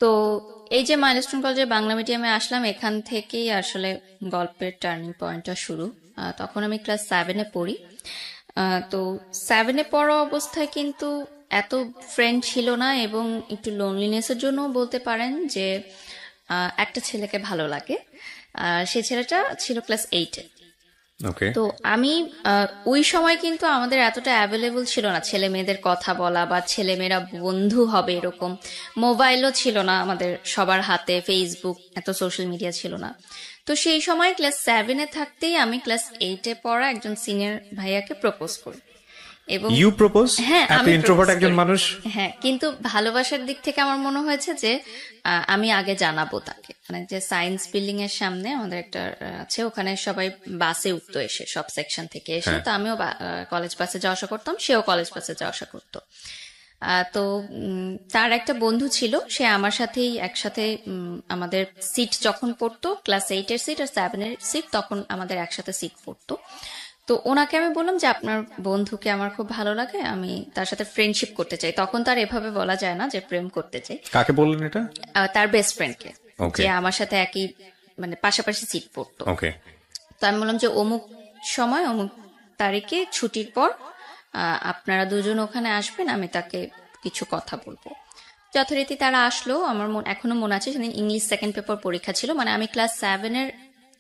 তো এই যে মাইলস্টোন কলেজে বাংলা মিডিয়ামে আসলাম, এখান থেকেই আসলে গল্পের টার্নিং পয়েন্টটা শুরু। তখন আমি ক্লাস 7-এ পড়ি। তো 7-এ পড়া অবস্থায় কিন্তু এত ফ্রেন্ড ছিল না, এবং একটু লোনলিনেসের জন্য বলতে পারেন যে একটা ছেলেকে ভালো লাগে। সেই ছেলেটা ছিল ক্লাস 8-এ। ওকে। তো আমি ওই সময় কিন্তু আমাদের এতটা অ্যাভেলেবল ছিল না ছেলে মেয়েদের কথা বলা বা ছেলে মেয়েরা বন্ধু হবে এরকম। মোবাইলও ছিল না আমাদের সবার হাতে, ফেসবুক, এত সোশ্যাল মিডিয়া ছিল না। তো সেই সময় ক্লাস 7-এ থাকতেই আমি ক্লাস 8-এ পড়া একজন সিনিয়র ভাইয়াকে প্রপোজ করি। এবং ইউ প্রপোজ? হ্যাঁ, এত আমি ইন্ট্রোভার্ট প্রপোজ একজন করি। মানুষ? হ্যাঁ, কিন্তু ভালোবাসার দিক থেকে আমার মনে হয়েছে যে আমি আগে জানাবো তাকে। মানে যে সায়েন্স বিল্ডিং এর সামনে আমাদের একটা আছে, ওখানে সবাই বাসে উঠতো এসে, সব সেকশন থেকে এসে। হ্যাঁ। তো আমিও কলেজ বাসে যাওয়া আসা করতাম, সেও কলেজ বাসে যাওয়া আসা করতো। তো তার একটা বন্ধু ছিল, সে আমার সাথেই একসাথে আমাদের সিট যখন পড়তো, ক্লাস 8-এর সিট আর 7-এর সিট, তখন আমাদের একসাথে সিট পড়তো। তো ওনাকে আমি বললাম যে আপনার বন্ধুকে আমার খুব ভালো লাগে, আমি তার সাথে ফ্রেন্ডশিপ করতে চাই। তখন তার এভাবে বলা যায় না যে প্রেম করতে চাই। কাকে বললেন এটা? তার বেস্ট ফ্রেন্ডকে, ওকে। যে আমার সাথে একই মানে পাশাপাশি সিট পড়তো। ওকে। তো আমি বললাম যে অমুক সময় অমুক তারিখে ছুটির পর আপনারা দুজন ওখানে আসবেন, আমি তাকে কিছু কথা বলবো। যথারীতি তারা আসলো। আমার এখনো মনে আছে, সেদিন ইংলিশ সেকেন্ড পেপার পরীক্ষা ছিল। মানে আমি ক্লাস 7-এর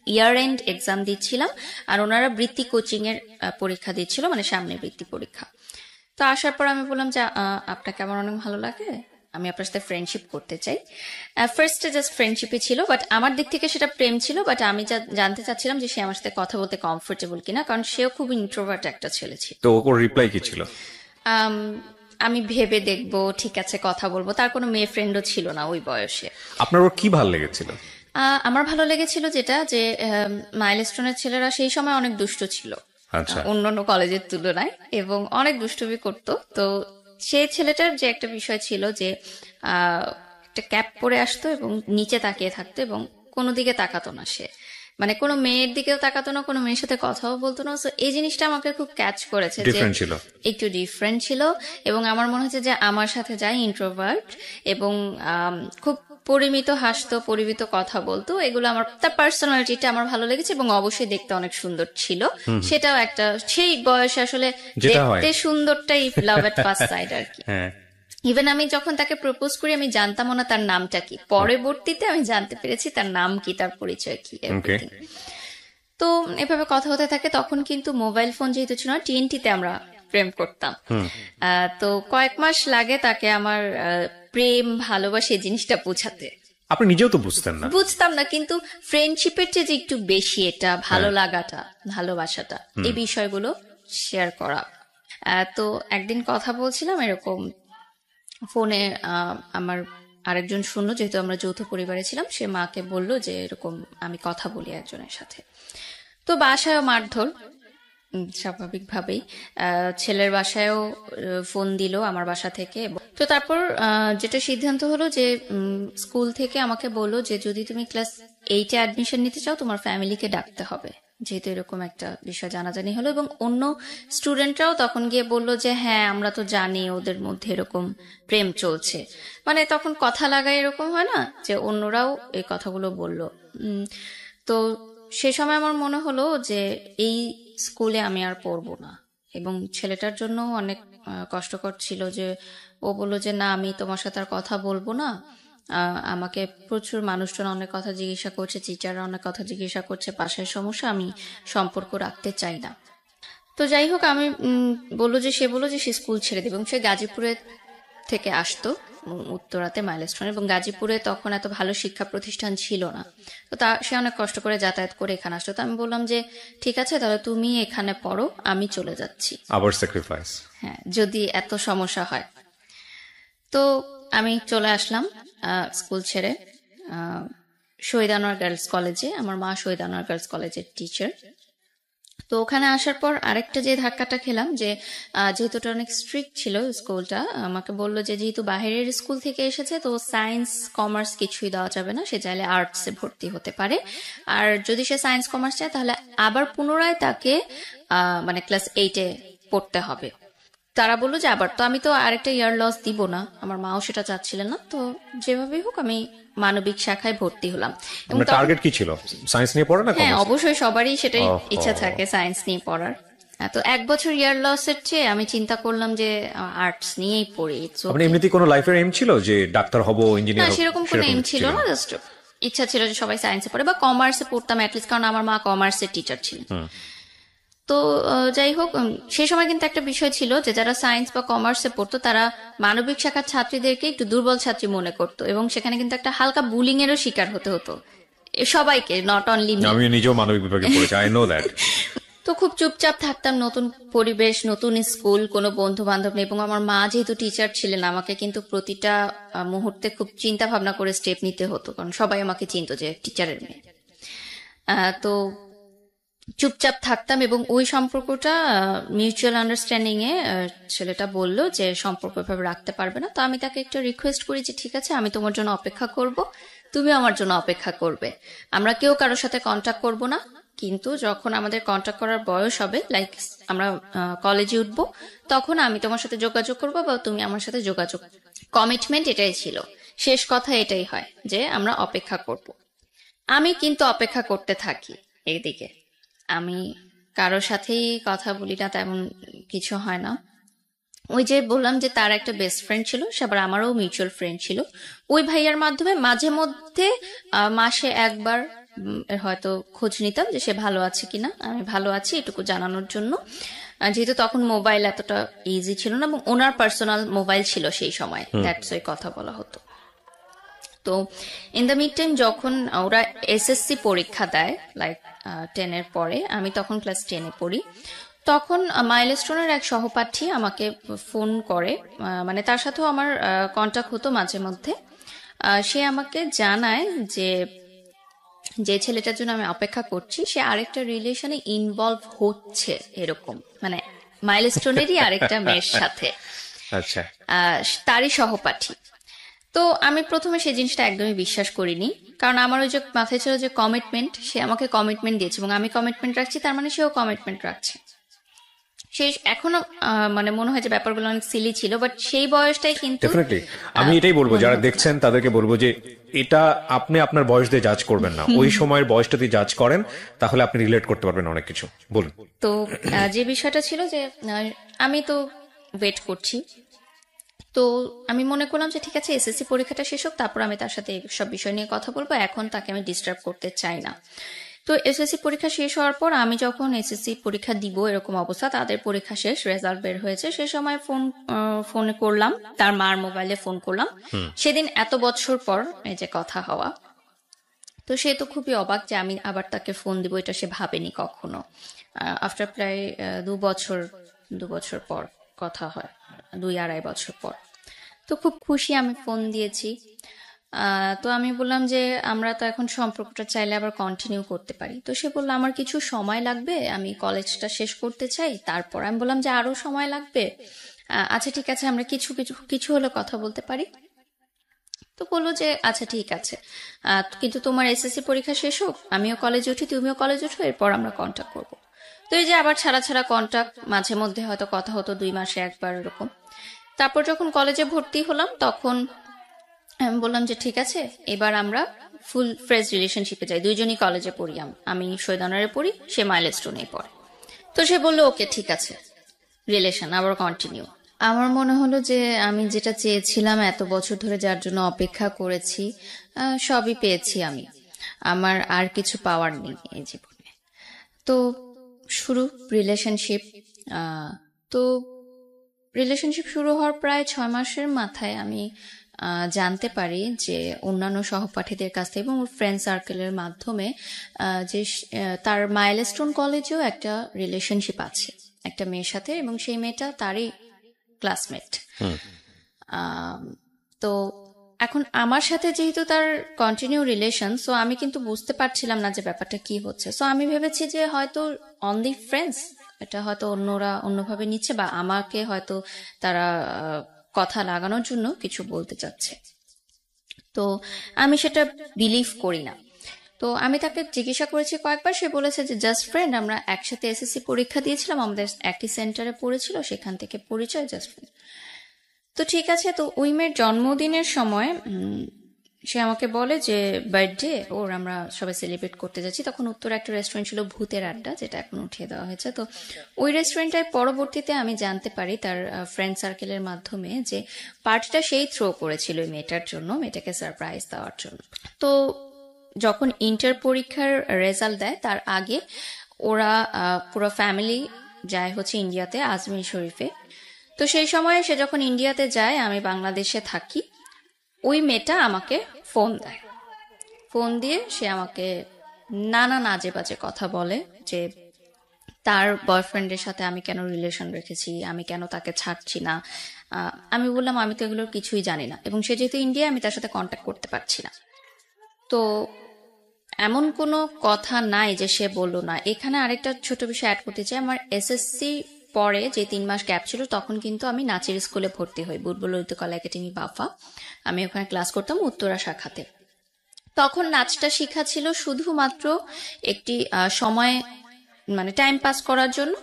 ইয়ার এন্ড এক্সাম দিচ্ছিলাম, আর ওনারা বৃত্তি কোচিং এর পরীক্ষা দিচ্ছিল, মানে সামনে বৃত্তি পরীক্ষা। তো আসার পর আমি বললাম যে আপনাকে আমার অনেক ভালো লাগে, আমি আপনার সাথে ফ্রেন্ডশিপ করতে চাই। ফার্স্টে জাস্ট ফ্রেন্ডশিপই ছিল, বাট আমার দিক থেকে সেটা প্রেম ছিল। বাট আমি জানতে চাচ্ছিলাম যে সে আমার সাথে কথা বলতে কমফোর্টেবল কিনা, কারণ সেও খুব ইন্ট্রোভার্ট একটা ছেলে ছিল। তো ওর রিপ্লাই কি ছিল? আম, আমি ভেবে দেখবো, ঠিক আছে কথা বলবো। তার কোনো মেয়ে ফ্রেন্ডও ছিল না ওই বয়সে। আপনার ওর কি ভাল লেগেছিল? আমার ভালো লেগেছিল যেটা, যে মাইলস্টোনের ছেলেরা সেই সময় অনেক দুষ্ট ছিল আচ্ছা। অন্যান্য কলেজের তুলনায়, এবং অনেক দুষ্টুমি করতো। তো সেই ছেলেটার যে একটা বিষয় ছিল যে একটা ক্যাপ পরে আসতো এবং নিচে তাকিয়ে থাকতো, এবং কোনো দিকে তাকাতো না সে। মানে কোনো মেয়ের দিকেও তাকাতো না, কোনো মেয়ের সাথে কথাও বলতো না। সো এই জিনিসটা আমাকে খুব ক্যাচ করেছে যে ডিফারেন্ট ছিল। একটু ডিফারেন্ট ছিল। এবং আমার মনে হচ্ছে যে আমার সাথে যাই ইন্ট্রোভার্ট, এবং খুব পরিমিত হাসতো, পরিমিত কথা বলতো, এগুলো আমার, তার পার্সোনালিটিটা আমার ভালো লেগেছে। এবং অবশ্যই দেখতে অনেক সুন্দর ছিল। সেটাও একটা, সেই বয়সে আসলে যেটা হয়। দেখতে সুন্দরটাই লাভ এট ফার্স্ট সাইড আর কি। হ্যাঁ। ইভেন আমি যখন তাকে প্রপোজ করি, আমি জানতামও না তার নামটা কি। পরবর্তীতে আমি জানতে পেরেছি তার নাম কি, তার পরিচয় কি, ওকে। এভরিথিং। তো এভাবে কথা হতে থাকে। তখন কিন্তু মোবাইল ফোন যেহেতু ছিল না, টিএনটিতে আমরা প্রেম করতাম। তো কয়েক মাস লাগে তাকে আমার প্রেম ভালোবাসা এই জিনিসটা বোঝাতে। আপনি নিজেও তো বুঝতেন না। বুঝতাম না, কিন্তু ফ্রেন্ডশিপের চেয়ে যে একটু বেশি এটা ভালো লাগাটা, ভালোবাসাটা, এই বিষয়গুলো শেয়ার করা। তো একদিন কথা বলছিলাম এরকম ফোনে, আমার আরেকজন শুনলো, যেহেতু আমরা যৌথ পরিবারে ছিলাম, সে মাকে বলল যে এরকম আমি কথা বলি একজনের সাথে। তো বাসায়ও মারধর, স্বাভাবিকভাবেই। ছেলের বাসায়ও ফোন দিল আমার বাসা থেকে। তো তারপর যেটা সিদ্ধান্ত হলো যে স্কুল থেকে আমাকে বললো যে যদি তুমি ক্লাস 8-এ অ্যাডমিশন নিতে চাও, তোমার ফ্যামিলিকে ডাকতে হবে। যেহেতু এরকম একটা বিষয় জানাজানি হলো, এবং অন্য স্টুডেন্টরাও তখন গিয়ে বলল যে হ্যাঁ আমরা তো জানি ওদের মধ্যে এরকম প্রেম চলছে। মানে তখন কথা লাগায়, এরকম হয় না, যে অন্যরাও এই কথাগুলো বলল। তো সে সময় আমার মনে হলো যে এই স্কুলে আমি আর পড়বো না। এবং ছেলেটার জন্য অনেক কষ্টকর ছিল যে ও বললো যে না, আমি তোমার সাথে আর কথা বলবো না। আমাকে প্রচুর মানুষজন অনেক কথা জিজ্ঞাসা করছে, টিচাররা অনেক কথা জিজ্ঞাসা করছে, বাসায় সমস্যা, আমি সম্পর্ক রাখতে চাই না। তো যাই হোক, আমি সে বললো যে সে স্কুল ছেড়ে দেবে, এবং সে গাজীপুরে থেকে আসতো, উত্তরাতে মাইলস্টোন। এবং গাজীপুরে তখন এত ভালো শিক্ষা প্রতিষ্ঠান ছিল না। তো সে অনেক কষ্ট করে যাতায়াত করে এখানে আসতো। তো আমি বললাম যে ঠিক আছে, তাহলে তুমি এখানে পড়ো, আমি চলে যাচ্ছি। আবার স্যাক্রিফাইস। হ্যাঁ, যদি এত সমস্যা হয়। তো আমি চলে আসলাম স্কুল ছেড়ে শহীদ আনোয়ার গার্লস কলেজে। আমার মা শহীদ আনোয়ার গার্লস কলেজের টিচার। তো ওখানে আসার পর আরেকটা যে ধাক্কাটা খেলাম, যে যেহেতু ওটা অনেক স্ট্রিক্ট ছিল স্কুলটা, আমাকে বললো যে যেহেতু বাইরের স্কুল থেকে এসেছে, তো সায়েন্স কমার্স কিছুই দেওয়া যাবে না, সে চাইলে আর্টসে ভর্তি হতে পারে। আর যদি সে সায়েন্স কমার্স চায়, তাহলে আবার পুনরায় তাকে মানে ক্লাস 8-এ পড়তে হবে। তারা বললো যে আবার তো আমি তো আরেকটা ইয়ার লস দিব না, আমার মাও সেটা চাচ্ছিলেন না, তো যেভাবেই হোক আমি মানবিক শাখায় ভর্তি হলাম। এবং আপনার তখন টার্গেট কি ছিল, সায়েন্স নিয়ে পড়া না হ্যাঁ কমার্স? অবশ্যই সবারই সেটাই ওহো। ইচ্ছা থাকে সায়েন্স নিয়ে পড়ার। তো 1 বছর ইয়ার লসের চেয়ে আমি চিন্তা করলাম যে আর্টস নিয়েই পড়ি। It's আপনি okay। এমনিতে কোনো লাইফের এম ছিল যে ডাক্তার হব, না ইঞ্জিনিয়ার হব? সেরকম কোনো এম ছিল না, জাস্ট ইচ্ছা ছিল যে সবাই সায়েন্সে পড়ে বা কমার্সে পড়তাম অ্যাটলিস্ট, কারণ আমার মা কমার্সের টিচার ছিলেন। তো যাই হোক, সেই সময় কিন্তু একটা বিষয় ছিল যে যারা সায়েন্স বা কমার্সে পড়তো তারা মানবিক শাখার ছাত্রীদেরকে একটু দুর্বল ছাত্রী মনে করতো, এবং সেখানে কিন্তু একটা হালকা বুলিং এরও শিকার হতে হতো সবাইকে, নট অনলি মি। আমি নিজেও মানবিক বিভাগে পড়েছি, আই নো দ্যাট। তো খুব চুপচাপ থাকতাম, নতুন পরিবেশ, নতুন স্কুল, কোনো বন্ধু বান্ধব নেই, এবং আমার মা যেহেতু টিচার ছিলেন আমাকে কিন্তু প্রতিটা মুহূর্তে খুব চিন্তা ভাবনা করে স্টেপ নিতে হতো, কারণ সবাই আমাকে চিনতো যে টিচারের মেয়ে। তো চুপচাপ থাকতাম, এবং ওই সম্পর্কটা মিউচুয়াল আন্ডারস্ট্যান্ডিং এ ছেলেটা বলল যে সম্পর্ক এভাবে রাখতে পারবে না। তো আমি তাকে একটা রিকোয়েস্ট করি যে ঠিক আছে আমি তোমার জন্য অপেক্ষা করব, তুমি আমার জন্য অপেক্ষা করবে, আমরা কেউ কারোর সাথে কন্ট্যাক্ট করব না, কিন্তু যখন আমাদের কন্ট্যাক্ট করার বয়স হবে, লাইক আমরা কলেজে উঠবো, তখন আমি তোমার সাথে যোগাযোগ করবো বা তুমি আমার সাথে যোগাযোগ। কমিটমেন্ট এটাই ছিল, শেষ কথা এটাই হয় যে আমরা অপেক্ষা করব। আমি কিন্তু অপেক্ষা করতে থাকি। এইদিকে আমি কারোর সাথেই কথা বলি না, তেমন কিছু হয় না। ওই যে বললাম যে তার একটা বেস্ট ফ্রেন্ড ছিল, সে আবার আমারও মিউচুয়াল ফ্রেন্ড ছিল, ওই ভাইয়ার মাধ্যমে মাঝে মধ্যে মাসে একবার হয়তো খোঁজ নিতাম যে সে ভালো আছে কিনা। আমি ভালো আছি এটুকু জানানোর জন্য, যেহেতু তখন মোবাইল এতটা ইজি ছিল না, এবং ওনার পার্সোনাল মোবাইল ছিল সেই সময়, দ্যাটস ওই কথা বলা হতো। তো ইন দ্য মিড টাইম যখন ওরা এসএসসি পরীক্ষা দেয়, লাইক 10-এর পরে, আমি তখন ক্লাস 10-এ পড়ি, তখন মাইলস্টোনের এক সহপাঠী আমাকে ফোন করে, মানে তার সাথেও আমার কন্টাক্ট হতো মাঝে মধ্যে। সে আমাকে জানায় যে যে ছেলেটার জন্য আমি অপেক্ষা করছি সে আরেকটা রিলেশনে ইনভলভ হচ্ছে, এরকম, মানে মাইলস্টোনেরই আরেকটা মেয়ের সাথে, আচ্ছা। আহ, তারই সহপাঠী। তো আমি প্রথমে সেই জিনিসটা একদমই বিশ্বাস করিনি, কারণ আমার ওই যে মাথায় ছিল যে কমিটমেন্ট, সে আমাকে কমিটমেন্ট দিয়েছে এবং আমি কমিটমেন্ট রাখছি, তার মানে সেও কমিটমেন্ট রাখছে। সে এখনো মানে মনে হয় যে ব্যাপারগুলো অনেক সিলি ছিল, বাট সেই বয়সটাই কিন্তু ডেফিনেটলি আমি এটাই বলবো, যারা দেখছেন তাদেরকে বলবো যে এটা আপনি আপনার বয়স দিয়ে জাজ করবেন না, ওই সময়ের বয়সটা দিয়ে জাজ করেন, তাহলে আপনি রিলেট করতে পারবেন অনেক কিছু। বলুন। তো যে বিষয়টা ছিল যে আমি তো ওয়েট করছি, তো আমি মনে করলাম যে ঠিক আছে এসএসসি পরীক্ষাটা শেষ হোক, তারপর আমি তার সাথে সব বিষয় নিয়ে কথা বলবো, এখন তাকে আমি ডিস্টার্ব করতে চাই না। তো এসএসসি পরীক্ষা শেষ হওয়ার পর আমি যখন এসএসসি পরীক্ষা দিব এরকম অবস্থা, তাদের পরীক্ষা শেষ, রেজাল্ট বের হয়েছে, সে সময় ফোনে করলাম, তার মার মোবাইলে ফোন করলাম, সেদিন এত বছর পর এই যে কথা হওয়া। তো সে তো খুবই অবাক যে আমি আবার তাকে ফোন দিব, এটা সে ভাবেনি কখনো। আফটার প্রায় 2 বছর পর কথা হয়, 2-2.5 বছর পর। তো খুব খুশি, আমি ফোন দিয়েছি। তো আমি বললাম যে আমরা তো এখন সম্পর্কটা চাইলে আবার কন্টিনিউ করতে পারি। তো সে বললো আমার কিছু সময় লাগবে, আমি কলেজটা শেষ করতে চাই, তারপর। আমি বললাম যে আরো সময় লাগবে, আচ্ছা ঠিক আছে আমরা কিছু কিছু কিছু হলে কথা বলতে পারি। তো বললো যে আচ্ছা ঠিক আছে, কিন্তু তোমার এসএসসি পরীক্ষা শেষ হোক, আমিও কলেজে উঠি, তুমিও কলেজে উঠো, এরপর আমরা কন্ট্যাক্ট করব। তো এই যে আবার ছাড়া ছাড়া কন্ট্যাক্ট, মাঝে মধ্যে হয়তো কথা হতো 2 মাসে একবার এরকম। তারপর যখন কলেজে ভর্তি হলাম তখন আমি বললাম যে ঠিক আছে এবার আমরা ফুল ফ্রেজ রিলেশনশিপে যাই, দুইজনই কলেজে পড়ি, আমি শহীদ অনারে পড়ি, সে মাইলস্টোনে পড়ে। তো সে বললো ওকে ঠিক আছে, রিলেশন আবার কন্টিনিউ। আমার মনে হলো যে আমি যেটা চেয়েছিলাম, এত বছর ধরে যার জন্য অপেক্ষা করেছি, সবই পেয়েছি আমি, আমার আর কিছু পাওয়ার নেই এই জীবনে। তো শুরু রিলেশনশিপ। তো রিলেশনশিপ শুরু হওয়ার প্রায় 6 মাসের মাথায় আমি জানতে পারি যে অন্যান্য সহপাঠীদের কাছ থেকে এবং ফ্রেন্ড সার্কেলের মাধ্যমে যে তার মাইলস্টোন কলেজেও একটা রিলেশনশিপ আছে একটা মেয়ের সাথে, এবং সেই মেয়েটা তারই ক্লাসমেট। তো এখন আমার সাথে যেহেতু তার কন্টিনিউ রিলেশন, সো আমি কিন্তু বুঝতে পারছিলাম না যে ব্যাপারটা কি হচ্ছে। সো আমি ভেবেছি যে হয়তো অনলি ফ্রেন্ডস, এটা হয়তো অন্যরা অন্যভাবে নিচ্ছে, বা আমাকে হয়তো তারা কথা লাগানোর জন্য কিছু বলতে চাচ্ছে। তো আমি সেটা বিলিভ করি না। তো আমি তাকে জিজ্ঞাসা করেছি কয়েকবার, সে বলেছে যে জাস্ট ফ্রেন্ড, আমরা একসাথে এসএসসি পরীক্ষা দিয়েছিলাম, আমাদের একই সেন্টারে পড়েছিল, সেখান থেকে পরিচয়, জাস্ট ফ্রেন্ড। তো ঠিক আছে। তো ওই মেয়ের জন্মদিনের সময় সে আমাকে বলে যে বার্থডে ওর, আমরা সবাই সেলিব্রেট করতে যাচ্ছি। তখন উত্তরে একটা রেস্টুরেন্ট ছিল ভূতের আড্ডা, যেটা এখন উঠিয়ে দেওয়া হয়েছে। তো ওই রেস্টুরেন্টটায় পরবর্তীতে আমি জানতে পারি তার ফ্রেন্ড সার্কেলের মাধ্যমে যে পার্টিটা সেই থ্রো করেছিল ওই মেয়েটার জন্য, মেয়েটাকে সারপ্রাইজ দেওয়ার জন্য। তো যখন ইন্টার পরীক্ষার রেজাল্ট দেয় তার আগে ওরা পুরো ফ্যামিলি যায় হচ্ছে ইন্ডিয়াতে, আজমির শরীফে। তো সেই সময় সে যখন ইন্ডিয়াতে যায়, আমি বাংলাদেশে থাকি, ওই মেয়েটা আমাকে ফোন দেয়। ফোন দিয়ে সে আমাকে নানা আজে বাজে কথা বলে যে তার বয়ফ্রেন্ডের সাথে আমি কেন রিলেশন রেখেছি, আমি কেন তাকে ছাড়ছি না। আমি বললাম আমি তো এগুলোর কিছুই জানি না, এবং সে যেহেতু ইন্ডিয়া, আমি তার সাথে কন্ট্যাক্ট করতে পারছি না। তো এমন কোনো কথা নাই যে সে বললো না। এখানে আরেকটা ছোট বিষয় অ্যাড করতে চাই, আমার এসএসসি পরে যে 3 মাস গ্যাপ ছিল, তখন কিন্তু আমি নাচের স্কুলে ভর্তি হই, বুলবুল ললিত কলা একাডেমি বাফা। আমি ওখানে ক্লাস করতাম উত্তরা শাখাতে। তখন নাচটা শেখা ছিল শুধুমাত্র একটি সময়, মানে টাইম পাস করার জন্য।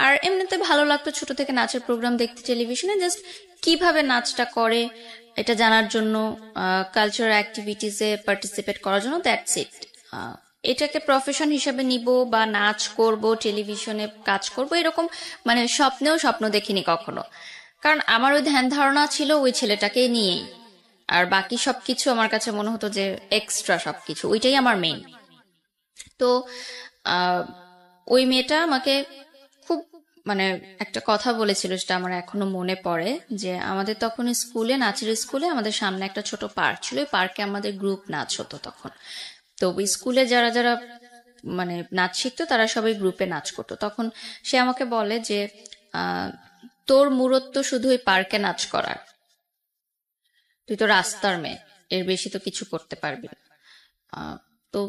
আর এমনিতে ভালো লাগতো ছোট থেকে নাচের প্রোগ্রাম দেখতে টেলিভিশনে, জাস্ট কিভাবে নাচটা করে এটা জানার জন্য, কালচারাল অ্যাক্টিভিটিসে পার্টিসিপেট করার জন্য, দ্যাটস ইট। এটাকে প্রফেশন হিসেবে নিব বা নাচ করব, টেলিভিশনে কাজ করব, এরকম মানে স্বপ্নেও স্বপ্ন দেখিনি কখনো। কারণ আমার ওই ধ্যান ধারণা ছিল ওই ছেলেটাকে নিয়েই, আর বাকি সবকিছু আমার কাছে মনে হতো যে এক্সট্রা সবকিছু, ওইটাই আমার মেইন। তো আহ, ওই মেয়েটা আমাকে খুব মানে একটা কথা বলেছিল, সেটা আমার এখনো মনে পড়ে, যে আমাদের তখন স্কুলে, নাচের স্কুলে আমাদের সামনে একটা ছোট পার্ক ছিল, ওই পার্কে আমাদের গ্রুপ নাচ হতো তখন। তো ওই স্কুলে যারা যারা মানে নাচ শিখতো তারা সবাই গ্রুপে নাচ করতো। তখন সে আমাকে বলে যে তোর মূরত তো শুধু ওই পার্কে নাচ করার, তুই তো রাস্তার মেয়ে, এর বেশি তো কিছু করতে পারবি না। তো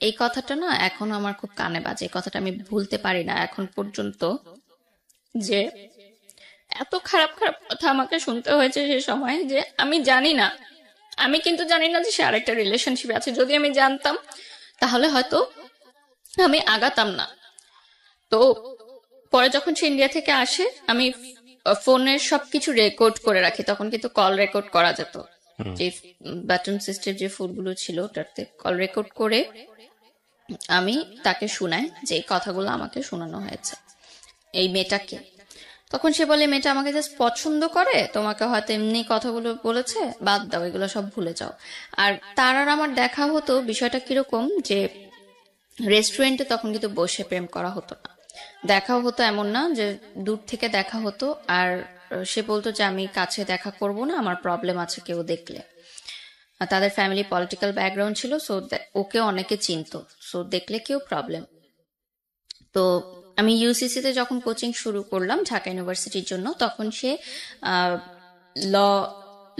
এই কথাটা না এখন আমার খুব কানে বাজে, এই কথাটা আমি ভুলতে পারি না এখন পর্যন্ত, যে এত খারাপ খারাপ কথা আমাকে শুনতে হয়েছে সে সময়, যে আমি জানি না, আমি কিন্তু জানি না যে সে আরেকটা রিলেশনশিপে আছে। যদি আমি জানতাম তাহলে হয়তো আমি আগাতাম না। তো পরে যখন সে ইন্ডিয়া থেকে আসে, আমি ফোনের সবকিছু রেকর্ড করে রাখি। তখন কিন্তু কল রেকর্ড করা যেত, যে বাটন সিস্টেম যে ফোনগুলো ছিল ওটাতে কল রেকর্ড করে আমি তাকে শুনাই যে এই কথাগুলো আমাকে শোনানো হয়েছে এই মেয়েটাকে। তখন সে বলে মেয়েটা আমাকে জাস্ট পছন্দ করে, তোমাকে হয়তো এমনি কথাগুলো বলেছে, বাদ দাও, এগুলো সব ভুলে যাও। আর তার আর আমার দেখা হতো, বিষয়টা কিরকম যে রেস্টুরেন্টে তখন কিন্তু বসে প্রেম করা হতো না, দেখাও হতো এমন না, যে দূর থেকে দেখা হতো। আর সে বলতো যে আমি কাছে দেখা করব না, আমার প্রবলেম আছে কেউ দেখলে। আর তাদের ফ্যামিলি পলিটিক্যাল ব্যাকগ্রাউন্ড ছিল, সো ওকে অনেকে চিনতো, সো দেখলে কেউ প্রবলেম। তো আমি ইউসিসিতে যখন কোচিং শুরু করলাম ঢাকা ইউনিভার্সিটির জন্য, তখন সে ল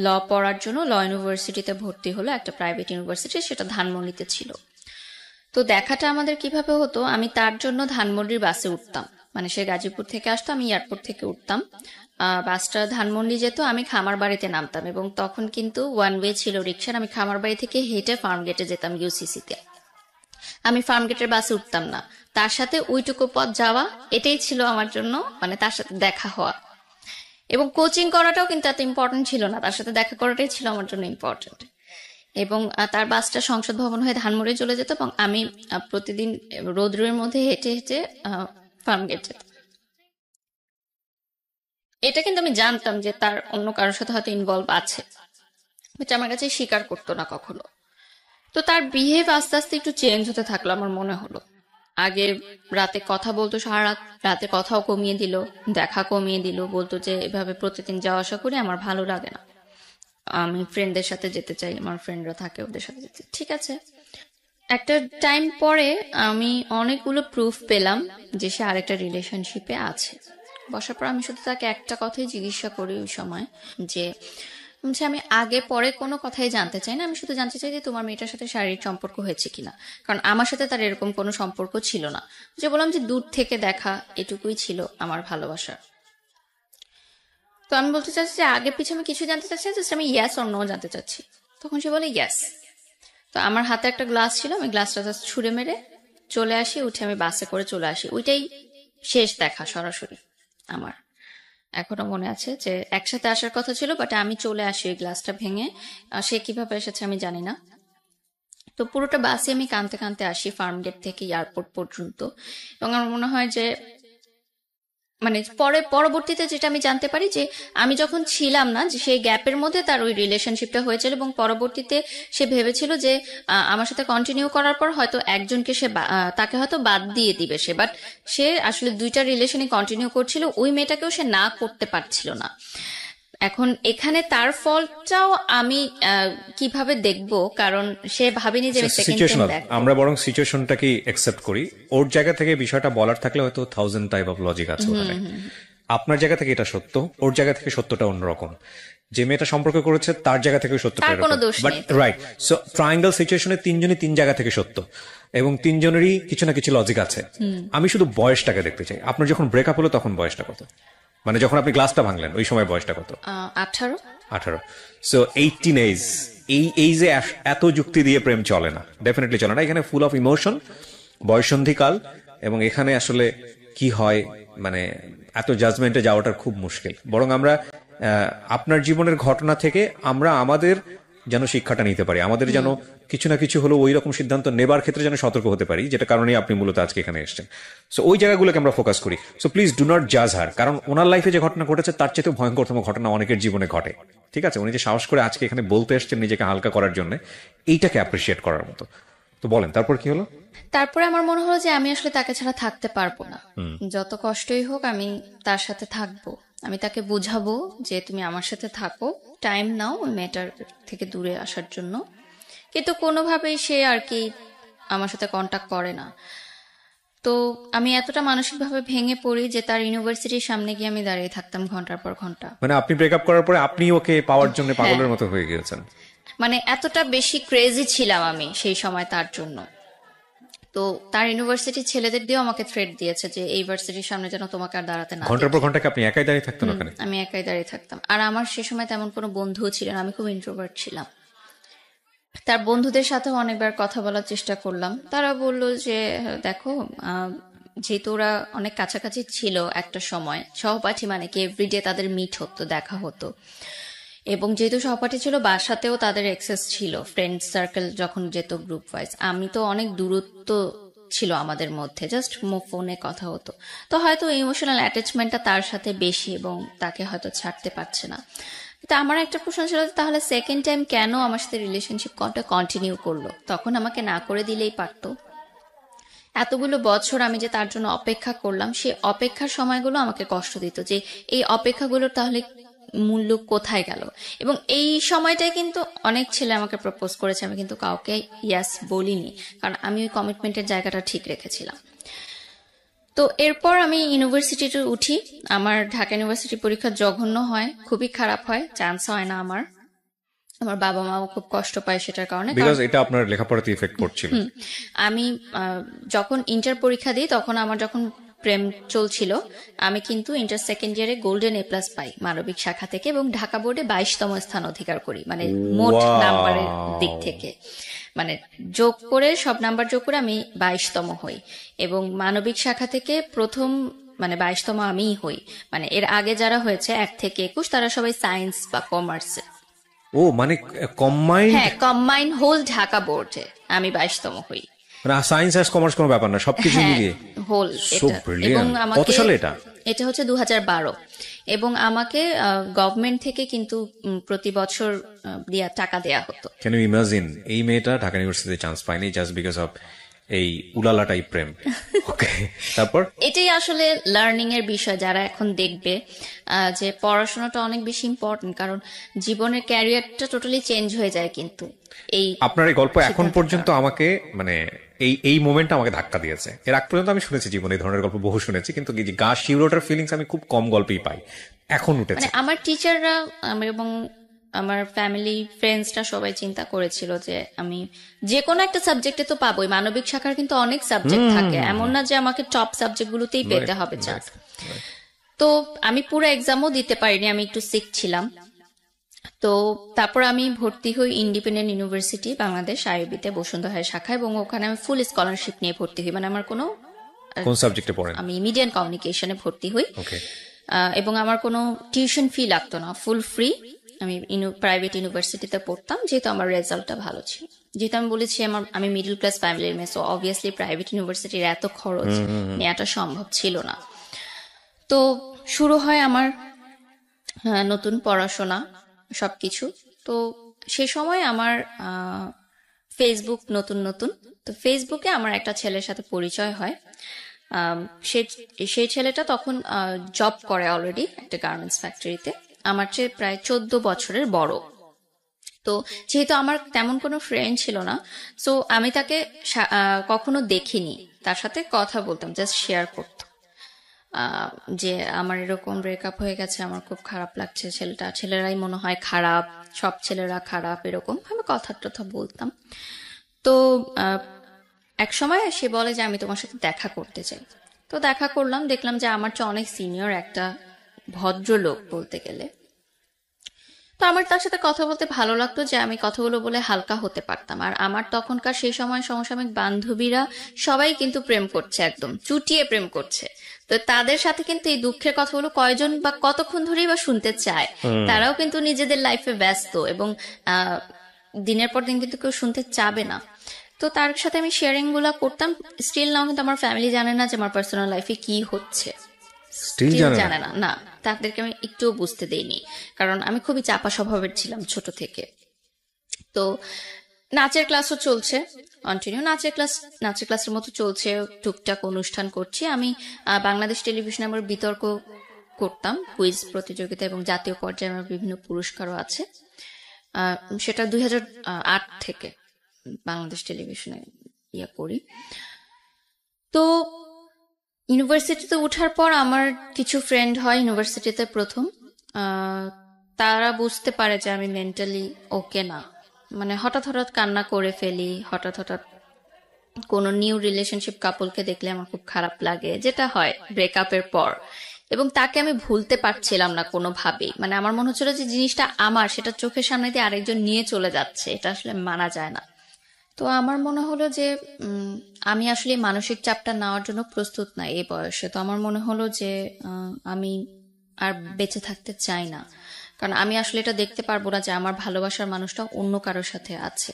ল পড়ার জন্য ল ইউনিভার্সিটিতে ভর্তি হলো, একটা প্রাইভেট ইউনিভার্সিটি, সেটা ধানমন্ডিতে ছিল। তো দেখাটা আমাদের কিভাবে হতো, আমি তার জন্য ধানমন্ডির বাসে উঠতাম, মানে সে গাজীপুর থেকে আসতো, আমি এয়ারপোর্ট থেকে উঠতাম, বাসটা ধানমন্ডি যেত, আমি খামার বাড়িতে নামতাম, এবং তখন কিন্তু ওয়ান ওয়ে ছিল রিক্সার। আমি খামার বাড়ি থেকে হেঁটে ফার্ম গেটে যেতাম ইউসিসিতে। আমি ফার্ম গেটের বাসে উঠতাম না, তার সাথে ওইটুকু পথ যাওয়া, এটাই ছিল আমার জন্য মানে তার সাথে দেখা হওয়া। এবং কোচিং করাটাও কিন্তু এত ইম্পর্টেন্ট ছিল না, তার সাথে দেখা করাটাই ছিল আমার জন্য ইম্পর্টেন্ট। এবং তার বাসটা সংসদ ভবন হয়ে ধানমন্ডি চলে যেত, এবং আমি প্রতিদিন রোদ্রের মধ্যে হেঁটে হেঁটে ফার্ম গেট যেতাম। এটা কিন্তু আমি জানতাম যে তার অন্য কারোর সাথে হয়তো ইনভলভ আছে, বাট আমার কাছে স্বীকার করতো না কখনো। তো তার বিহেভ আস্তে আস্তে একটু চেঞ্জ হতে থাকলো আমার মনে হলো। আগে রাতে কথা বলতো, সারা রাত, রাতে কথাও কমিয়ে দিল, দেখা কমিয়ে দিল, বলতো যে এভাবে প্রতিদিন যাওয়া আসা করে আমার ভালো লাগে না, আমি ফ্রেন্ডদের সাথে যেতে চাই, আমার ফ্রেন্ডরা থাকে ওদের সাথে যেতে। ঠিক আছে, একটা টাইম পরে আমি অনেকগুলো প্রুফ পেলাম যে সে আরেকটা রিলেশনশিপে আছে। বসার পর আমি শুধু তাকে একটা কথাই জিজ্ঞাসা করি ওই সময়, যে আমি আগে পরে কোনো কথাই জানতে চাই না, আমি শুধু জানতে চাই যে তোমার মেয়েটার সাথে শারীরিক সম্পর্ক হয়েছে কিনা, কারণ আমার সাথে তার এরকম কোনো সম্পর্ক ছিল না। যে বললাম যে দূর থেকে দেখা, এটুকুই ছিল আমার ভালোবাসা। তো আমি বলতে চাচ্ছি যে আগে পিছনে আমি কিছু জানতে চাচ্ছি না, জাস্ট আমি ইয়াস অর নো জানতে চাচ্ছি। তখন সে বলে ইয়াস। তো আমার হাতে একটা গ্লাস ছিল, আমি গ্লাসটা জাস্ট ছুঁড়ে মেরে চলে আসি, উঠে আমি বাসে করে চলে আসি। ওইটাই শেষ দেখা সরাসরি আমার। এখনো মনে আছে যে একসাথে আসার কথা ছিল, বাট আমি চলে আসি ওই গ্লাসটা ভেঙে। সে কিভাবে এসেছে আমি জানি না। তো পুরোটা বাসে আমি কাঁদতে কাঁদতে আসি ফার্ম গেট থেকে এয়ারপোর্ট পর্যন্ত। এবং আমার মনে হয় যে মানে পরবর্তীতে যেটা আমি জানতে পারি যে আমি যখন ছিলাম না, যে সেই গ্যাপের মধ্যে তার ওই রিলেশনশিপটা হয়েছিল, এবং পরবর্তীতে সে ভেবেছিল যে আমার সাথে কন্টিনিউ করার পর হয়তো একজনকে সে তাকে হয়তো বাদ দিয়ে দিবে সে, বাট সে আসলে দুইটা রিলেশনই কন্টিনিউ করছিল, ওই মেয়েটাকেও সে না করতে পারছিল না। এখন এখানে তার ফলটাও আমি কিভাবে দেখব, কারণ সে ভাবেনি যে আমি সেকেন্ড টাইম সিচুয়েশনাল, ব্যাক। আমরা বরং সিচুয়েশনটাকে একসেপ্ট করি। ওর জায়গা থেকে বিষয়টা বলার থাকলে হয়তো 1000 টাইপ অফ লজিক আছে ওখানে। আপনার জায়গা থেকে এটা সত্য, ওর জায়গা থেকে সত্যটা অন্যরকম। যে মেয়েটা সম্পর্ক করেছে তার জায়গা থেকে সত্যটা তার কোনো দোষ বাট নেই। রাইট, সো ট্রায়াঙ্গেল সিচুয়েশনে তিনজনই তিন জায়গা থেকে সত্য, এবং তিনজনেরই কিছু না কিছু লজিক আছে। আমি শুধু বয়সটাকে দেখতে চাই। আপনার যখন ব্রেকআপ হলো তখন বয়সটা কত? মানে যখন আপনি গ্লাসটা ভাঙলেন ওই সময় বয়সটা কত? 18। 18। সো 18 এজ, এই এইজে এত যুক্তি দিয়ে প্রেম চলে না, ডেফিনেটলি চলে না। এখানে ফুল অফ ইমোশন, বয়সন্ধিকাল, এবং এখানে আসলে কি হয় মানে এত জাজমেন্টে যাওয়াটা খুব মুশকিল। বরং আমরা আপনার জীবনের ঘটনা থেকে আমরা আমাদের যেন শিক্ষাটা নিতে পারি, আমাদের যেন কিছু না কিছু হলো ওই রকম সিদ্ধান্ত নেবার ক্ষেত্রে যেন সতর্ক হতে পারি, যেটা কারণে আপনি মূলত আজকে এখানে এসেছেন। সো ওই জায়গাগুলোকে আমরা ফোকাস করি। সো প্লিজ ডু নট জাজ হার, কারণ ওনার লাইফে যে ঘটনা ঘটেছে তার চেয়ে ভয়ঙ্করতম ঘটনা অনেকের জীবনে ঘটে। ঠিক আছে, উনি যে সাহস করে আজকে এখানে বলতে এসেছেন নিজেকে হালকা করার জন্য, এইটাকে অ্যাপ্রিসিয়েট করার মতো। তো বলেন তারপর কি হলো? তারপরে আমার মনে হলো যে আমি আসলে তাকে ছাড়া থাকতে পারবো না, যত কষ্টই হোক আমি তার সাথে থাকবো। আমি তাকে বুঝাবো যে তুমি আমার সাথে থাকো, টাইম নাও ওই মেয়েটার থেকে দূরে আসার জন্য। কিন্তু কোনোভাবেই সে আর কি আমার সাথে কন্টাক্ট করে না। তো আমি এতটা মানসিকভাবে ভেঙে পড়ি যে তার ইউনিভার্সিটির সামনে গিয়ে আমি দাঁড়িয়ে থাকতাম ঘন্টার পর ঘন্টা। মানে আপনি ব্রেকআপ করার পরে আপনি ওকে পাওয়ার জন্য পাগলের মতো হয়ে গিয়েছেন? মানে এতটা বেশি ক্রেজি ছিলাম আমি সেই সময় তার জন্য। তো তার ইউনিভার্সিটির ছেলেদের দিয়েও আমাকে থ্রেট দিয়েছে যে এই ইউনিভার্সিটির সামনে যেন তোমাকে আর দাঁড়াতে না ঘন্টার দেখি। পর ঘন্টা কি আপনি একাই দাঁড়িয়ে থাকতেন ওখানে? আমি একাই দাঁড়িয়ে থাকতাম। আর আমার সে সময় তেমন কোনো বন্ধুও ছিল না, আমি খুব ইন্ট্রোভার্ট ছিলাম। তার বন্ধুদের সাথেও অনেকবার কথা বলার চেষ্টা করলাম, তারা বলল যে দেখো যেহেতু ওরা অনেক কাছাকাছি ছিল একটা সময়, সহপাঠী মানে কি এভরিডে তাদের মিট হতো, দেখা হতো, এবং যেহেতু সহপাঠী ছিল বাসাতেও তাদের অ্যাক্সেস ছিল, ফ্রেন্ড সার্কেল যখন যেত গ্রুপ ওয়াইজ। আমি তো অনেক দূরত্ব ছিল আমাদের মধ্যে, জাস্ট ফোনে কথা হতো। তো হয়তো ইমোশনাল অ্যাটাচমেন্টটা তার সাথে বেশি এবং তাকে হয়তো ছাড়তে পারছে না। তো আমার একটা প্রশ্ন ছিল তাহলে সেকেন্ড টাইম কেন আমার সাথে রিলেশনশিপ কন্টিনিউ করলো? তখন আমাকে না করে দিলেই পারতো। এতগুলো বছর আমি যে তার জন্য অপেক্ষা করলাম, সেই অপেক্ষার সময়গুলো আমাকে কষ্ট দিত, যে এই অপেক্ষাগুলোর তাহলে মূল্য কোথায় গেল। এবং এই সময়টাই কিন্তু অনেক ছেলে আমাকে প্রপোজ করেছে, আমি কিন্তু কাউকে ইয়াস বলিনি, কারণ আমি ওই কমিটমেন্টের জায়গাটা ঠিক রেখেছিলাম। তো এরপর আমি ইউনিভার্সিটিতে উঠি। আমার ঢাকা ইউনিভার্সিটি পরীক্ষা জঘন্য হয়, খুবই খারাপ হয়, চান্স হয় না আমার। আমার বাবা মাও খুব কষ্ট পায় সেটার কারণে, বিকজ এটা আপনার লেখাপড়াতে ইফেক্ট করছিল। আমি যখন ইন্টার পরীক্ষা দিই তখন আমার যখন প্রেম চলছিল, আমি কিন্তু ইন্টার সেকেন্ড ইয়ারে গোল্ডেন এ প্লাস পাই মানবিক শাখা থেকে, এবং ঢাকা বোর্ডে 22তম স্থান অধিকার করি, মানে মোট নাম্বারের দিক থেকে, মানে যোগ করে সব নাম্বার যোগ করে আমি 22তম হই। এবং মানবিক শাখা থেকে প্রথম মানে 22তম আমিই হই। মানে এর আগে যারা হয়েছে 1 থেকে 21 তারা সবাই সায়েন্স বা কমার্সে। ও মানে কম্বাইন্ড? হ্যাঁ, কম্বাইন হোল ঢাকা বোর্ডে আমি 22তম হই। মানে সায়েন্স আর কমার্স কোনো ব্যাপার না, সবকিছু মিলিয়ে হোল। So brilliant. কত সালে এটা? এটা হচ্ছে 2012। এবং আমাকে গভর্নমেন্ট থেকে কিন্তু প্রতি বছর টাকা দেয়া হতো। ক্যান ইউ ইমাজিন এই মেয়েটা ঢাকা ইউনিভার্সিটিতে চান্স পায়নি জাস্ট বিকজ অফ এই উলালা টাইপ প্রেম। ওকে, তারপর এটাই আসলে লার্নিং এর বিষয়। যারা এখন দেখবে যে পড়াশোনাটা অনেক বেশি ইম্পর্টেন্ট, কারণ জীবনের ক্যারিয়ারটা টোটালি চেঞ্জ হয়ে যায় কিন্তু এই আপনার এই গল্প এখন পর্যন্ত আমাকে মানে এই মোমেন্টটা আমাকে ধাক্কা দিয়েছে। এর আগ পর্যন্ত আমি শুনেছি জীবনে এই ধরনের গল্প বহু শুনেছি, কিন্তু এই যে গা শিউরোটার ফিলিংস আমি খুব কম গল্পেই পাই, এখন উঠেছে। মানে আমার টিচাররা এবং আমার ফ্যামিলি ফ্রেন্ডসরা সবাই চিন্তা করেছিল যে আমি যে কোনো একটা সাবজেক্টে তো পাবোই, মানবিক শাখার কিন্তু অনেক সাবজেক্ট থাকে, এমন না যে আমাকে টপ সাবজেক্ট গুলোতেই পেতে হবে চান্স। তো আমি পুরো এক্সামও দিতে পারিনি, আমি একটু সিক ছিলাম। তো তারপর আমি ভর্তি হই ইন্ডিপেন্ডেন্ট ইউনিভার্সিটি বাংলাদেশ আইবিতে বসুন্ধরা শাখা, এবং ওখানে আমি ফুল স্কলারশিপ নিয়ে ভর্তি হই, মানে আমার কোনো কোন সাবজেক্টে পড়েন? আমি মিডিয়া অ্যান্ড কমিউনিকেশনে ভর্তি হই। ওকে। এবং আমার কোনো টিউশন ফি লাগতো না, ফুল ফ্রি। আমি প্রাইভেট ইউনিভার্সিটিতে পড়তাম, যেহেতু আমার রেজাল্টটা ভালো ছিল। যেহেতু আমি বলেছি আমি মিডল ক্লাস ফ্যামিলির মেয়ে, সো অবভিয়াসলি প্রাইভেট ইউনিভার্সিটির এত খরচ নেওয়াটা সম্ভব ছিল না। তো শুরু হয় আমার নতুন পড়াশোনা সবকিছু। তো সে সময় আমার ফেসবুক নতুন নতুন, তো ফেসবুকে আমার একটা ছেলের সাথে পরিচয় হয়। আম, সে সেই ছেলেটা তখন জব করে অলরেডি একটা গার্মেন্টস ফ্যাক্টরিতে, আমার চেয়ে প্রায় 14 বছরের বড়। তো যেহেতু আমার তেমন কোনো ফ্রেন্ড ছিল না, সো আমি তাকে কখনো দেখিনি, তার সাথে কথা বলতাম, জাস্ট শেয়ার করতাম আহ, যে আমার এরকম ব্রেকআপ হয়ে গেছে, আমার খুব খারাপ লাগছে, ছেলেরাই মনে হয় খারাপ, সব ছেলেরা খারাপ, এরকম আমি কথা টথা বলতাম। তো আহ, এক সময় সে বলে যে আমি তোমার সাথে দেখা করতে চাই। তো দেখা করলাম, দেখলাম যে আমার চেয়ে অনেক সিনিয়র একটা ভদ্রলোক বলতে গেলে। তো আমার তার সাথে কথা বলতে ভালো লাগতো, যে আমি কথাগুলো বলে হালকা হতে পারতাম। আর আমার তখনকার সেই সময় সমসাময়িক বান্ধবীরা সবাই কিন্তু প্রেম করছে, একদম চুটিয়ে প্রেম করছে। তো তাদের সাথে কিন্তু এই দুঃখের কথাগুলো কয়জন বা কতক্ষণ ধরেই বা শুনতে চায়, তারাও কিন্তু নিজেদের লাইফে ব্যস্ত, এবং আহ দিনের পর দিন কিন্তু কেউ শুনতে চাবে না। তো তার সাথে আমি শেয়ারিং গুলা করতাম। স্টিল নাও কিন্তু আমার ফ্যামিলি জানে না যে আমার পার্সোনাল লাইফে কি হচ্ছে, স্টিল স্টিল জানে না? জানে না, না, তাদেরকে আমি একটুও বুঝতে দেইনি, কারণ আমি খুবই চাপা স্বভাবের ছিলাম ছোট থেকে। তো নাচের ক্লাসও চলছে, কন্টিনিউ নাচের ক্লাসের মতো চলছে, টুকটাক অনুষ্ঠান করছি আমি। বাংলাদেশ টেলিভিশনে আমার বিতর্ক করতাম, কুইজ প্রতিযোগিতা, এবং জাতীয় পর্যায়ে আমার বিভিন্ন পুরস্কারও আছে। আহ, সেটা 2008 থেকে বাংলাদেশ টেলিভিশনে করি। তো ইউনিভার্সিটিতে ওঠার পর আমার কিছু ফ্রেন্ড হয় ইউনিভার্সিটিতে প্রথম। আহ, তারা বুঝতে পারে যে আমি মেন্টালি ওকে না, মানে হঠাৎ হঠাৎ কান্না করে ফেলি, হঠাৎ হঠাৎ কোনো নিউ রিলেশনশিপ কাপলকে দেখলে আমার খুব খারাপ লাগে, যেটা হয় ব্রেকআপের পর। এবং তাকে আমি ভুলতে পারছিলাম না কোনোভাবেই, মানে আমার মনে হচ্ছিল যে জিনিসটা আমার, সেটা চোখের সামনে দিয়ে আরেকজন নিয়ে চলে যাচ্ছে, এটা আসলে মানা যায় না। তো আমার মনে হলো যে আমি আসলে মানসিক চাপটা নেওয়ার জন্য প্রস্তুত না এই বয়সে। তো আমার মনে হলো যে আমি আর বেঁচে থাকতে চাই না, কারণ আমি আসলে এটা দেখতে পারবো না যে আমার ভালোবাসার মানুষটা অন্য কারোর সাথে আছে।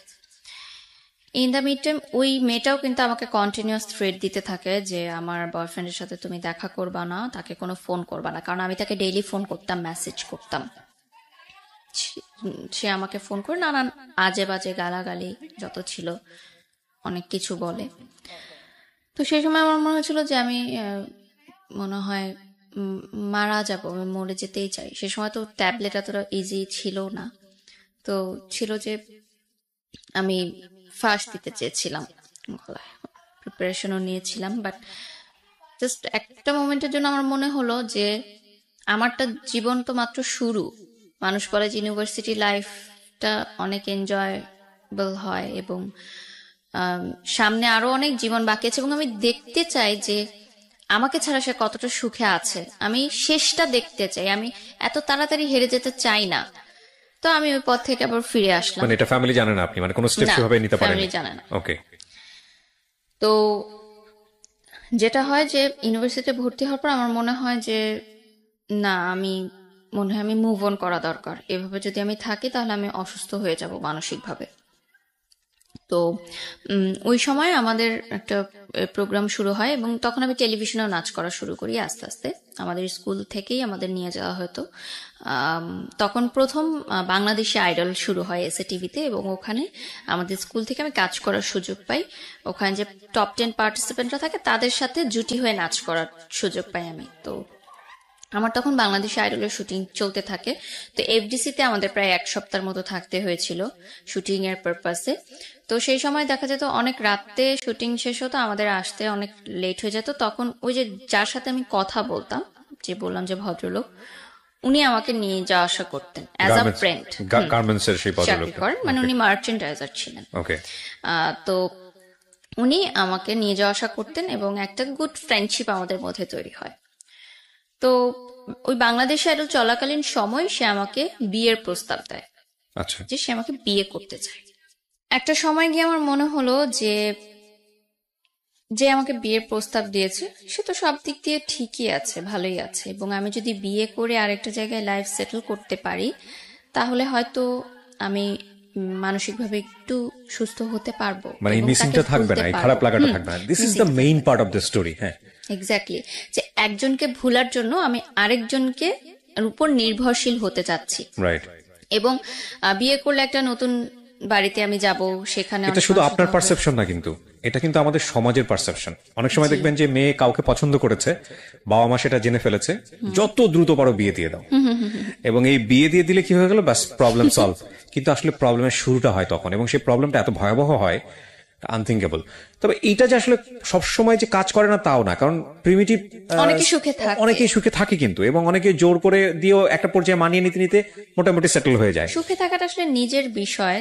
ইন দ্য মিড টাইম ওই মেয়েটাও কিন্তু আমাকে কন্টিনিউয়াস থ্রেট দিতে থাকে যে আমার বয়ফ্রেন্ডের সাথে তুমি দেখা করবা না, তাকে কোনো ফোন করবা না, কারণ আমি তাকে ডেইলি ফোন করতাম, মেসেজ করতাম। সে আমাকে ফোন করে নানান আজে বাজে গালাগালি যত ছিল অনেক কিছু বলে। তো সেই সময় আমার মনে হয়েছিল যে আমি মনে হয় উম, মারা যাবো, আমি মরে যেতেই চাই। সে সময় তো ট্যাবলেট এতটা ইজি ছিল না, তো ছিল যে আমি ফার্স্ট দিতে চেয়েছিলাম গলায়, প্রিপারেশনও নিয়েছিলাম, বাট জাস্ট একটা মোমেন্টের জন্য আমার মনে হলো যে আমারটা জীবন তো মাত্র শুরু। মানুষ বলে যে ইউনিভার্সিটি লাইফটা অনেক এনজয়েবল হয়, এবং সামনে আরো অনেক জীবন বাকি আছে, এবং আমি দেখতে চাই যে আমাকে ছাড়া সে কতটা সুখে আছে, আমি শেষটা দেখতে চাই, আমি এত তাড়াতাড়ি হেরে যেতে চাই না। তো আমি ওই পথ থেকে আবার ফিরে আসলাম। মানে এটা ফ্যামিলি জানে না আপনি মানে কোনো স্টেপ না, সেভাবে নিতে পারেন? ফ্যামিলি জানে না। ওকে। তো যেটা হয় যে ইউনিভার্সিটিতে ভর্তি হওয়ার পর আমার মনে হয় যে না, মনে হয় আমি মুভ অন করা দরকার। এভাবে যদি আমি থাকি তাহলে আমি অসুস্থ হয়ে যাব মানসিকভাবে। তো ওই সময় আমাদের একটা প্রোগ্রাম শুরু হয়, এবং তখন আমি টেলিভিশনেও নাচ করা শুরু করি আস্তে আস্তে। আমাদের স্কুল থেকেই আমাদের নিয়ে যাওয়া হতো। তখন প্রথম বাংলাদেশি আইডল শুরু হয় এসএ টিভিতে, এবং ওখানে আমাদের স্কুল থেকে আমি কাজ করার সুযোগ পাই। ওখানে যে টপ 10 পার্টিসিপেন্টরা থাকে তাদের সাথে জুটি হয়ে নাচ করার সুযোগ পাই আমি। তো আমার তখন বাংলাদেশ আইডলের শুটিং চলতে থাকে। তো এফডিসিতে আমাদের প্রায় 1 সপ্তাহের মতো থাকতে হয়েছিল শুটিং এর পারপাসে। তো সেই সময় দেখা যেত অনেক রাতে শুটিং শেষ হতো, আমাদের আসতে অনেক লেট হয়ে যেত। তখন ওই যে যার সাথে আমি কথা বলতাম, যে বললাম যে ভদ্রলোক, উনি আমাকে নিয়ে যাওয়া আসা করতেন অ্যাজ আ ফ্রেন্ড। গার্মেন্টস এর সেই চাকরি ভদ্রলোক? করেন, মানে উনি মার্চেন্ডাইজার ছিলেন। ওকে। তো উনি আমাকে নিয়ে যাওয়া আসা করতেন, এবং একটা গুড ফ্রেন্ডশিপ আমাদের মধ্যে তৈরি হয়। তো ওই বাংলাদেশ আইডল চলাকালীন সময় সে আমাকে বিয়ের প্রস্তাব দেয়, আচ্ছা, যে সে আমাকে বিয়ে করতে চায়। একটা সময় গিয়ে আমার মনে হলো যে যে আমাকে বিয়ের প্রস্তাব দিয়েছে সে তো সব দিক দিয়ে ঠিকই আছে, ভালোই আছে, এবং আমি যদি বিয়ে করে আরেকটা জায়গায় লাইফ সেটেল করতে পারি তাহলে হয়তো আমি মানসিকভাবে একটু সুস্থ হতে পারবো, মানে এবং মিসিংটা তাকে থাকবে ভুলতে না, এই পারবো। খারাপ লাগাটা থাকবে না। This is the main part of the story. হ্যাঁ, এক্স্যাক্টলি, যে একজনকে ভুলার জন্য আমি আরেকজনকে উপর নির্ভরশীল হতে চাচ্ছি। রাইট। এবং বিয়ে করলে একটা নতুন বাড়িতে আমি যাব, সেখানে এটা অনেক শুধু মানুষের আপনার হবে। পারসেপশন না, কিন্তু এটা কিন্তু আমাদের সমাজের পারসেপশন। অনেক সময় দেখবেন যে মেয়ে কাউকে পছন্দ করেছে, বাবা মা সেটা জেনে ফেলেছে, যত দ্রুত পারো বিয়ে দিয়ে দাও, এবং এই বিয়ে দিয়ে দিলে কি হয়ে গেল, বাস প্রবলেম সলভ। কিন্তু আসলে প্রবলেমের শুরুটা হয় তখন, এবং সেই প্রবলেমটা এত ভয়াবহ হয়, আনথিঙ্কেবল। তবে এইটা যে আসলে সবসময় যে কাজ করে না তাও না, কারণ প্রিমিটিভ অনেকে সুখে থাকে, অনেকেই সুখে থাকে কিন্তু, এবং অনেকে জোর করে দিয়েও একটা পর্যায়ে মানিয়ে নিতে নিতে মোটামুটি সেটেল হয়ে যায়। সুখে থাকাটা আসলে নিজের বিষয়।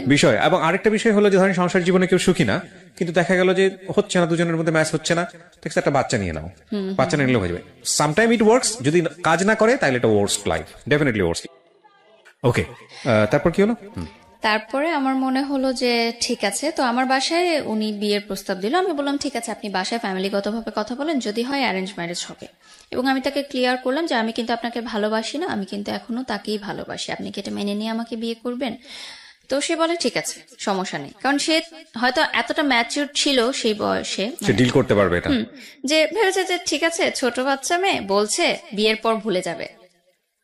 এবং আরেকটা বিষয় হলো যে ধরেন সংসার জীবনে কেউ সুখী না, কিন্তু দেখা গেল যে হচ্ছে না, দুজনের মধ্যে ম্যাচ হচ্ছে না, ঠিক একটা বাচ্চা নিয়ে নাও, বাচ্চা নিয়ে নিলেও হয়ে যাবে। সামটাইম ইট ওয়ার্কস, যদি কাজ না করে তাহলে এটা ওয়ার্স্ট লাইফ, ডেফিনেটলি ওয়ার্স্ট। ওকে, তারপর কি হলো? তারপরে আমার মনে হলো যে ঠিক আছে, তো আমার বাসায় উনি বিয়ের প্রস্তাব দিল। আমি বললাম ঠিক আছে, আপনি বাসায় ফ্যামিলিগতভাবে কথা বলেন, যদি হয় অ্যারেঞ্জ ম্যারেজ হবে। এবং আমি তাকে ক্লিয়ার করলাম যে আমি কিন্তু আপনাকে ভালোবাসি না, আমি কিন্তু এখনো তাকেই ভালোবাসি, আপনি কি এটা মেনে নিয়ে আমাকে বিয়ে করবেন? তো সে বলে ঠিক আছে, সমস্যা নেই, কারণ সে হয়তো এতটা ম্যাচিউর ছিল সেই বয়সে, সে ডিল করতে পারবে এটা, যে ভেবেছে যে ঠিক আছে, ছোট বাচ্চা মেয়ে বলছে, বিয়ের পর ভুলে যাবে।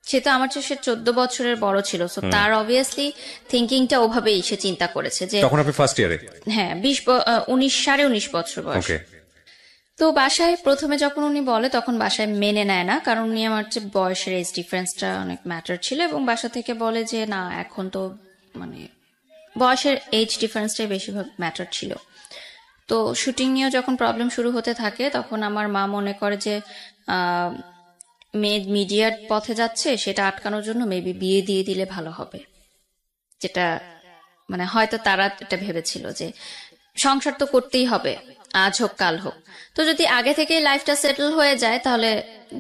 সে তো আমার চেয়ে 14 বছরের বড় ছিল, সো তার অবভিয়াসলি থিঙ্কিংটা ওভাবেই সে চিন্তা করেছে যে তখন আপনি ফার্স্ট ইয়ারে। হ্যাঁ, 19 বছর বয়স। ওকে। তো বাসায় প্রথমে যখন উনি বলে তখন বাসায় মেনে নেয় না, কারণ উনি আমার চেয়ে বয়সের এজ ডিফারেন্সটা অনেক ম্যাটার ছিল, এবং বাসা থেকে বলে যে না, এখন তো মানে বয়সের এজ ডিফারেন্সটাই বেশিরভাগ ম্যাটার ছিল। তো শুটিং নিয়েও যখন প্রবলেম শুরু হতে থাকে তখন আমার মা মনে করে যে মেয়ে মিডিয়ার পথে যাচ্ছে, সেটা আটকানোর জন্য মেবি বিয়ে দিয়ে দিলে ভালো হবে, যেটা মানে হয়তো তারা এটা ভেবেছিল যে সংসার তো করতেই হবে, আজ হোক কাল হোক, তো যদি আগে থেকেই লাইফটা সেটেল হয়ে যায় তাহলে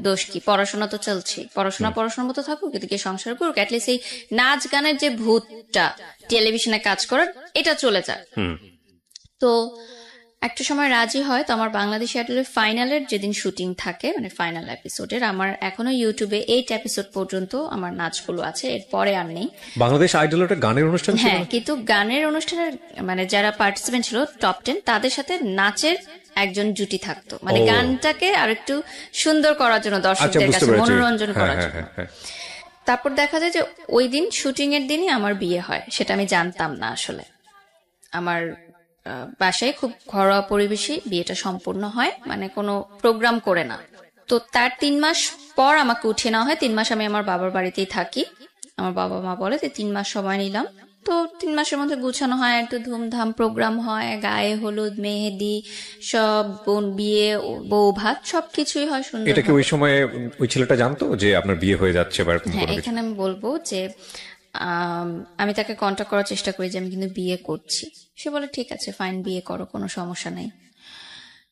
দোষ কি, পড়াশোনা তো চলছে, পড়াশোনার মতো থাকুক, এদিকে সংসার করুক, অ্যাটলিস্ট এই নাচ গানের যে ভূতটা টেলিভিশনে কাজ করার, এটা চলে যায়। তো একটা সময় রাজি হয়। তো আমার বাংলাদেশ আইডলের ফাইনালের যেদিন শুটিং থাকে, মানে ফাইনাল এপিসোডের, আমার এখনো ইউটিউবে 8 এপিসোড পর্যন্ত আমার নাচগুলো আছে, এরপরে আর নেই। বাংলাদেশ আইডল একটা গানের অনুষ্ঠান ছিল? হ্যাঁ, কিন্তু গানের অনুষ্ঠানের মানে যারা পার্টিসিপেন্ট ছিল টপ 10, তাদের সাথে নাচের একজন জুটি থাকতো, মানে গানটাকে আর একটু সুন্দর করার জন্য, দর্শকদের কাছে মনোরঞ্জন করার জন্য। তারপর দেখা যায় যে ওই দিন শুটিং এর দিনই আমার বিয়ে হয়, সেটা আমি জানতাম না আসলে। আমার বাসায় খুব ঘরোয়া পরিবেশে বিয়েটা সম্পূর্ণ হয়, মানে কোনো প্রোগ্রাম করে না। তো তার 3 মাস পর আমাকে উঠিয়ে নেওয়া হয়। 3 মাস আমি আমার বাবার বাড়িতেই থাকি। আমার বাবা মা বলে যে 3 মাস সময় নিলাম। তো 3 মাসের মধ্যে গুছানো হয়, একটু ধুমধাম প্রোগ্রাম হয়, গায়ে হলুদ, মেহেদি, সব বোন বিয়ে, বউ ভাত, সবকিছুই হয় সুন্দর। এটা কি ওই সময় ওই ছেলেটা জানতো যে আপনার বিয়ে হয়ে যাচ্ছে বা এরকম হ্যাঁ, কোনো কিছু? এখানে আমি বলবো যে আমি তাকে কন্ট্যাক্ট করার চেষ্টা করি যে আমি কিন্তু বিয়ে করছি। সে বলে ঠিক আছে, ফাইন, বিয়ে করো, কোনো সমস্যা নেই।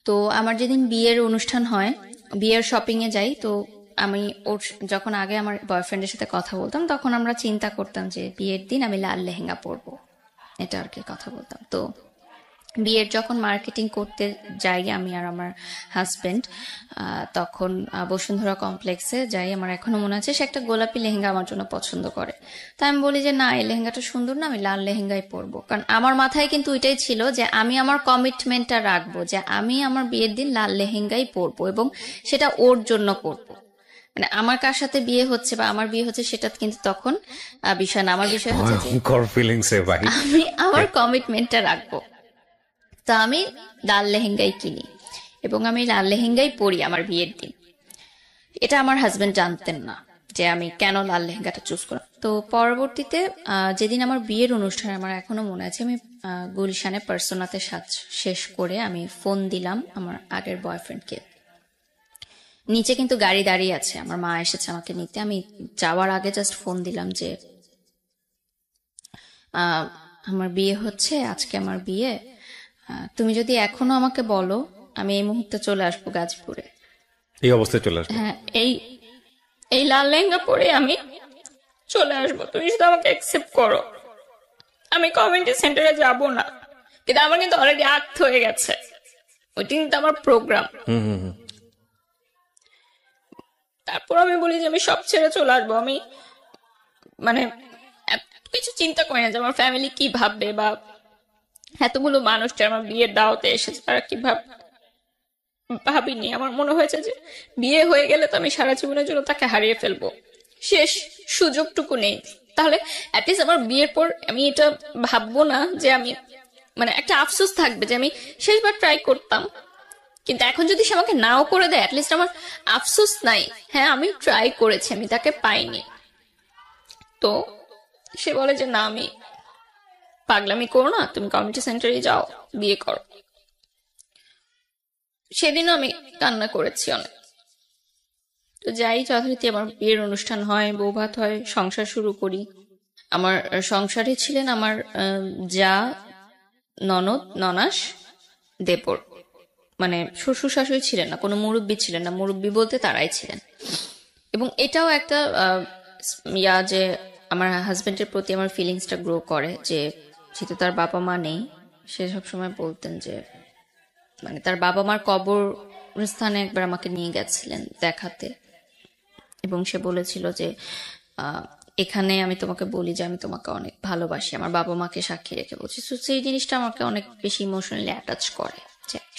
তো আমার যেদিন বিয়ের অনুষ্ঠান হয়, বিয়ের শপিং এ যাই। তো আমি ওর যখন আগে আমার বয়ফ্রেন্ডের সাথে কথা বলতাম, তখন আমরা চিন্তা করতাম যে বিয়ের দিন আমি লাল লেহেঙ্গা পরবো, এটা আর কি কথা বলতাম। তো বিয়ের যখন মার্কেটিং করতে যাই আমি আর আমার হাজবেন্ড, তখন বসুন্ধরা কমপ্লেক্সে যাই। আমার এখনো মনে আছে সে একটা গোলাপি লেহেঙ্গা আমার জন্য পছন্দ করে। তো আমি বলি যে না, এই লেহেঙ্গাটা সুন্দর না, আমি লাল লেহেঙ্গাই পরবো। কারণ আমার মাথায় কিন্তু ওইটাই ছিল যে আমি আমার কমিটমেন্টটা রাখবো, যে আমি আমার বিয়ের দিন লাল লেহেঙ্গাই পরবো, এবং সেটা ওর জন্য করবো। মানে আমার কার সাথে বিয়ে হচ্ছে বা আমার বিয়ে হচ্ছে সেটা কিন্তু তখন বিষয় না, আমার বিষয় হচ্ছে যে আমি আমার কমিটমেন্টটা রাখবো। তো আমি লাল লেহেঙ্গাই কিনি এবং আমি লাল লেহেঙ্গাই পরি আমার বিয়ের দিন। এটা আমার হাজবেন্ড জানতেন না যে আমি কেন লাল লেহেঙ্গাটা চুজ করলাম। তো পরবর্তীতে যেদিন আমার বিয়ের অনুষ্ঠান, আমার এখনো মনে আছে, আমি গুলশানে পার্সোনাতে সাজ শেষ করে আমি ফোন দিলাম আমার আগের বয়ফ্রেন্ডকে। নিচে কিন্তু গাড়ি দাঁড়িয়ে আছে, আমার মা এসেছে আমাকে নিতে। আমি যাওয়ার আগে জাস্ট ফোন দিলাম যে আমার বিয়ে হচ্ছে, আজকে আমার বিয়ে, তুমি যদি এখনো আমাকে বলো আমি এই মুহূর্তে চলে আসবো গাজীপুরে। এই অবস্থায় চলে আসবো? হ্যাঁ, এই এই লাল লেহেঙ্গা পরে আমি চলে আসবো, তুমি শুধু আমাকে অ্যাকসেপ্ট করো, আমি কমিউনিটি সেন্টারে যাব না। কিন্তু আমার কিন্তু অলরেডি আক্ট হয়ে গেছে, ওইটি কিন্তু আমার প্রোগ্রাম। তারপর আমি বলি যে আমি সব ছেড়ে চলে আসবো। আমি মানে এত কিছু চিন্তা করি না যে আমার ফ্যামিলি কি ভাববে, বা এতগুলো মানুষ যে আমার বিয়ের দাওয়াতে এসেছে তারা কি ভাবিনি। আমার মনে হয়েছে যে বিয়ে হয়ে গেলে তো আমি সারা জীবনের জন্য তাকে হারিয়ে ফেলবো, শেষ সুযোগটুকু নেই। তাহলে অ্যাটলিস্ট আমার বিয়ের পর আমি এটা ভাববো না যে আমি মানে একটা আফসোস থাকবে যে আমি শেষবার ট্রাই করতাম, কিন্তু এখন যদি সে আমাকে নাও করে দেয় অ্যাটলিস্ট আমার আফসোস নাই, হ্যাঁ আমি ট্রাই করেছি, আমি তাকে পাইনি। তো সে বলে যে না, আমি পাগলামি করো না, তুমি কমিউনিটি সেন্টারে যাও, বিয়ে করো। সেদিনও আমি কান্না করেছি অনেক। তো যাই, যথারীতি আমার বিয়ের অনুষ্ঠান হয়, বৌভাত হয়, সংসার শুরু করি। আমার সংসারে ছিলেন আমার যা, ননদ, ননাস, দেবর, মানে শ্বশুর শাশুড়ি ছিলেন না, কোনো মুরব্বী ছিলেন না, মুরব্বী বলতে তারাই ছিলেন। এবং এটাও একটা যে আমার হাজবেন্ডের প্রতি আমার ফিলিংসটা গ্রো করে, যে যেহেতু তার বাবা মা নেই, সে সবসময় বলতেন যে মানে তার বাবা মার কবরস্থানে একবার আমাকে নিয়ে গেছিলেন দেখাতে, এবং সে বলেছিল যে এখানে আমি তোমাকে বলি যে আমি তোমাকে অনেক ভালোবাসি, আমার বাবা মাকে সাক্ষী রেখে বলছি। তো সেই জিনিসটা আমাকে অনেক বেশি ইমোশনালি অ্যাটাচ করে।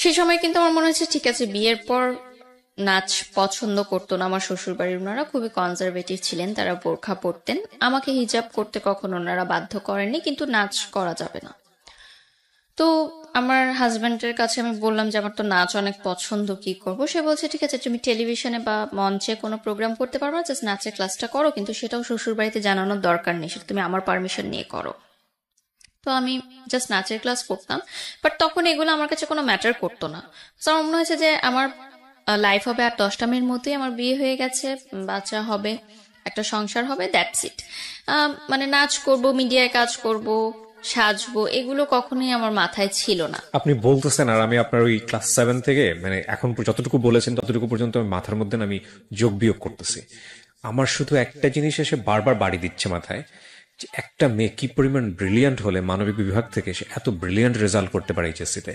সে সময় কিন্তু আমার মনে হচ্ছে ঠিক আছে, বিয়ের পর নাচ পছন্দ করতো না আমার শ্বশুর বাড়ির, ওনারা খুবই কনজারভেটিভ ছিলেন, তারা বোরখা পরতেন, আমাকে হিজাব করতে কখনো ওনারা বাধ্য করেননি, কিন্তু নাচ করা যাবে না। তো আমার হাজবেন্ডের কাছে আমি বললাম যে আমার তো নাচ অনেক পছন্দ, কি করব? সে বলছে ঠিক আছে, তুমি টেলিভিশনে বা মঞ্চে কোনো প্রোগ্রাম করতে পারো না, জাস্ট নাচের ক্লাসটা করো, কিন্তু সেটাও শ্বশুর বাড়িতে জানানোর দরকার নেই, সেটা তুমি আমার পারমিশন নিয়ে করো। তো আমি জাস্ট নাচের ক্লাস করতাম, বাট তখন এগুলো আমার কাছে কোনো ম্যাটার করতো না। তো আমার মনে হয়েছে যে আমার লাইফ হবে আর 10টা মেয়ের মধ্যেই, আমার বিয়ে হয়ে গেছে, বাচ্চা হবে, একটা সংসার হবে, দ্যাটস ইট। মানে নাচ করব, মিডিয়ায় কাজ করব, সাজবো, এগুলো কখনোই আমার মাথায় ছিল না। আপনি বলতেছেন আর আমি আপনার ওই ক্লাস 7 থেকে মানে এখন যতটুকু বলেছেন ততটুকু পর্যন্ত আমি মাথার মধ্যে আমি যোগ বিয়োগ করতেছি। আমার শুধু একটা জিনিস এসে বারবার বাড়ি দিচ্ছে মাথায়, যে একটা মেয়ে কি পরিমাণ ব্রিলিয়ান্ট হলে মানবিক বিভাগ থেকে সে এত ব্রিলিয়ান্ট রেজাল্ট করতে পারে এইচএসসিতে,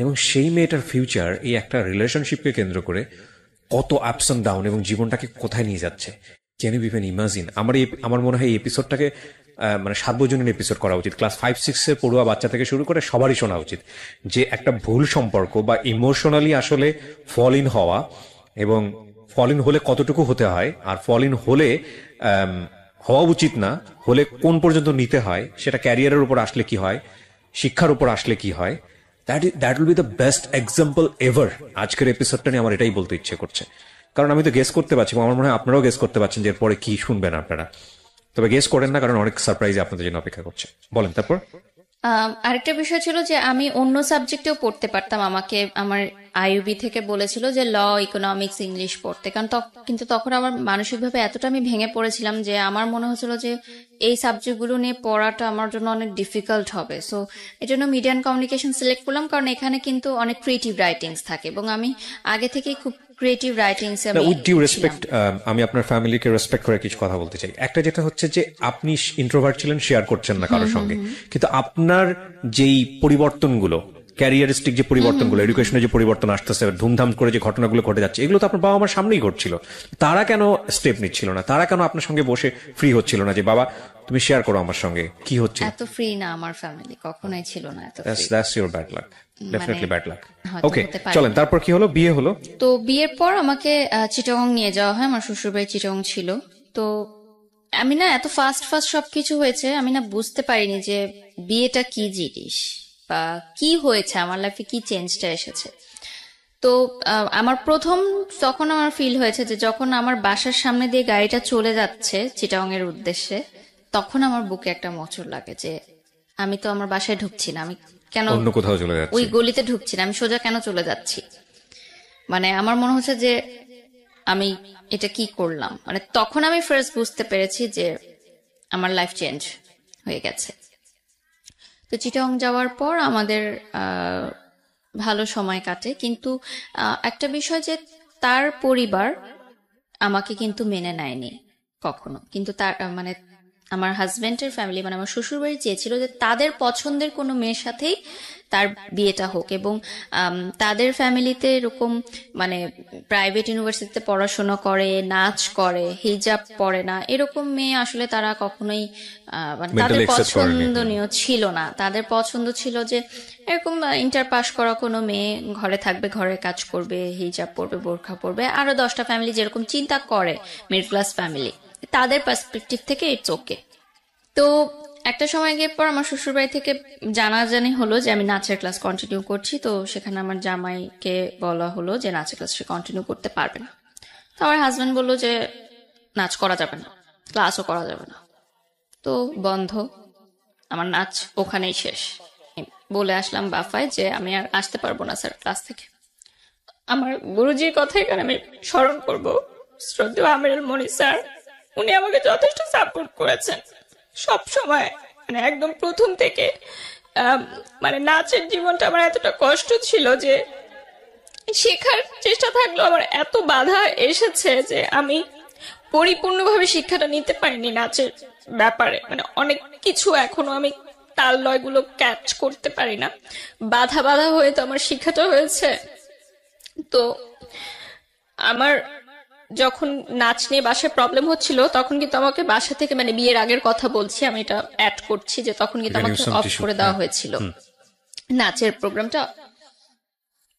এবং সেই মেয়েটার ফিউচার এই একটা রিলেশনশিপকে কেন্দ্র করে কত আপস অ্যান্ড ডাউন এবং জীবনটাকে কোথায় নিয়ে যাচ্ছে। Can you even imagine? আমার মনে হয় এই এপিসোডটাকে মানে সার্বজনীন এপিসোড করা উচিত, ক্লাস 5-6 এর পড়ুয়া বাচ্চা থেকে শুরু করে সবারই শোনা উচিত, যে একটা ভুল সম্পর্ক বা ইমোশনালি আসলে ফল ইন হওয়া, এবং ফল ইন হলে কতটুকু হতে হয়, আর ফল ইন হলে হওয়া উচিত না হলে কোন পর্যন্ত নিতে হয়, সেটা ক্যারিয়ারের উপর আসলে কি হয়, শিক্ষার উপর আসলে কি হয়। That will be the best example ever. আজকের এপিসোডটা নিয়ে আমার এটাই বলতে ইচ্ছে করছে, কারণ আমি তো গেস করতে পারছি, আমার মনে হয় আপনারাও গেস করতে পারছেন যে এরপরে কি শুনবেন আপনারা। তবে গেস করেন না, কারণ অনেক সারপ্রাইজ আপনাদের জন্য অপেক্ষা করছে। বলেন তারপর। আরেকটা বিষয় ছিল যে আমি অন্য সাবজেক্টেও পড়তে পারতাম, আমাকে আমার আইইউবি থেকে বলেছিল যে ল, ইকোনমিক্স, ইংলিশ পড়তে, কারণ কিন্তু তখন আমার মানসিকভাবে এতটা আমি ভেঙে পড়েছিলাম যে আমার মনে হচ্ছিল যে এই সাবজেক্টগুলো নিয়ে পড়াটা আমার জন্য অনেক ডিফিকাল্ট হবে। সো এই জন্য মিডিয়া অ্যান্ড কমিউনিকেশন সিলেক্ট করলাম, কারণ এখানে কিন্তু অনেক ক্রিয়েটিভ রাইটিংস থাকে, এবং আমি আগে থেকেই খুব creative writings. With due respect, আমি আপনার ফ্যামিলিকে রেসপেক্ট করে কিছু কথা বলতে চাই। একটা যেটা হচ্ছে যে আপনি ইন্ট্রোভার্ট ছিলেন, শেয়ার করছেন না কারোর সঙ্গে, কিন্তু আপনার যেই পরিবর্তনগুলো, ক্যারিয়ারিস্টিক যে পরিবর্তনগুলো, এডুকেশনের যে পরিবর্তন আসতেছে, ধুমধাম করে যে ঘটনাগুলো ঘটে যাচ্ছে, এগুলো তো আপনার বাবা মার সামনেই ঘটছিল। তারা কেন স্টেপ নিচ্ছিল না? তারা কেন আপনার সঙ্গে বসে ফ্রি হচ্ছিল না যে বাবা তুমি শেয়ার করো আমার সঙ্গে কি হচ্ছে? এত ফ্রি না আমার ফ্যামিলি, কখনোই ছিল না এত free. That's your bad luck, definitely bad luck. হয়তো ওকে, হতে পারে। চলেন তারপর কি হলো? বিয়ে হলো। তো বিয়ের পর আমাকে চিটাগং নিয়ে যাওয়া হয়, আমার শ্বশুরবাড়ি চিটাগং ছিল। তো আমি না এত ফাস্ট ফাস্ট সবকিছু হয়েছে, আমি না বুঝতে পারিনি যে বিয়েটা কি জিনিস বা কি হয়েছে, আমার লাইফে কি চেঞ্জটা এসেছে। তো আমার প্রথম তখন আমার ফিল হয়েছে যে যখন আমার বাসার সামনে দিয়ে গাড়িটা চলে যাচ্ছে চিটাগং এর উদ্দেশ্যে, তখন আমার বুকে একটা মোচড় লাগে যে আমি তো আমার বাসায় ঢুকছি না, আমি কেন অন্য কোথাও চলে যাচ্ছি, ওই গলিতে ঢুকছি না, আমি সোজা কেন চলে যাচ্ছি। মানে আমার মনে হচ্ছে যে আমি এটা কি করলাম। মানে তখন আমি ফার্স্ট বুঝতে পেরেছি যে আমার লাইফ চেঞ্জ হয়ে গেছে। তো চিটাগং যাওয়ার পর আমাদের ভালো সময় কাটে, কিন্তু একটা বিষয় যে তার পরিবার আমাকে কিন্তু মেনে নেয়নি কখনো। কিন্তু তার মানে আমার হাজবেন্ডের ফ্যামিলি, মানে আমার শ্বশুর বাড়ি চেয়েছিল যে তাদের পছন্দের কোনো মেয়ের সাথেই তার বিয়েটা হোক, এবং তাদের ফ্যামিলিতে এরকম মানে প্রাইভেট ইউনিভার্সিটিতে পড়াশোনা করে, নাচ করে, হিজাব পরে না, এরকম মেয়ে আসলে তারা কখনোই মানে তাদের Mentally accept করেনি। পছন্দনীয় ছিল না। তাদের পছন্দ ছিল যে এরকম ইন্টার পাস করা কোনো মেয়ে ঘরে থাকবে, ঘরের কাজ করবে, হিজাব পরবে, বোরখা পরবে। আরো 10টা ফ্যামিলি যেরকম চিন্তা করে মিডল ক্লাস ফ্যামিলি, তাদের পার্সপেক্টিভ থেকে ইটস ওকে। তো একটা সময় গিয়ে পর আমার শ্বশুর বাড়ি থেকে জানাজানি হলো যে আমি নাচের ক্লাস কন্টিনিউ করছি। তো সেখানে আমার জামাইকে বলা হলো যে নাচের ক্লাস সে কন্টিনিউ করতে পারবে না। তো আমার হাজবেন্ড বললো যে নাচ করা যাবে না, ক্লাসও করা যাবে না, তো বন্ধ, আমার নাচ ওখানেই শেষ। বলে আসলাম বাফায় যে আমি আর আসতে পারবো না স্যার ক্লাস থেকে। আমার গুরুজির কথা এখানে আমি স্মরণ করব, শ্রদ্ধেয় আমিরুল মনি স্যার। উনি আমাকে যথেষ্ট সাপোর্ট করেছেন সব সময়, মানে একদম প্রথম থেকে। মানে নাচের জীবনটা আমার এতটা কষ্ট ছিল যে শেখার চেষ্টা থাকলেও আমার এত বাধা এসেছে যে আমি পরিপূর্ণভাবে শিক্ষাটা নিতে পারিনি নাচের ব্যাপারে। মানে অনেক কিছু এখনো আমি তাল লয়গুলো ক্যাচ করতে পারি না, বাধা বাধা হয়ে তো আমার শিক্ষাটা হয়েছে। তো আমার যখন নাচ নিয়ে বাসায় প্রবলেম হচ্ছিল তখন কিন্তু আমাকে বাসা থেকে, মানে বিয়ের আগের কথা বলছি, আমি এটা অ্যাড করছি, যে তখন কিন্তু আমাকে অফ করে দেওয়া হয়েছিল নাচের প্রোগ্রামটা,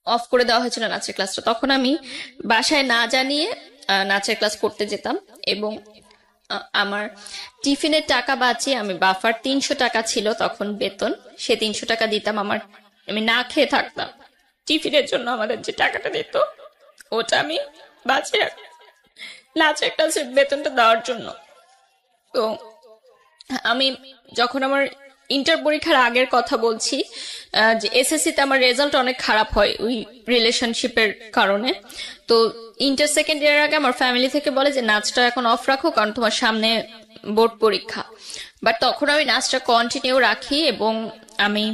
অফ করে দেওয়া হয়েছিল নাচের ক্লাসটা। তখন আমি বাসায় না জানিয়ে নাচের ক্লাস করতে যেতাম, এবং আমার টিফিনের টাকা বাঁচিয়ে আমি বাফার 300 টাকা ছিল তখন বেতন, সে 300 টাকা দিতাম। আমি না খেয়ে থাকতাম, টিফিনের জন্য আমাদের যে টাকাটা দিত ওটা আমি বাঁচিয়ে নাচের ক্লাসের বেতনটা দেওয়ার জন্য। তো আমি যখন আমার ইন্টার পরীক্ষার আগের কথা বলছি, যে এসএসসি তে আমার রেজাল্ট অনেক খারাপ হয় ওই রিলেশনশিপের কারণে। তো ইন্টার সেকেন্ড ইয়ার আগে আমার ফ্যামিলি থেকে বলে যে নাচটা এখন অফ রাখো, কারণ তোমার সামনে বোর্ড পরীক্ষা। বাট তখন আমি নাচটা কন্টিনিউ রাখি, এবং আমি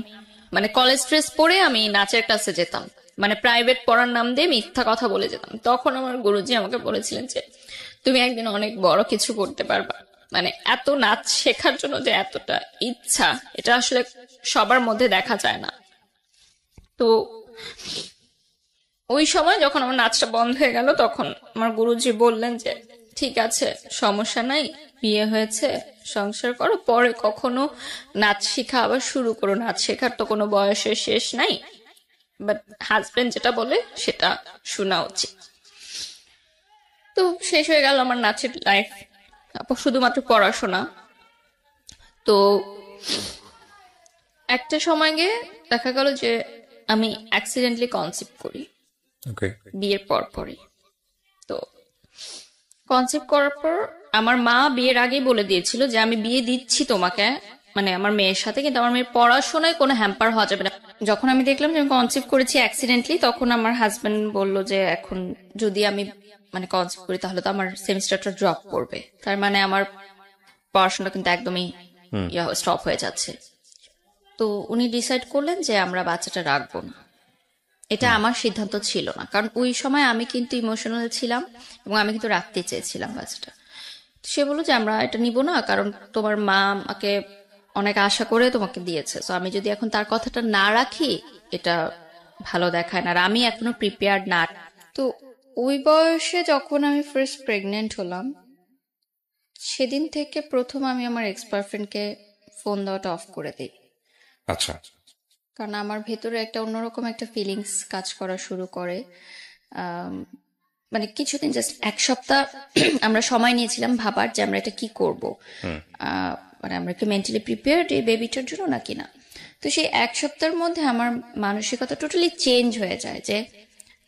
মানে কলেজ ড্রেস পরে আমি নাচের ক্লাসে যেতাম, মানে প্রাইভেট পড়ার নাম দিয়ে মিথ্যা কথা বলে যেতাম। তখন আমার গুরুজি আমাকে বলেছিলেন যে তুমি একদিন অনেক বড় কিছু করতে পারবা। মানে এত নাচ শেখার জন্য যে এতটা ইচ্ছা, এটা আসলে সবার মধ্যে দেখা যায় না। তো ওই সময় যখন আমার নাচটা বন্ধ হয়ে গেল, তখন আমার গুরুজি বললেন যে ঠিক আছে, সমস্যা নাই, বিয়ে হয়েছে, সংসার করো, পরে কখনো নাচ শেখা আবার শুরু করো, নাচ শেখার তো কোনো বয়সের শেষ নাই। বাট হাজবেন্ড যেটা বলে সেটা শোনা উচিত। তো শেষ হয়ে গেল আমার নাচের লাইফ, শুধুমাত্র পড়াশোনা। তো একটা সময় গিয়ে দেখা গেল যে আমি অ্যাক্সিডেন্টলি কনসিভ করি ওকে। বিয়ের পরই। তো কনসিভ করার পর আমার মা বিয়ের আগেই বলে দিয়েছিল যে আমি বিয়ে দিচ্ছি তোমাকে, মানে আমার মেয়ের সাথে, কিন্তু আমার মেয়ের পড়াশোনায় কোনো হ্যাম্পার হওয়া যাবে না। যখন আমি দেখলাম যে আমি কনসিভ করেছি অ্যাক্সিডেন্টলি, তখন আমার হাজবেন্ড বলল যে এখন যদি আমি মানে কনসিভ করি তাহলে তো আমার সেমিস্টারটা ড্রপ করবে, তার মানে আমার পড়াশোনা কিন্তু একদমই স্টপ হয়ে যাচ্ছে। তো উনি ডিসাইড করলেন যে আমরা বাচ্চাটা রাখবো না। এটা আমার সিদ্ধান্ত ছিল না, কারণ ওই সময় আমি কিন্তু ইমোশনাল ছিলাম এবং আমি কিন্তু রাখতে চেয়েছিলাম বাচ্চাটা। সে বললো যে আমরা এটা নিব না, কারণ তোমার মা আমাকে অনেক আশা করে তোমাকে দিয়েছে, তো আমি যদি এখন তার কথাটা না রাখি এটা ভালো দেখায় না, আর আমি এখনো প্রিপেয়ার্ড না। তো ওই বয়সে যখন আমি ফার্স্ট প্রেগনেন্ট হলাম, সেদিন থেকে প্রথম আমি আমার এক্স বয়ফ্রেন্ডকে ফোন দেওয়াটা অফ করে দিই। আচ্ছা। কারণ আমার ভেতরে একটা অন্যরকম একটা ফিলিংস কাজ করা শুরু করে। মানে কিছুদিন, জাস্ট এক সপ্তাহ আমরা সময় নিয়েছিলাম ভাবার যে আমরা এটা কি করব, মানে আমরা কি মেন্টালি প্রিপেয়ার্ড এই বেবিটার জন্য নাকি না। তো সেই এক সপ্তাহের মধ্যে আমার মানসিকতা টোটালি চেঞ্জ হয়ে যায় যে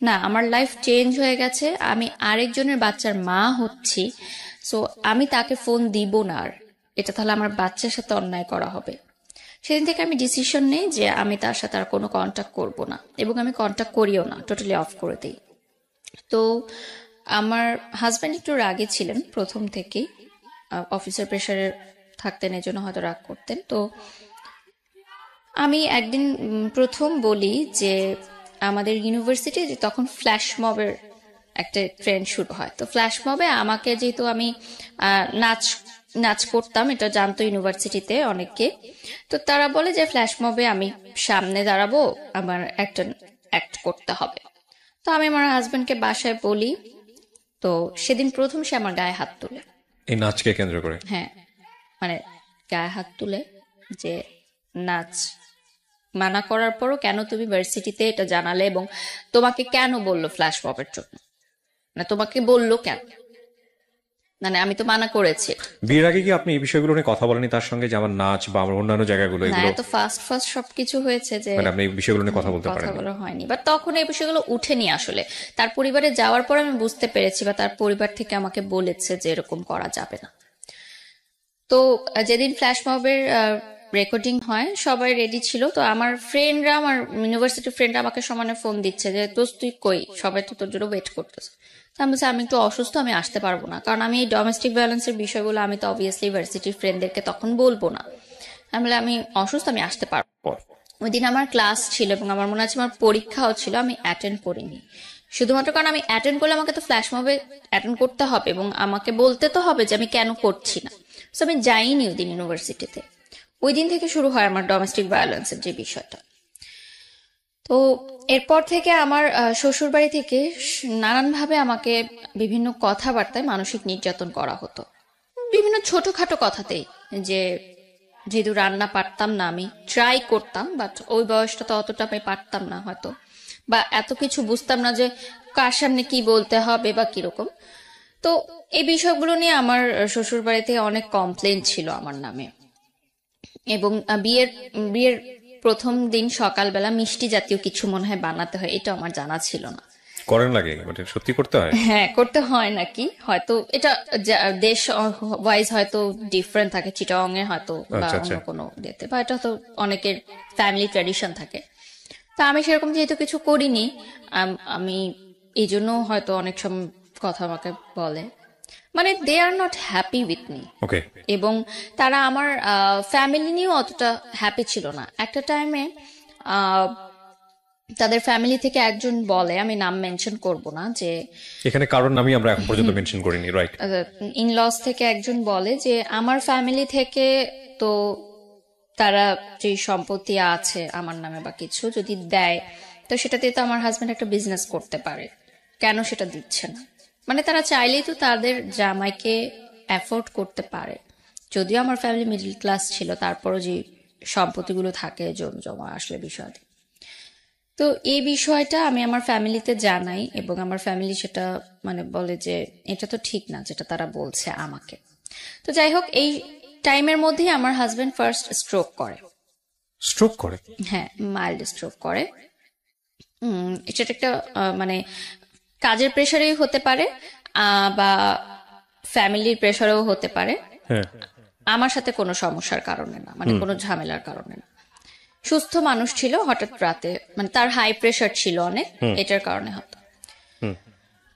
না, আমার লাইফ চেঞ্জ হয়ে গেছে, আমি আরেকজনের বাচ্চার মা হচ্ছি, সো আমি তাকে ফোন দিব না আর, এটা তাহলে আমার বাচ্চার সাথে অন্যায় করা হবে। সেদিন থেকে আমি ডিসিশন নেই যে আমি তার সাথে আর কোনো কন্ট্যাক্ট করব না, এবং আমি কন্ট্যাক্ট করিও না, টোটালি অফ করে দিই। তো আমার হাজব্যান্ড একটু রাগে ছিলেন প্রথম থেকেই, অফিসের প্রেশারে থাকতেন, এই জন্য হয়তো রাগ করতেন। তো আমি একদিন প্রথম বলি যে আমাদের ইউনিভার্সিটি তখন ফ্ল্যাশ মবের একটা ট্রেন্ড শুরু হয়। তো ফ্ল্যাশ মবে আমাকে, যেহেতু আমি নাচ নাচ করতাম, এটা জানতো ইউনিভার্সিটিতে অনেকে, তো তারা বলে যে ফ্ল্যাশ মবে আমি সামনে দাঁড়াবো, আমার একটা অ্যাক্ট করতে হবে। তো আমি আমার হাজবেন্ডকে বাসায় বলি। তো সেদিন প্রথম সে আমার গায়ে হাত তোলে। এই নাচকে কেন্দ্র করে? হ্যাঁ, মানে গায়ে হাত তুলে যে নাচ মানা করার পরও কেন তুমি ভার্সিটিতে এটা জানালে, এবং তোমাকে কেন বললো ফ্ল্যাশ মবের জন্য, না তোমাকে বললো কেন, মানে আমি তো মানা করেছি। বিয়ের আগে কি আপনি এই বিষয়গুলো নিয়ে কথা বলেনি তার সঙ্গে, যে আমার নাচ বা আমার অন্যান্য জায়গাগুলো না, এগুলো, এত ফাস্ট ফাস্ট সবকিছু হয়েছে যে মানে আপনি এই বিষয়গুলো নিয়ে কথা বলতে পারেন? কথাগুলো হয়নি, বাট তখন এই বিষয়গুলো উঠেনি আসলে। তার পরিবারে যাওয়ার পর আমি বুঝতে পেরেছি, বা তার পরিবার থেকে আমাকে বলেছে যে এরকম করা যাবে না। তো যেদিন ফ্ল্যাশ মবের রেকর্ডিং হয় সবাই রেডি ছিল। তো আমার ফ্রেন্ডরা, আমার ইউনিভার্সিটির ফ্রেন্ডরা আমাকে সমানে ফোন দিচ্ছে যে দোস্ত তুই কই, সবাই তো তোর জন্য ওয়েট করতেছে। তো আমি বলছি আমি একটু অসুস্থ, আমি আসতে পারবো না, কারণ আমি এই ডোমেস্টিক ভায়োলেন্সের বিষয়গুলো আমি তো অবভিয়াসলি ইউনিভার্সিটির ফ্রেন্ডদেরকে তখন বলবো না। আমি বলে আমি অসুস্থ, আমি আসতে পারবো। ওই দিন আমার ক্লাস ছিল এবং আমার মনে আছে আমার পরীক্ষাও ছিল, আমি অ্যাটেন্ড করিনি। শুধুমাত্র কারণ আমি অ্যাটেন্ড করলে আমাকে তো ফ্ল্যাশ মবে অ্যাটেন্ড করতে হবে এবং আমাকে বলতে তো হবে যে আমি কেন করছি না। তো আমি যাইনি ওই দিন ইউনিভার্সিটিতে। ওই দিন থেকে শুরু হয় আমার ডোমেস্টিক ভায়োলেন্সের যে বিষয়টা। তো এরপর থেকে আমার শ্বশুর বাড়ি থেকে নানানভাবে আমাকে বিভিন্ন কথাবার্তায় মানসিক নির্যাতন করা হতো, বিভিন্ন ছোটখাটো কথাতেই। যে যেহেতু রান্না পারতাম না, আমি ট্রাই করতাম, বাট ওই বয়সটা তো অতটা আমি পারতাম না হয়তো, বা এত কিছু বুঝতাম না যে কার সামনে কি বলতে হবে বা কিরকম। তো এই বিষয়গুলো নিয়ে আমার শ্বশুর বাড়িতে অনেক কমপ্লেন ছিল আমার নামে। এবং বিয়ের বিয়ের প্রথম দিন সকালবেলা মিষ্টি জাতীয় কিছু মনে হয় বানাতে হয়, এটা আমার জানা ছিল না। করেন লাগে, মানে সত্যি করতে হয়? হ্যাঁ, করতে হয় নাকি, হয়তো এটা দেশ ওয়াইজ হয়তো ডিফারেন্ট থাকে, চিটাং এ হয়তো বা আচ্ছা, অন্য আচ্ছা। কোনো ইয়েতে, বা এটা তো অনেকের ফ্যামিলি ট্র্যাডিশন থাকে। তা আমি সেরকম যেহেতু কিছু করিনি, আমি এই জন্য হয়তো অনেক সময় কথা আমাকে বলে, মানে they are not happy with me. Okay. এবং তারা আমার ফ্যামিলি নিয়েও অতটা হ্যাপি ছিল না। একটা টাইমে তাদের ফ্যামিলি থেকে একজন বলে, আমি নাম মেনশন করব না, যে এখানে কারণ আমি আমরা এখন পর্যন্ত মেনশন করিনি, রাইট? ইনলস থেকে একজন বলে যে আমার ফ্যামিলি থেকে তো তারা যে সম্পত্তি আছে আমার নামে বা কিছু যদি দেয়, তো সেটাতে তো আমার হাজবেন্ড একটা বিজনেস করতে পারে, কেন সেটা দিচ্ছে না। মানে তারা চাইলেই তো তাদের জামাইকে অ্যাফোর্ড করতে পারে। যদিও আমার ফ্যামিলি মিডল ক্লাস ছিল, তারপরও যে সম্পত্তিগুলো থাকে জমি জমা আসলে বিষয়। তো এই বিষয়টা আমি আমার ফ্যামিলিতে জানাই এবং আমার ফ্যামিলি সেটা মানে বলে যে এটা তো ঠিক না যেটা তারা বলছে আমাকে। তো যাই হোক, এই টাইমের মধ্যেই আমার হাজবেন্ড ফার্স্ট স্ট্রোক করে। স্ট্রোক করে? হ্যাঁ, মাইল্ড স্ট্রোক করে। সেটা একটা মানে কাজের প্রেশারেই হতে পারে, বা ফ্যামিলির প্রেশারেও হতে পারে। হ্যাঁ। আমার সাথে কোনো সমস্যার কারণে না, মানে কোনো ঝামেলার কারণে না। সুস্থ মানুষ ছিল, হঠাৎ রাতে মানে তার হাই প্রেশার ছিল অনেক, এটার কারণে হতো।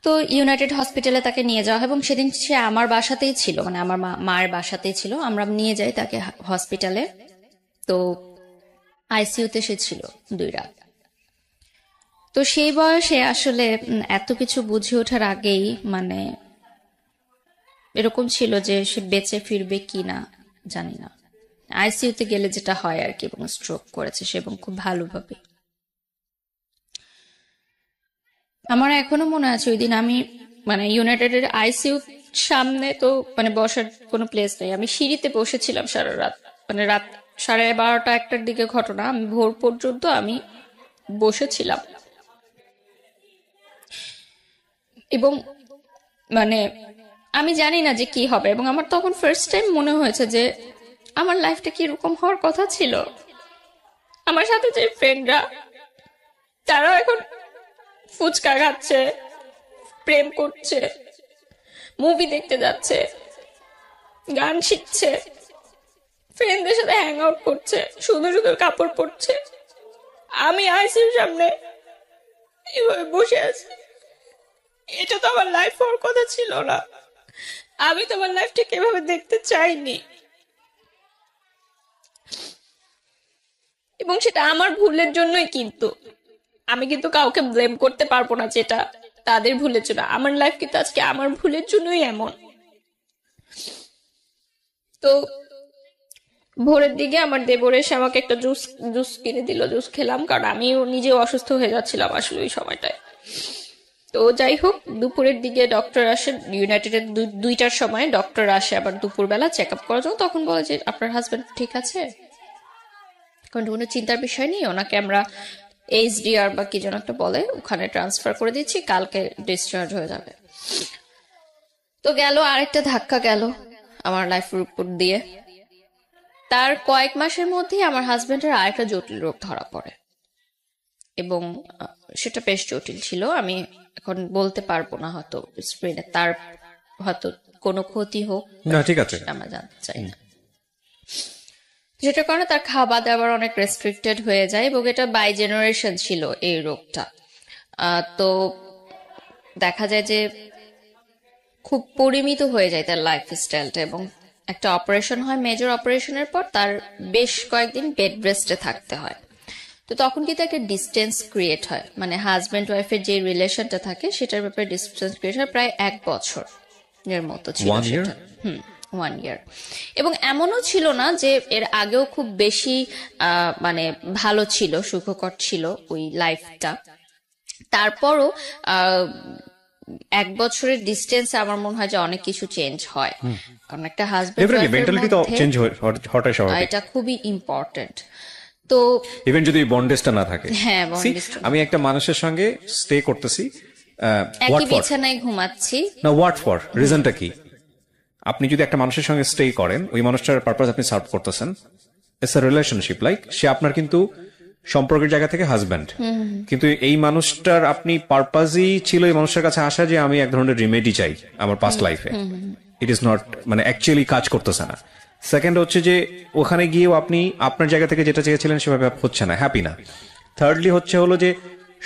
তো ইউনাইটেড হসপিটালে তাকে নিয়ে যাওয়া হয় এবং সেদিন সে আমার বাসাতেই ছিল, মানে আমার মায়ের বাসাতেই ছিল। আমরা নিয়ে যাই তাকে হসপিটালে। তো আইসিইউতে সে ছিল 2 রাত। তো সেই বয়সে আসলে এত কিছু বুঝে ওঠার আগেই মানে এরকম ছিল যে সে বেঁচে ফিরবে কি না জানি না। আইসিইউতে গেলে যেটা হয় আর কি, এবং স্ট্রোক করেছে সে, এবং খুব ভালোভাবে। আমার এখনো মনে আছে ওই দিন আমি মানে ইউনাইটেডের আইসিইউ সামনে তো মানে বসার কোনো প্লেস নেই, আমি সিঁড়িতে বসেছিলাম সারা রাত, মানে রাত 12:30 1টার দিকে ঘটনা, আমি ভোর পর্যন্ত আমি বসেছিলাম। এবং মানে আমি জানি না যে কি হবে, এবং আমার তখন ফার্স্ট টাইম মনে হয়েছে যে আমার লাইফটা কি এরকম হওয়ার কথা ছিল। আমার সাথে যে ফ্রেন্ডরা তারাও এখন ফুচকা খাচ্ছে, প্রেম করছে, মুভি দেখতে যাচ্ছে, গান শিখছে, ফ্রেন্ডদের সাথে হ্যাং আউট করছে, সুন্দর সুন্দর কাপড় পরছে। আমি আইসির সামনে এভাবে বসে আছি। এটা তো আমার লাইফ হওয়ার কথা ছিল না। আমি তো আমার লাইফটাকে এভাবে দেখতে চাইনি, এবং সেটা আমার ভুলের জন্যই। কিন্তু আমি কিন্তু কাউকে ব্লেম করতে পারবো না, যেটা তাদের ভুলের জন্য, আমার লাইফ কিন্তু আজকে আমার ভুলের জন্যই এমন। তো ভোরের দিকে আমার দেবর এসে আমাকে একটা জুস জুস কিনে দিল, জুস খেলাম, কারণ আমিও নিজেও অসুস্থ হয়ে যাচ্ছিলাম আসলে ওই সময়টায়। তো যাই হোক, দুপুরের দিকে ডক্টর আসে, ইউনাইটেডের 2টার সময় ডক্টর আসে আবার দুপুরবেলা চেক আপ করার জন্য। তখন বলে যে আপনার হাজবেন্ড ঠিক আছে, কোনো চিন্তার বিষয় নেই, ওনাকে আমরা এইচডিআর বা কি যেন একটা বলে ওখানে ট্রান্সফার করে দিচ্ছি, কালকে ডিসচার্জ হয়ে যাবে। তো গেল আরেকটা ধাক্কা গেল আমার লাইফের উপর দিয়ে। তার কয়েক মাসের মধ্যেই আমার হাজবেন্ডের আরেকটা জটিল রোগ ধরা পড়ে, এবং সেটা বেশ জটিল ছিল। আমি এখন বলতে পারবো না, হয়তো স্ক্রিনে তার হয়তো কোনো ক্ষতি হোক, না ঠিক আছে, আমরা জানতে চাই না। যেটার কারণে তার খাবার দাবার অনেক রেস্ট্রিক্টেড হয়ে যায়, এবং এটা বাই জেনারেশন ছিল এই রোগটা। তো দেখা যায় যে খুব পরিমিত হয়ে যায় তার লাইফ স্টাইলটা, এবং একটা অপারেশন হয়, মেজর অপারেশনের পর তার বেশ কয়েকদিন বেড রেস্টে থাকতে হয়। তো তখন কিন্তু একটা ডিস্টেন্স ক্রিয়েট হয়, মানে হাজব্যান্ড ওয়াইফের যে রিলেশনটা থাকে সেটার ব্যাপারে ডিস্টেন্স ক্রিয়েট হয় প্রায় 1 বছর এর মতো ছিল সেটা। 1 ইয়ার। এবং এমনও ছিল না যে এর আগেও খুব বেশি মানে ভালো ছিল, সুখকর ছিল ওই লাইফটা। তারপরও 1 বছরের ডিস্টেন্স আমার মনে হয় যে অনেক কিছু চেঞ্জ হয়, কারণ একটা হাজবেন্ড এটা খুবই ইম্পর্টেন্ট। তো ইভেন যদি বন্ডেজটা না থাকে, হ্যাঁ, আমি একটা মানুষের সঙ্গে স্টে করতেছি, একই বিছানায় ঘুমাচ্ছি না, হোয়াট ফর রিজনটা কি? আপনি যদি একটা মানুষের সঙ্গে স্টে করেন, ওই মানুষটার পারপাস আপনি সার্ভ করতেছেন, ইটস আ রিলেশনশিপ, লাইক সে আপনার কিন্তু সম্পর্কের জায়গা থেকে হাজব্যান্ড, কিন্তু এই মানুষটার আপনি পারপাসই ছিল এই মানুষটার কাছে আসা যে আমি এক ধরনের রিমেডি চাই আমার পাস্ট লাইফে। ইট ইজ নট, মানে অ্যাকচুয়ালি কাজ করতেছে না। সেকেন্ড হচ্ছে যে ওখানে গিয়েও আপনি আপনার জায়গা থেকে যেটা চেয়েছিলেন সেভাবে হচ্ছে না, হ্যাপি না। থার্ডলি হলো যে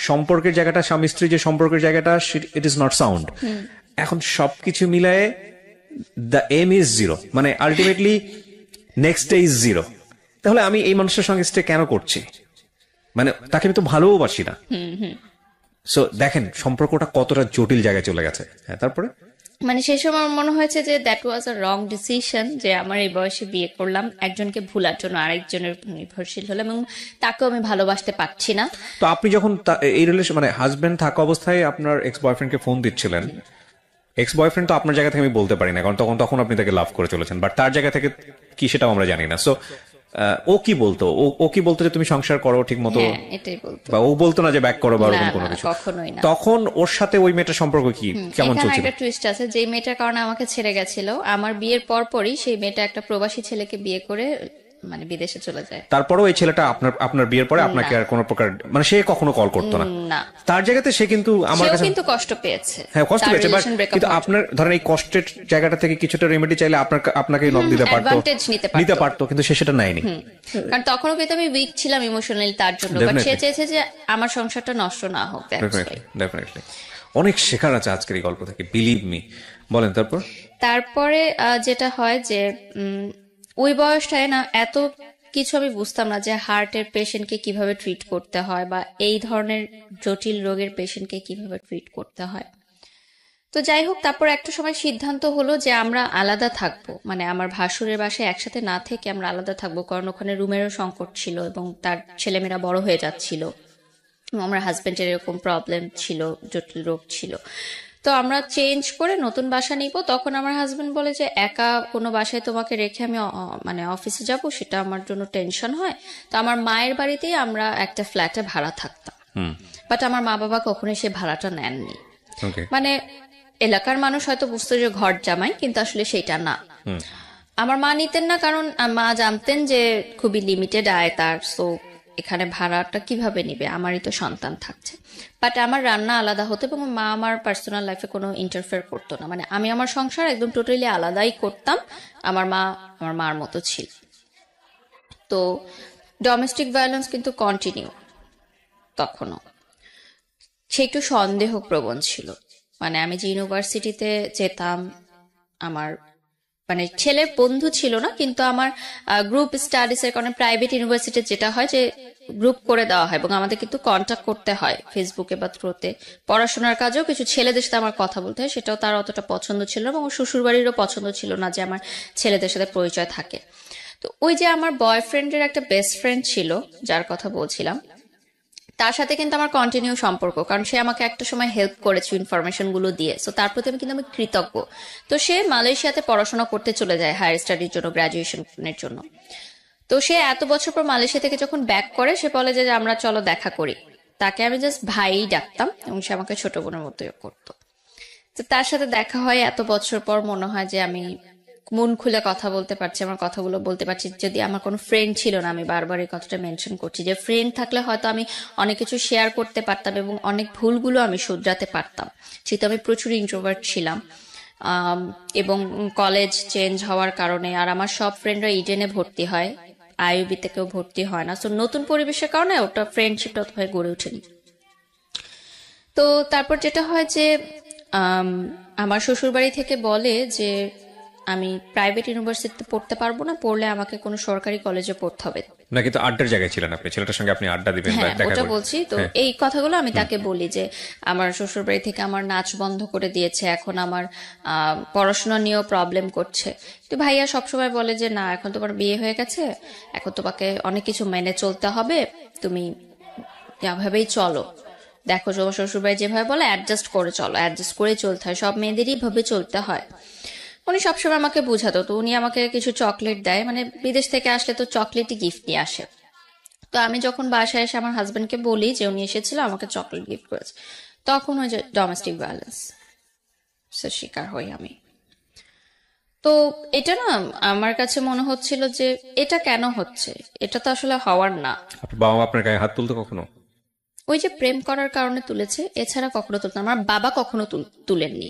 সম্পর্কের জায়গাটা, স্বামী স্ত্রী যে সম্পর্কের জায়গাটা, ইট ইজ নট সাউন্ড। এখন সবকিছু মিলায়ে দ্য এম ইজ জিরো, মানে ultimately next day is zero. তাহলে আমি এই মানুষের সঙ্গে স্টে কেন করছি? মানে তাকে আমি তো ভালোবাসি না। সো দেখেন সম্পর্কটা কতটা জটিল জায়গায় চলে গেছে। হ্যাঁ, তারপরে মানে সেই সময় আমার মনে হয়েছে যে that was a wrong decision, যে আমার এই বয়সে বিয়ে করলাম, একজনকে ভুলার জন্য আরেকজনের উপর নির্ভরশীল হলাম, এবং তাকেও আমি ভালোবাসতে পারছি না। তো আপনি যখন এই রিলেশন, মানে হাজবেন্ড থাকা অবস্থায় আপনার এক্স বয়ফ্রেন্ডকে ফোন দিচ্ছিলেন, এক্স বয়ফ্রেন্ড তো আপনার জায়গা থেকে আমি বলতে পারি না, কারণ তখন আপনি তাকে লাভ করে চলেছেন, বাট তার জায়গা থেকে কি সেটাও আমরা জানি না। সো ও কি বলতো, ও কি বলতো যে তুমি সংসার করো ঠিক মতো, এটাই বলতো, বা ও বলতো না যে ব্যাক করো বা ওরকম কোনো কিছু? কখনোই না। তখন ওর সাথে ওই মেয়েটার সম্পর্ক কি, কেমন চলছিল? একটা টুইস্ট আছে, যে মেয়েটার কারণে আমাকে ছেড়ে গেছিল, আমার বিয়ের পরপরই সেই মেয়েটা একটা প্রবাসী ছেলেকে বিয়ে করে মানে বিদেশে চলে যায়। তারপরেও এই ছেলেটা আপনার বিয়ের পরে আপনাকে আর কোনো প্রকার, মানে সে কখনো কল করতো না? না। তার জায়গাতে সে কিন্তু আমার কাছে কিন্তু কষ্ট পেয়েছে। হ্যাঁ, কষ্ট পেয়েছে, কিন্তু আপনার ধরেন এই কষ্টের জায়গাটা থেকে কিছুটা রেমেডি চাইলে আপনাকে নক দিতে পারতো, নিতে পারতো, কিন্তু সে সেটা নেয়নি। কারণ তখনও কিন্তু আমি উইক ছিলাম ইমোশনালি তার জন্য, বাট সে চেয়েছে যে আমার সংসারটা নষ্ট না হোক। ডেফিনেটলি অনেক শেখার আছে আজকের এই গল্প থেকে, বিলিভ মি। বলেন তারপরে যেটা হয় যে ওই বয়সটায় না এত কিছু আমি বুঝতাম না যে হার্টের পেশেন্টকে কিভাবে ট্রিট করতে হয়, বা এই ধরনের জটিল রোগের পেশেন্টকে কিভাবে ট্রিট করতে হয়। তো যাই হোক, তারপর একটা সময় সিদ্ধান্ত হলো যে আমরা আলাদা থাকবো, মানে আমার ভাসুরের বাসায় একসাথে না থেকে আমরা আলাদা থাকবো, কারণ ওখানে রুমেরও সংকট ছিল এবং তার ছেলেমেয়েরা বড় হয়ে যাচ্ছিল, আমার হাজবেন্ডের এরকম প্রবলেম ছিল, জটিল রোগ ছিল। তো আমরা চেঞ্জ করে নতুন বাসা নিব। তখন আমার হাজবেন্ড বলে যে একা কোনো বাসায় তোমাকে রেখে আমি মানে অফিসে যাব, সেটা আমার জন্য টেনশন হয়। তো আমার মায়ের বাড়িতেই আমরা একটা ফ্ল্যাটে ভাড়া থাকতাম, বাট আমার মা বাবা কখনোই সে ভাড়াটা নেননি। মানে এলাকার মানুষ হয়তো বুঝতো যে ঘর জামাই, কিন্তু আসলে সেটা না। আমার মা নিতেন না, কারণ মা জানতেন যে খুবই লিমিটেড আয় তার, সো এখানে ভাড়াটা কিভাবে নিবে, আমারই তো সন্তান থাকছে। বাট আমার রান্না আলাদা হতো, এবং মা আমার পার্সোনাল লাইফে কোনো ইন্টারফেয়ার করতো না, মানে আমি আমার সংসার একদম টোটালি আলাদাই করতাম, আমার মা আমার মার মতো ছিল। তো ডোমেস্টিক ভায়োলেন্স কিন্তু কন্টিনিউ তখনও। সে একটু সন্দেহ প্রবণ ছিল, মানে আমি যে ইউনিভার্সিটিতে যেতাম, আমার মানে ছেলের বন্ধু ছিল না, কিন্তু আমার গ্রুপ স্টাডিজ এর কারণে প্রাইভেট ইউনিভার্সিটি যেটা হয় যে গ্রুপ করে দেওয়া হয় এবং আমাদের কিন্তু কন্ট্যাক্ট করতে হয় ফেসবুকে বা থ্রুতে। পড়াশোনার কাজেও কিছু ছেলেদের সাথে আমার কথা বলতে হয়, সেটাও তার অতটা পছন্দ ছিল না এবং ওর শ্বশুরবাড়িরও পছন্দ ছিল না যে আমার ছেলেদের সাথে পরিচয় থাকে। তো ওই যে আমার বয়ফ্রেন্ডের একটা বেস্ট ফ্রেন্ড ছিল যার কথা বলছিলাম, তার সাথে কিন্তু আমার কন্টিনিউ সম্পর্ক, কারণ সে আমাকে একটা সময় হেল্প করেছে ইনফরমেশন গুলো দিয়ে, সো তার প্রতি আমি কৃতজ্ঞ। তো সে মালয়েশিয়াতে পড়াশোনা করতে চলে যায় হায়ার স্টাডির জন্য, গ্রাজুয়েশনের জন্য। তো সে এত বছর পর মালয়েশিয়া থেকে যখন ব্যাক করে, সে বলে যে আমরা চলো দেখা করি। তাকে আমি জাস্ট ভাই ডাকতাম এবং সে আমাকে ছোট বোনের মতোই করতো। তো তার সাথে দেখা হয় এত বছর পর, মনে হয় যে আমি মন খুলে কথা বলতে পারছি, আমার কথাগুলো বলতে পারছি। যদি আমার কোনো ফ্রেন্ড ছিল না, আমি বারবার এই কথাটা মেনশন করছি যে ফ্রেন্ড থাকলে হয়তো আমি অনেক কিছু শেয়ার করতে পারতাম এবং অনেক ভুলগুলো আমি শুধরাতে পারতাম। যেহেতু আমি প্রচুর ইন্ট্রোভার্ট ছিলাম, এবং কলেজ চেঞ্জ হওয়ার কারণে, আর আমার সব ফ্রেন্ডরা ইডেনে ভর্তি হয়, আইইউবিতে কেউ ভর্তি হয় না, সো নতুন পরিবেশের কারণে ওটা ফ্রেন্ডশিপটা অতভাবে গড়ে ওঠেনি। তো তারপর যেটা হয় যে আম, আমার শ্বশুরবাড়ি থেকে বলে যে আমি প্রাইভেট ইউনিভার্সিটিতে পড়তে পারবো না, পড়লে আমাকে কোনো সরকারি কলেজে পড়তে হবে। না, কিন্তু আড্ডার জায়গায় ছিলেন আপনি, ছেলেটার সঙ্গে আপনি আড্ডা দিবেন বা হ্যাঁ, দেখা ওটা করবেন। বলছি তো। এই কথাগুলো আমি তাকে বলি যে আমার শ্বশুরবাড়ি থেকে আমার নাচ বন্ধ করে দিয়েছে, এখন আমার পড়াশোনা নিয়েও প্রবলেম করছে। তো ভাইয়া সবসময় বলে যে না, এখন তোমার বিয়ে হয়ে গেছে, এখন তোমাকে অনেক কিছু মেনে চলতে হবে, তুমি এভাবেই চলো। দেখো তোমার শ্বশুরবাড়ি যেভাবে বলে অ্যাডজাস্ট করে চলো, অ্যাডজাস্ট করে চলতে হয়, সব মেয়েদেরই ভাবে চলতে হয়। উনি সবসময় আমাকে বুঝাতো। তো উনি আমাকে কিছু চকলেট দেয়, মানে বিদেশ থেকে আসলে তো চকলেটই গিফট নিয়ে আসে। তো আমি যখন বাসায় এসে আমার হাজবেন্ডকে বলি যে উনি এসেছিল আমাকে চকলেট গিফট করেছে, তখন ওই যে ডোমেস্টিক ভায়োলেন্স শিকার হই আমি। তো এটা না, আমার কাছে মনে হচ্ছিল যে এটা কেন হচ্ছে, এটা তো আসলে হওয়ার না। আপনার বাবা মা আপনার গায়ে হাত তুলতো কখনো? ওই যে প্রেম করার কারণে তুলেছে, এছাড়া কখনো তুলতেন না। আমার বাবা কখনো তুলেননি,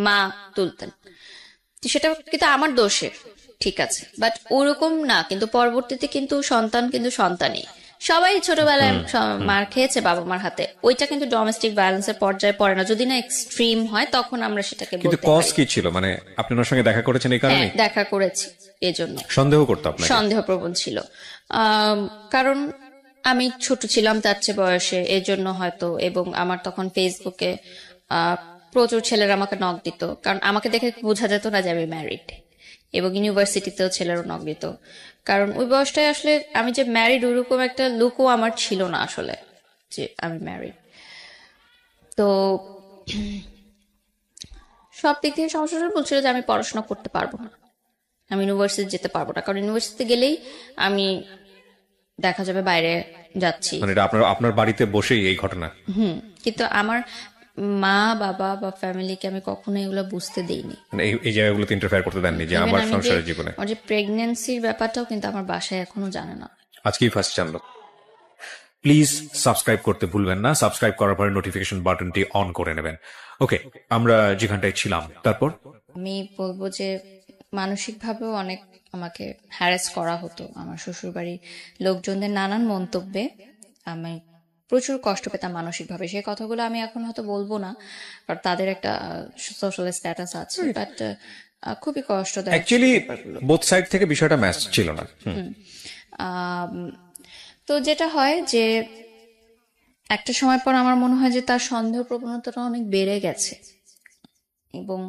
মা তুলতেন। তো সেটা কিন্তু আমার দোষে, ঠিক আছে, বাট ওরকম না। কিন্তু পরবর্তীতে কিন্তু সন্তান কিন্তু সন্তানই, সবাই ছোটবেলায় মার খেয়েছে বাবা মার হাতে, ওইটা কিন্তু ডোমেস্টিক ভায়োলেন্সের পর্যায়ে পড়ে না। যদি না এক্সট্রিম হয় তখন আমরা সেটাকে কিন্তু বলতে কজ পারি। কি ছিল? মানে আপনি ওনার সঙ্গে দেখা করেছেন এই হ্যাঁ, কারণে? দেখা করেছি, এজন্য সন্দেহ করতো আপনাকে? সন্দেহপ্রবণ ছিল। কারণ আমি ছোট ছিলাম তার চেয়ে বয়সে, এজন্য হয়তো। এবং আমার তখন ফেসবুকে প্রচুর ছেলেরা আমাকে নক দিত, কারণ আমাকে দেখে বোঝা যেত না যে আমি ম্যারিড। এবং ইউনিভার্সিটিতেও ছেলেরা নক দিত, কারণ ওই বয়সটায় আসলে আমি যে ম্যারিড ওইরকম একটা লুকও আমার ছিল না আসলে যে আমি ম্যারিড। তো সব দিক থেকে সমস্যা বলছিল যে আমি পড়াশোনা করতে পারবো না, আমি ইউনিভার্সিটি যেতে পারবো না, কারণ ইউনিভার্সিটিতে গেলেই আমি দেখা যাবে বাইরে যাচ্ছি। মানে এটা আপনার আপনার বাড়িতে বসেই এই ঘটনা? কিন্তু আমার মা বাবা বা ফ্যামিলিকে আমি কখনো এগুলো বুঝতে দেইনি। মানে এই জায়গাগুলোতে ইন্টারফেয়ার করতে দেননি যে Even আমার আমি সংসারের জীবনে? আমার যে প্রেগনেন্সির ব্যাপারটাও কিন্তু আমার বাসায় এখনো জানে না। আজকেই ফার্স্ট জানলো। প্লিজ সাবস্ক্রাইব করতে ভুলবেন না, সাবস্ক্রাইব করার পরে নোটিফিকেশন বাটনটি অন করে নেবেন। ওকে, আমরা যেখানটায় ছিলাম তারপর? আমি বলবো যে মানসিকভাবেও অনেক আমাকে হ্যারাস করা হতো আমার শ্বশুরবাড়ির লোকজনদের নানান মন্তব্যে। আমি প্রচুর কষ্ট পেতাম মানসিকভাবে। সেই কথাগুলো আমি এখন হয়তো বলবো না, কারণ তাদের একটা সোশ্যাল স্ট্যাটাস আছে, বাট খুবই কষ্টদায়ক অ্যাকচুয়ালি ব্যাপারগুলো। বোথ সাইড থেকে বিষয়টা ম্যাচ ছিল না। আম, তো যেটা হয় যে একটা সময় পর আমার মনে হয় যে তার সন্দেহ প্রবণতাটা অনেক বেড়ে গেছে এবং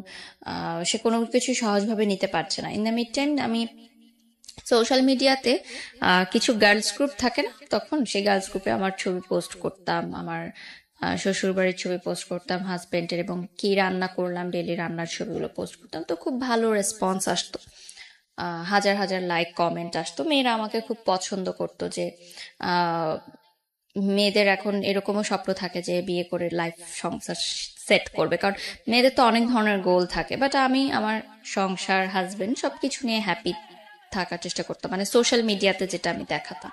সে কোনো কিছু সহজভাবে নিতে পারছে না। ইন দ্য মিড টাইম আমি সোশ্যাল মিডিয়াতে কিছু গার্লস গ্রুপ থাকে না, তখন সেই গার্লস গ্রুপে আমার ছবি পোস্ট করতাম, আমার শ্বশুর বাড়ির ছবি পোস্ট করতাম, হাজবেন্ডের, এবং কি রান্না করলাম ডেলি রান্নার ছবিগুলো পোস্ট করতাম। তো খুব ভালো রেসপন্স আসতো, হাজার হাজার লাইক কমেন্ট আসতো। মেয়েরা আমাকে খুব পছন্দ করতো যে মেয়েদের এখন এরকমও স্বপ্ন থাকে যে বিয়ে করে লাইফ সংসার সেট করবে, কারণ মেয়েদের তো অনেক ধরনের গোল থাকে। বাট আমি আমার সংসার, হাজবেন্ড সবকিছু নিয়ে হ্যাপি থাকার চেষ্টা করতাম, মানে সোশ্যাল মিডিয়াতে যেটা আমি দেখাতাম।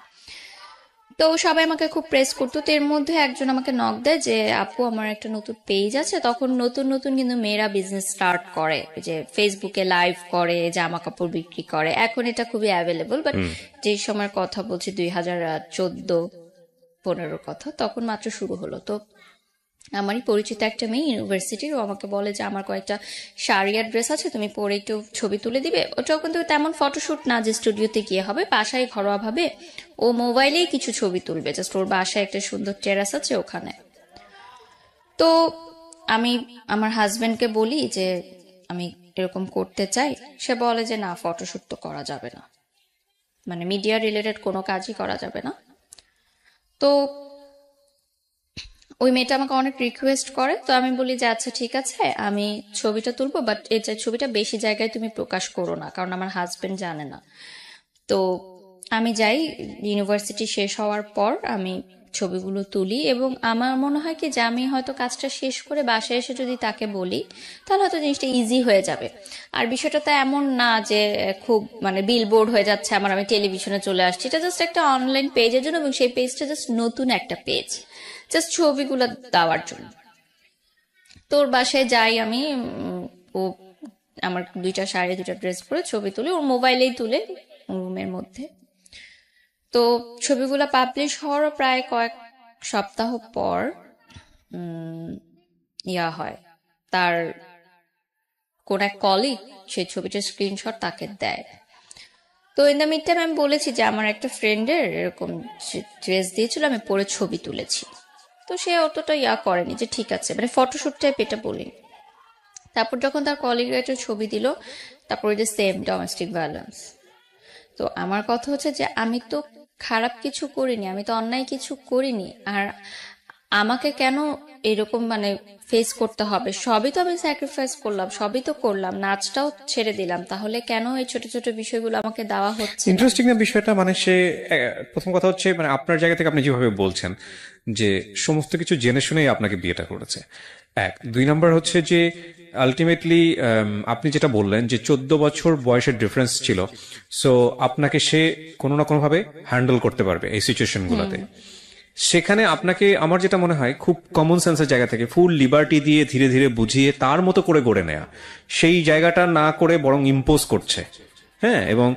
তো সবাই আমাকে খুব প্রেস করতো। তো এর মধ্যে একজন আমাকে নক দেয় যে আপু আমার একটা নতুন পেজ আছে। তখন নতুন নতুন কিন্তু মেয়েরা বিজনেস স্টার্ট করে, যে ফেসবুকে লাইভ করে, জামা কাপড় বিক্রি করে। এখন এটা খুবই অ্যাভেলেবল, বাট যে সময়ের কথা বলছি 2014-15 কথা, তখন মাত্র শুরু হলো। তো আমারই পরিচিত একটা মেয়ে ইউনিভার্সিটির, ও আমাকে বলে যে আমার কয়েকটা শাড়ি আর ড্রেস আছে, তুমি পরে একটু ছবি তুলে দিবে। ওটাও কিন্তু তেমন ফটোশুট না যে স্টুডিওতে গিয়ে হবে, বাসায় ঘরোয়া ভাবে ও মোবাইলেই কিছু ছবি তুলবে, জাস্ট ওর বাসায় একটা সুন্দর টেরাস আছে ওখানে। তো আমি আমার হাজবেন্ডকে বলি যে আমি এরকম করতে চাই। সে বলে যে না, ফটোশুট তো করা যাবে না, মানে মিডিয়া রিলেটেড কোনো কাজই করা যাবে না। তো ওই মেয়েটা আমাকে অনেক রিকোয়েস্ট করে, তো আমি বলি যে আচ্ছা ঠিক আছে, আমি ছবিটা তুলবো, বাট এই যে ছবিটা বেশি জায়গায় তুমি প্রকাশ করো না, কারণ আমার হাজবেন্ড জানে না। তো আমি যাই, ইউনিভার্সিটি শেষ হওয়ার পর আমি ছবিগুলো তুলি, এবং আমার মনে হয় কি যে আমি হয়তো কাজটা শেষ করে বাসায় এসে যদি তাকে বলি তাহলে হয়তো জিনিসটা ইজি হয়ে যাবে। আর বিষয়টা তো এমন না যে খুব মানে বিলবোর্ড হয়ে যাচ্ছে আমার, আমি টেলিভিশনে চলে আসছি। এটা জাস্ট একটা অনলাইন পেজের জন্য, এবং সেই পেজটা জাস্ট নতুন একটা পেজ, জাস্ট ছবিগুলো দেওয়ার জন্য। তোর বাসায় যাই আমি, ও আমার দুইটা শাড়ি দুইটা ড্রেস পরে ছবি তুলে, ওর মোবাইলেই তুলে রুমের মধ্যে। তো ছবিগুলো পাবলিশ হওয়ার প্রায় কয়েক সপ্তাহ পর ইয়া হয়, তার কোন এক কলিগ সেই ছবিটার স্ক্রিনশট তাকে দেয়। তো ইন দ্য মিড টাইম আমি বলেছি যে আমার একটা ফ্রেন্ডের এরকম ড্রেস দিয়েছিল, আমি পরে ছবি তুলেছি। তো সে অতটা ইয়া করেনি যে ঠিক আছে, মানে ফটোশুট টাইপ এটা বলিনি। তারপর যখন তার কলিগরা একটা ছবি দিল, তারপর ওই যে সেম ডোমেস্টিক ভায়োলেন্স। তো আমার কথা হচ্ছে যে আমি তো খারাপ কিছু করিনি, আমি তো অন্যায় কিছু করিনি, আর আমাকে কেন এরকম মানে ফেস করতে হবে? সবই তো আমি স্যাক্রিফাইস করলাম, সবই তো করলাম, নাচটাও ছেড়ে দিলাম, তাহলে কেন এই ছোট ছোট বিষয়গুলো আমাকে দেওয়া হচ্ছে না? ইন্টারেস্টিং না বিষয়টা, মানে সে প্রথম কথা হচ্ছে মানে আপনার জায়গা থেকে আপনি যেভাবে বলছেন যে সমস্ত কিছু জেনে শুনেই আপনাকে বিয়েটা করেছে, এক। দুই নাম্বার হচ্ছে যে আলটিমেটলি আপনি যেটা বললেন যে 14 বছর বয়সের ডিফারেন্স ছিল, সো আপনাকে সে কোনো না কোনো ভাবে হ্যান্ডেল করতে পারবে এই সিচুয়েশন গুলোতে। সেখানে আপনাকে, আমার যেটা মনে হয়, খুব কমন সেন্সের জায়গা থেকে ফুল লিবার্টি দিয়ে ধীরে ধীরে বুঝিয়ে তার মতো করে গড়ে নেয়া, সেই জায়গাটা না করে বরং ইম্পোজ করছে, হ্যাঁ, এবং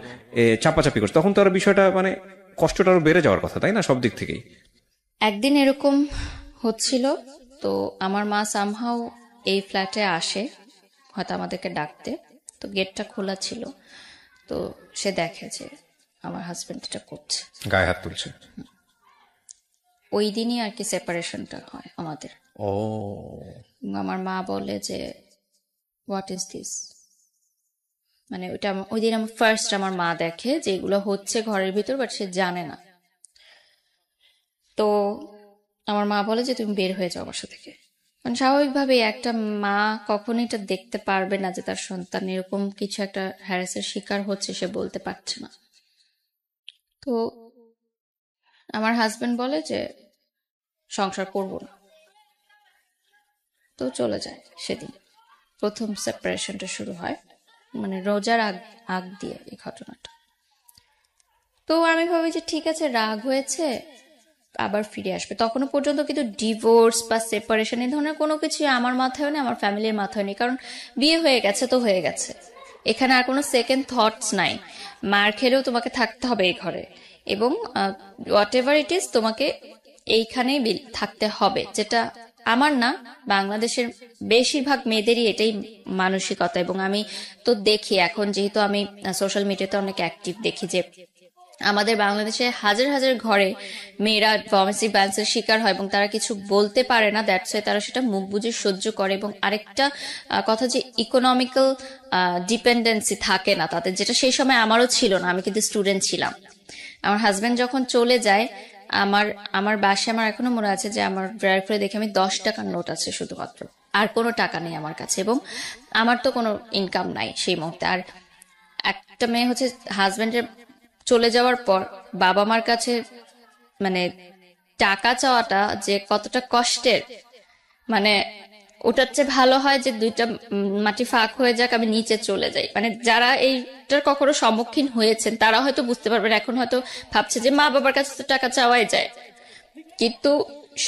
চাপাচাপি করছে, তখন তো আর বিষয়টা মানে কষ্টটা আরো বেড়ে যাওয়ার কথা, তাই না, সব দিক থেকেই। একদিন এরকম হচ্ছিল, তো আমার মা সামহাও এই ফ্ল্যাটে আসে হয়তো আমাদেরকে ডাকতে। তো গেটটা খোলা ছিল, তো সে দেখে যে আমার হাজবেন্ড এটা করছে। গায়ে হাত তুলছে। ওই দিনই আর কি সেপারেশনটা হয় আমাদের। ও, আমার মা বলে যে হোয়াট ইজ দিস, মানে ওইটা ওই দিন আমার ফার্স্ট আমার মা দেখে যে এগুলো হচ্ছে ঘরের ভিতর, বাট সে জানে না। তো আমার মা বলে যে তুমি বের হয়ে যাও বাসা থেকে। মানে স্বাভাবিকভাবে একটা মা কখনোই এটা দেখতে পারবে না যে তার সন্তান এরকম কিছু একটা হ্যারাসের শিকার হচ্ছে, সে বলতে পারছে না। তো আমার হাজবেন্ড বলে যে সংসার করব না, তো চলে যায়। সেদিন প্রথম সেপারেশনটা শুরু হয়, মানে রোজার আগ আগ দিয়ে এই ঘটনাটা। তো আমি ভাবি যে ঠিক আছে, রাগ হয়েছে, আবার ফিরে আসবে। তখনও পর্যন্ত কিন্তু ডিভোর্স বা সেপারেশন এই ধরনের কোনো কিছু আমার মাথায় নেই, আমার ফ্যামিলির মাথায় নেই, কারণ বিয়ে হয়ে গেছে তো হয়ে গেছে। এখানে আর কোনো সেকেন্ড থটস নাই। মার খেলেও তোমাকে থাকতে হবে এই ঘরে, এবং হোয়াট এভার ইট ইজ তোমাকে এইখানেই থাকতে হবে, যেটা আমার না, বাংলাদেশের বেশিরভাগ মেয়েদেরই এটাই মানসিকতা। এবং আমি তো দেখি এখন, যেহেতু আমি সোশ্যাল মিডিয়াতে অনেক অ্যাক্টিভ, দেখি যে আমাদের বাংলাদেশে হাজার হাজার ঘরে মেয়েরা ডোমেস্টিক ভায়োলেন্সের শিকার হয়, এবং তারা কিছু বলতে পারে না, দ্যাটস ওয়াই তারা সেটা মুখ বুজে সহ্য করে। এবং আরেকটা কথা যে ইকোনমিক্যাল ডিপেন্ডেন্সি থাকে না তাদের, যেটা সেই সময় আমারও ছিল না, আমি কিন্তু স্টুডেন্ট ছিলাম। আমার হাজবেন্ড যখন চলে যায়, আমার আমার বাসায় আমার এখনো মনে আছে যে আমার ড্রয়ার খুলে দেখে আমি 10 টাকার নোট আছে শুধুমাত্র, আর কোনো টাকা নেই আমার কাছে, এবং আমার তো কোনো ইনকাম নাই সেই মুহূর্তে। আর একটা মেয়ে হচ্ছে হাজবেন্ডের চলে যাওয়ার পর বাবা মার কাছে মানে টাকা চাওয়াটা যে কতটা কষ্টের, মানে ওটার চেয়ে ভালো হয় যে দুইটা মাটি ফাঁক হয়ে যাক, আমি নিচে চলে যাই। মানে যারা এইটার কখনো সম্মুখীন হয়েছেন তারা হয়তো বুঝতে পারবেন, এখন হয়তো ভাবছে যে মা বাবার কাছে তো টাকা চাওয়াই যায়, কিন্তু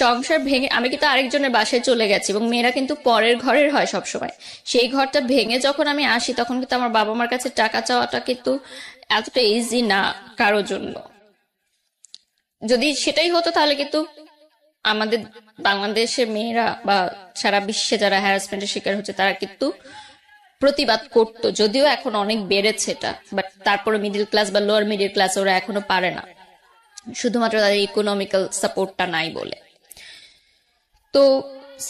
সংসার ভেঙে আমি কিন্তু আরেকজনের বাসায় চলে গেছি, এবং মেয়েরা কিন্তু পরের ঘরের হয় সবসময়। সেই ঘরটা ভেঙে যখন আমি আসি, তখন কিন্তু আমার বাবা মার কাছে টাকা চাওয়াটা কিন্তু এতটা ইজি না কারোর জন্য। যদি সেটাই হতো তাহলে কিন্তু আমাদের বাংলাদেশের মেয়েরা বা সারা বিশ্বে যারা হ্যারাসমেন্টের শিকার হচ্ছে তারা কিন্তু প্রতিবাদ করতো, যদিও এখন অনেক বেড়েছে এটা, বাট তারপরে মিডল ক্লাস বা লোয়ার মিডল ক্লাস ওরা এখনো পারে না, শুধুমাত্র তাদের ইকোনমিক্যাল সাপোর্টটা নাই বলে। তো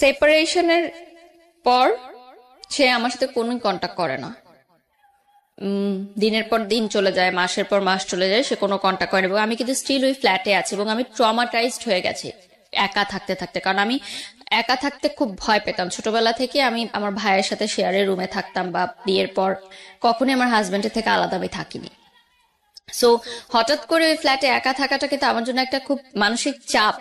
সেপারেশনের পর সে আমার সাথে কোনো কন্ট্যাক্ট করে না। দিনের পর দিন চলে যায়, মাসের পর মাস চলে যায়, সে কোনো কন্ট্যাক্ট করে না। এবং আমি কিন্তু স্টিল ওই ফ্ল্যাটে আছি এবং আমি ট্রমাটাইজড হয়ে গেছি একা থাকতে থাকতে, কারণ আমি একা থাকতে খুব ভয় পেতাম ছোটবেলা থেকে। আমি আমার ভাইয়ের সাথে শেয়ারের রুমে থাকতাম, বা বিয়ের পর কখনোই আমার হাজবেন্ডের থেকে আলাদা আমি থাকিনি। সো হঠাৎ করে ওই ফ্ল্যাটে একা থাকাটা কিন্তু আমার জন্য একটা খুব মানসিক চাপ,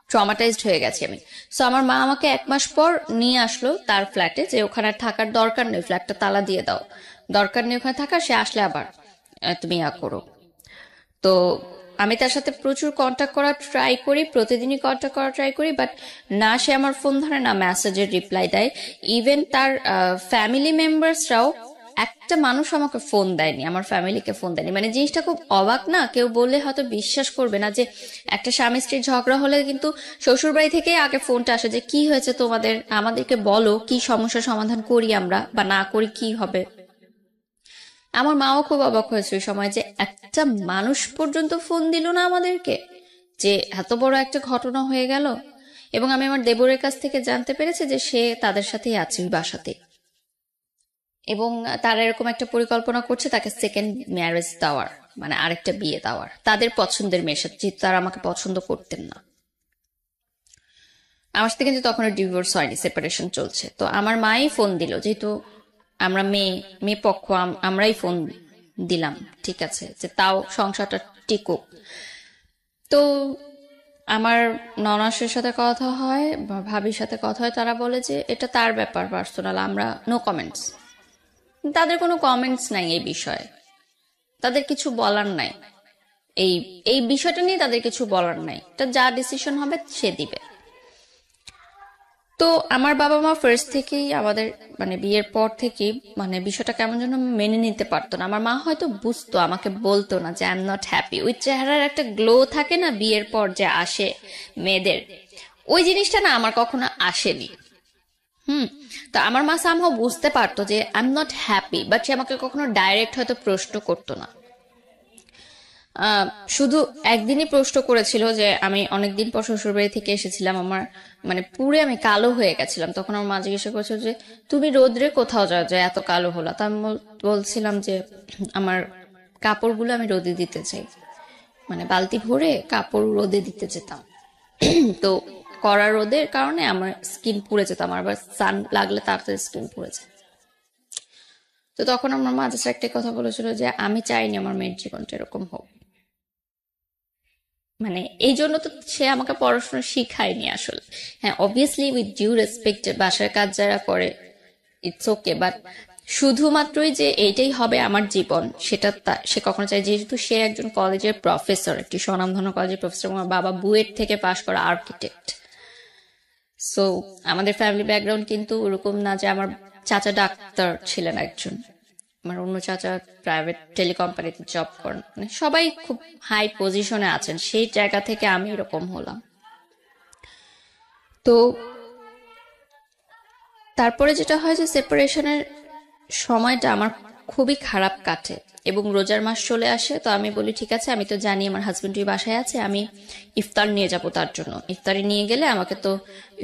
ট্রমাটাইজড হয়ে গেছি আমি। সো আমার মা আমাকে 1 মাস পর নিয়ে আসলো তার ফ্ল্যাটে, যে ওখানে আর থাকার দরকার নেই, ফ্ল্যাটটা তালা দিয়ে দাও, দরকার নেই ওখানে থাকার, সে আসলে আবার তুমি করো। তো আমি তার সাথে প্রচুর কন্ট্যাক্ট করার ট্রাই করি, প্রতিদিনই কন্ট্যাক্ট করার ট্রাই করি, বাট না সে আমার ফোন ধরে, না মেসেজের রিপ্লাই দেয়। ইভেন তার ফ্যামিলি মেম্বার্সরাও একটা মানুষ আমাকে ফোন দেয়নি, আমার ফ্যামিলিকে ফোন দেয়নি। মানে জিনিসটা খুব অবাক না? কেউ বললে হয়তো বিশ্বাস করবে না যে একটা স্বামী স্ত্রীর ঝগড়া হলে কিন্তু শ্বশুরবাড়ি থেকেই আগে ফোনটা আসে, যে কি হয়েছে তোমাদের, আমাদেরকে বলো, কি সমস্যার সমাধান করি আমরা, বা না করি কি হবে। আমার মাও খুব অবাক হয়েছে ওই সময়, যে একটা মানুষ পর্যন্ত ফোন দিল না আমাদেরকে, যে এত বড় একটা ঘটনা হয়ে গেল। এবং আমি আমার দেবরের কাছ থেকে জানতে পেরেছি যে সে তাদের সাথেই আছে ওই বাসাতে, এবং তারা এরকম একটা পরিকল্পনা করছে তাকে সেকেন্ড ম্যারেজ দেওয়ার, মানে আরেকটা বিয়ে দেওয়ার, তাদের পছন্দের মেয়ের সাথে, যেহেতু তারা আমাকে পছন্দ করতেন না। আমার সাথে কিন্তু তখন ডিভোর্স হয়নি, সেপারেশন চলছে। তো আমার মাই ফোন দিল, যেহেতু আমরা মেয়ে পক্ষ, আমরাই ফোন দিলাম, ঠিক আছে, যে তাও সংসারটা টিকুক। তো আমার ননাসের সাথে কথা হয় বা ভাবির সাথে কথা হয়, তারা বলে যে এটা তার ব্যাপার পার্সোনাল, আমরা নো কমেন্টস। তাদের কোনো কমেন্টস নাই এই বিষয়ে, তাদের কিছু বলার নাই, এই এই বিষয়টা নিয়ে তাদের কিছু বলার নাই, এটা যা ডিসিশন হবে সে দিবে। তো আমার বাবা মা ফার্স্ট থেকেই আমাদের, মানে বিয়ের পর থেকেই, মানে বিষয়টা কেমন যেন মেনে নিতে পারতো না। আমার মা হয়তো বুঝতো, আমাকে বলতো না যে আই এম নট হ্যাপি। ওই চেহারার একটা গ্লো থাকে না বিয়ের পর যে আসে মেয়েদের, ওই জিনিসটা না আমার কখনো আসেনি। তো আমার মা সামহাও বুঝতে পারতো যে I am not happy, but সে আমাকে কখনো ডাইরেক্ট হয়তো প্রশ্ন করতো না। শুধু একদিনই প্রশ্ন করেছিল, যে আমি অনেকদিন পর শ্বশুরবাড়ি থেকে এসেছিলাম, আমার মানে পুরে আমি কালো হয়ে গেছিলাম। তখন আমার মা জিজ্ঞাসা করেছিল যে তুমি রোদ্রে কোথাও যাও যে এত কালো হলো? তা আমি বলছিলাম যে আমার কাপড়গুলো আমি রোদে দিতে চাই, মানে বালতি ভরে কাপড় রোদে দিতে যেতাম। তো কড়া রোদের কারণে আমার স্কিন পুড়ে যেত, আমার আবার সান লাগলে তাড়াতাড়ি স্কিন পুড়ে যায়। তো তখন আমার মা জাস্ট একটাই কথা বলেছিল যে আমি চাইনি আমার মেয়ের জীবনটা এরকম হোক। মানে এই জন্য তো সে আমাকে পড়াশোনা শিখায়নি আসলে। হ্যাঁ, অবভিয়াসলি উইথ ডিউ রেসপেক্ট, বাসার কাজ যারা করে ইটস ওকে, বাট শুধুমাত্রই যে এইটাই হবে আমার জীবন সেটা সে কখনো চায়। যেহেতু সে একজন কলেজের প্রফেসর, একটি স্বনামধন্য কলেজের প্রফেসর, এবং আমার বাবা বুয়েট থেকে পাশ করা আর্কিটেক্ট। সো আমাদের ফ্যামিলি ব্যাকগ্রাউন্ড কিন্তু ওরকম না যে আমার চাচা ডাক্তার ছিলেন একজন, আমার অন্য চাচা প্রাইভেট টেলিকোম্পানিতে জব করেন, মানে সবাই খুব হাই পজিশনে আছেন। সেই জায়গা থেকে আমি এরকম হলাম। তো তারপরে যেটা হয় যে সেপারেশনের সময়টা আমার খুবই খারাপ কাটে, এবং রোজার মাস চলে আসে। তো আমি বলি ঠিক আছে, আমি তো জানি আমার হাজবেন্ড ওই বাসায় আছে, আমি ইফতার নিয়ে যাব তার জন্য। ইফতারে নিয়ে গেলে আমাকে তো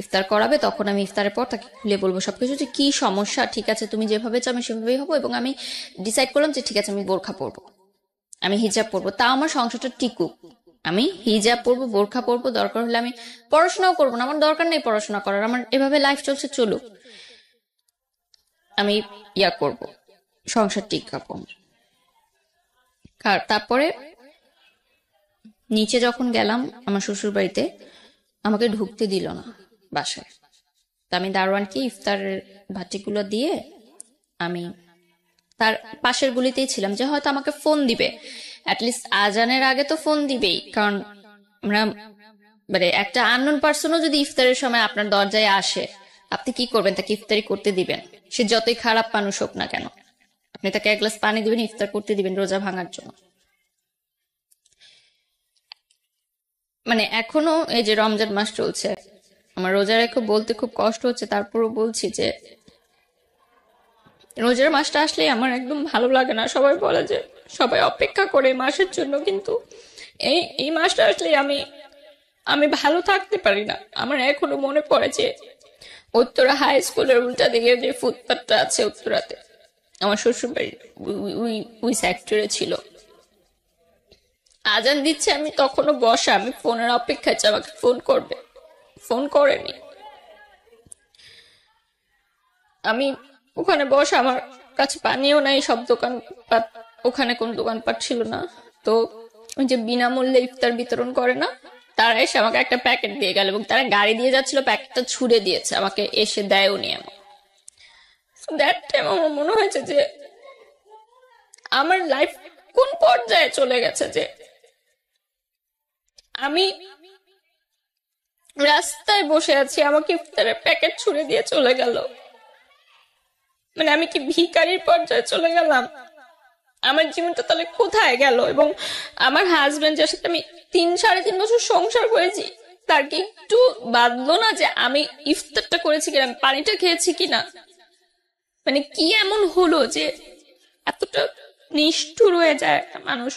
ইফতার করাবে, তখন আমি ইফতারের পর তাকে খুলে বলবো সবকিছু, যে কি সমস্যা, ঠিক আছে তুমি যেভাবে চাও আমি সেভাবেই হবো। এবং আমি ডিসাইড করলাম যে ঠিক আছে আমি বোরখা পরবো, আমি হিজাব পরবো, তা আমার সংসারটা টিকুক। আমি হিজাব পরবো, বোরখা পরবো, দরকার হলে আমি পড়াশোনাও করবো না, আমার দরকার নেই পড়াশোনা করার, আমার এভাবে লাইফ চলছে চলুক, আমি করব, সংসার টিকাবো। তারপরে নিচে যখন গেলাম আমার শ্বশুর বাড়িতে, আমাকে ঢুকতে দিল না বাসায়। তা আমি দারোয়ানকে ইফতারের ভাটিগুলো দিয়ে আমি তার পাশের গুলিতেই ছিলাম, যে হয়তো আমাকে ফোন দিবে, অ্যাটলিস্ট আজানের আগে তো ফোন দিবেই। কারণ আমরা, মানে একটা আননোন পার্সনও যদি ইফতারের সময় আপনার দরজায় আসে, আপনি কি করবেন? তাকে ইফতারি করতে দিবেন, সে যতই খারাপ মানুষ হোক না কেন। আপনি তাকে 1 গ্লাস পানি দিবেন, ইফতার করতে দিবেন রোজা ভাঙার জন্য। মানে এখনো এই যে রমজান মাস চলছে, আমার রোজা রেখে বলতে খুব কষ্ট হচ্ছে, তারপরও বলছি যে রোজার মাসটা আসলেই আমার একদম ভালো লাগে না। সবাই বলে যে সবাই অপেক্ষা করে এই মাসের জন্য, কিন্তু এই এই মাসটা আসলে আমি আমি ভালো থাকতে পারি না। আমার এখনো মনে পড়ে যে উত্তরা হাই স্কুলের উল্টা দিকে যে ফুটপাথটা আছে উত্তরাতে, আমার শ্বশুর বাড়ি ওই ওই সেক্টরে ছিল। আজান দিচ্ছে, আমি তখনও বসা, আমি ফোনের অপেক্ষায় যে আমাকে ফোন করবে, ফোন করেনি। আমি ওখানে বসা, আমার কাছে পানিও নাই, সব দোকানপাট, ওখানে কোন দোকানপাট ছিল না। তো ওই যে বিনামূল্যে ইফতার বিতরণ করে না, তারা এসে আমাকে একটা প্যাকেট দিয়ে গেল এবং তারা গাড়ি দিয়ে যাচ্ছিল, প্যাকেটটা ছুড়ে দিয়েছে, আমাকে এসে দেয়ও নি এমন। দ্যাট টাইম আমার মনে হয়েছে যে আমার লাইফ কোন পর্যায়ে চলে গেছে, যে আমি রাস্তায় বসে আছি, আমাকে ইফতারের প্যাকেট ছুড়ে দিয়ে চলে গেল। মানে আমি কি ভিখারির পর্যায়ে চলে গেলাম? আমার জীবনটা তাহলে কোথায় গেল? এবং আমার হাজবেন্ড, যার সাথে আমি 3-3.5 বছর সংসার করেছি, তার কি একটু বাদলো না যে আমি ইফতারটা করেছি কিনা, আমি পানিটা খেয়েছি কিনা? মানে কি এমন হলো যে এতটা নিষ্ঠুর হয়ে যায় একটা মানুষ?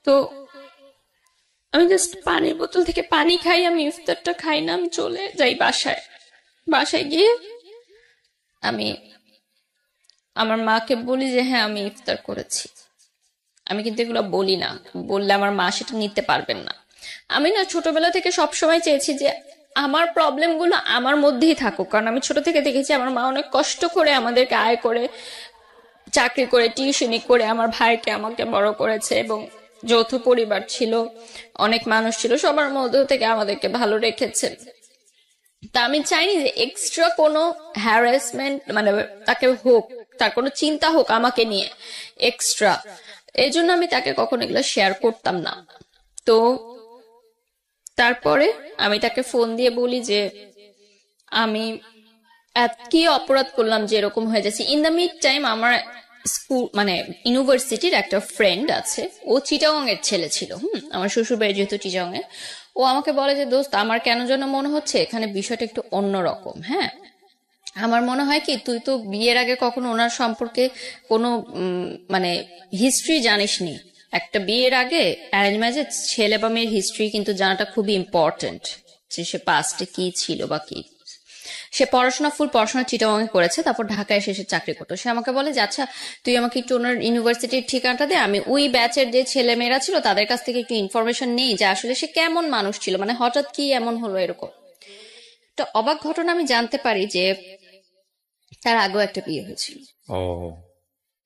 তো আমি জাস্ট পানির বোতল থেকে পানি খাই, আমি ইফতারটা খাই না, আমি চলে যাই বাসায়। বাসায় গিয়ে আমি আমার মাকে বলি যে হ্যাঁ আমি ইফতার করেছি। আমি কিন্তু এগুলো বলি না, বললে আমার মা সেটা নিতে পারবেন না। আমি না ছোটবেলা থেকে সবসময় চেয়েছি যে আমার প্রবলেম গুলো আমার মধ্যেই থাকুক, কারণ আমি ছোট থেকে দেখেছি আমার মা অনেক কষ্ট করে আমাদেরকে আয় করে, চাকরি করে, টিউশনি করে আমার ভাইকে আমাকে বড় করেছে, এবং যৌথ পরিবার ছিল, অনেক মানুষ ছিল, সবার মধ্যে থেকে আমাদেরকে ভালো রেখেছেন। তা আমি চাইনি যে এক্সট্রা কোনো হ্যারাসমেন্ট মানে তাকে হোক, তার কোনো চিন্তা হোক আমাকে নিয়ে এক্সট্রা। এই জন্য আমি তাকে কখনো এগুলো শেয়ার করতাম না। তো তারপরে আমি তাকে ফোন দিয়ে বলি যে আমি কি অপরাধ করলাম যে এরকম হয়ে যাচ্ছে। ইন দ্য মিড টাইম আমার স্কুল মানে ইউনিভার্সিটির একটা ফ্রেন্ড আছে, ও চিটাগং এর ছেলে ছিল। আমার শ্বশুর বাড়ি যেহেতু চিটাগং এ, ও আমাকে বলে যে দোস্ত, আমার কেন যেন মনে হচ্ছে এখানে বিষয়টা একটু অন্যরকম। হ্যাঁ, আমার মনে হয় কি, তুই তো বিয়ের আগে কখনো ওনার সম্পর্কে কোনো মানে হিস্ট্রি জানিসনি। একটা বিয়ের আগে অ্যারেঞ্জ ম্যারেজে ছেলে বা মেয়ের হিস্ট্রি কিন্তু জানাটা খুবই ইম্পর্টেন্ট, যে সে পাস্টে কি ছিল বা কি। সে পড়াশোনা ফুল পড়াশোনা চিটাগাংয়ে করেছে, তারপর ঢাকায় এসে সে চাকরি করতো। সে আমাকে বলে যে আচ্ছা তুই আমাকে একটু ওনার ইউনিভার্সিটির ঠিকানাটা দে, আমি ওই ব্যাচের যে ছেলে মেয়েরা ছিল তাদের কাছ থেকে একটু ইনফরমেশন নেই যে আসলে সে কেমন মানুষ ছিল, মানে হঠাৎ কি এমন হলো এরকম। তো অবাক ঘটনা আমি জানতে পারি যে তার আগেও একটা বিয়ে হয়েছিল। ও,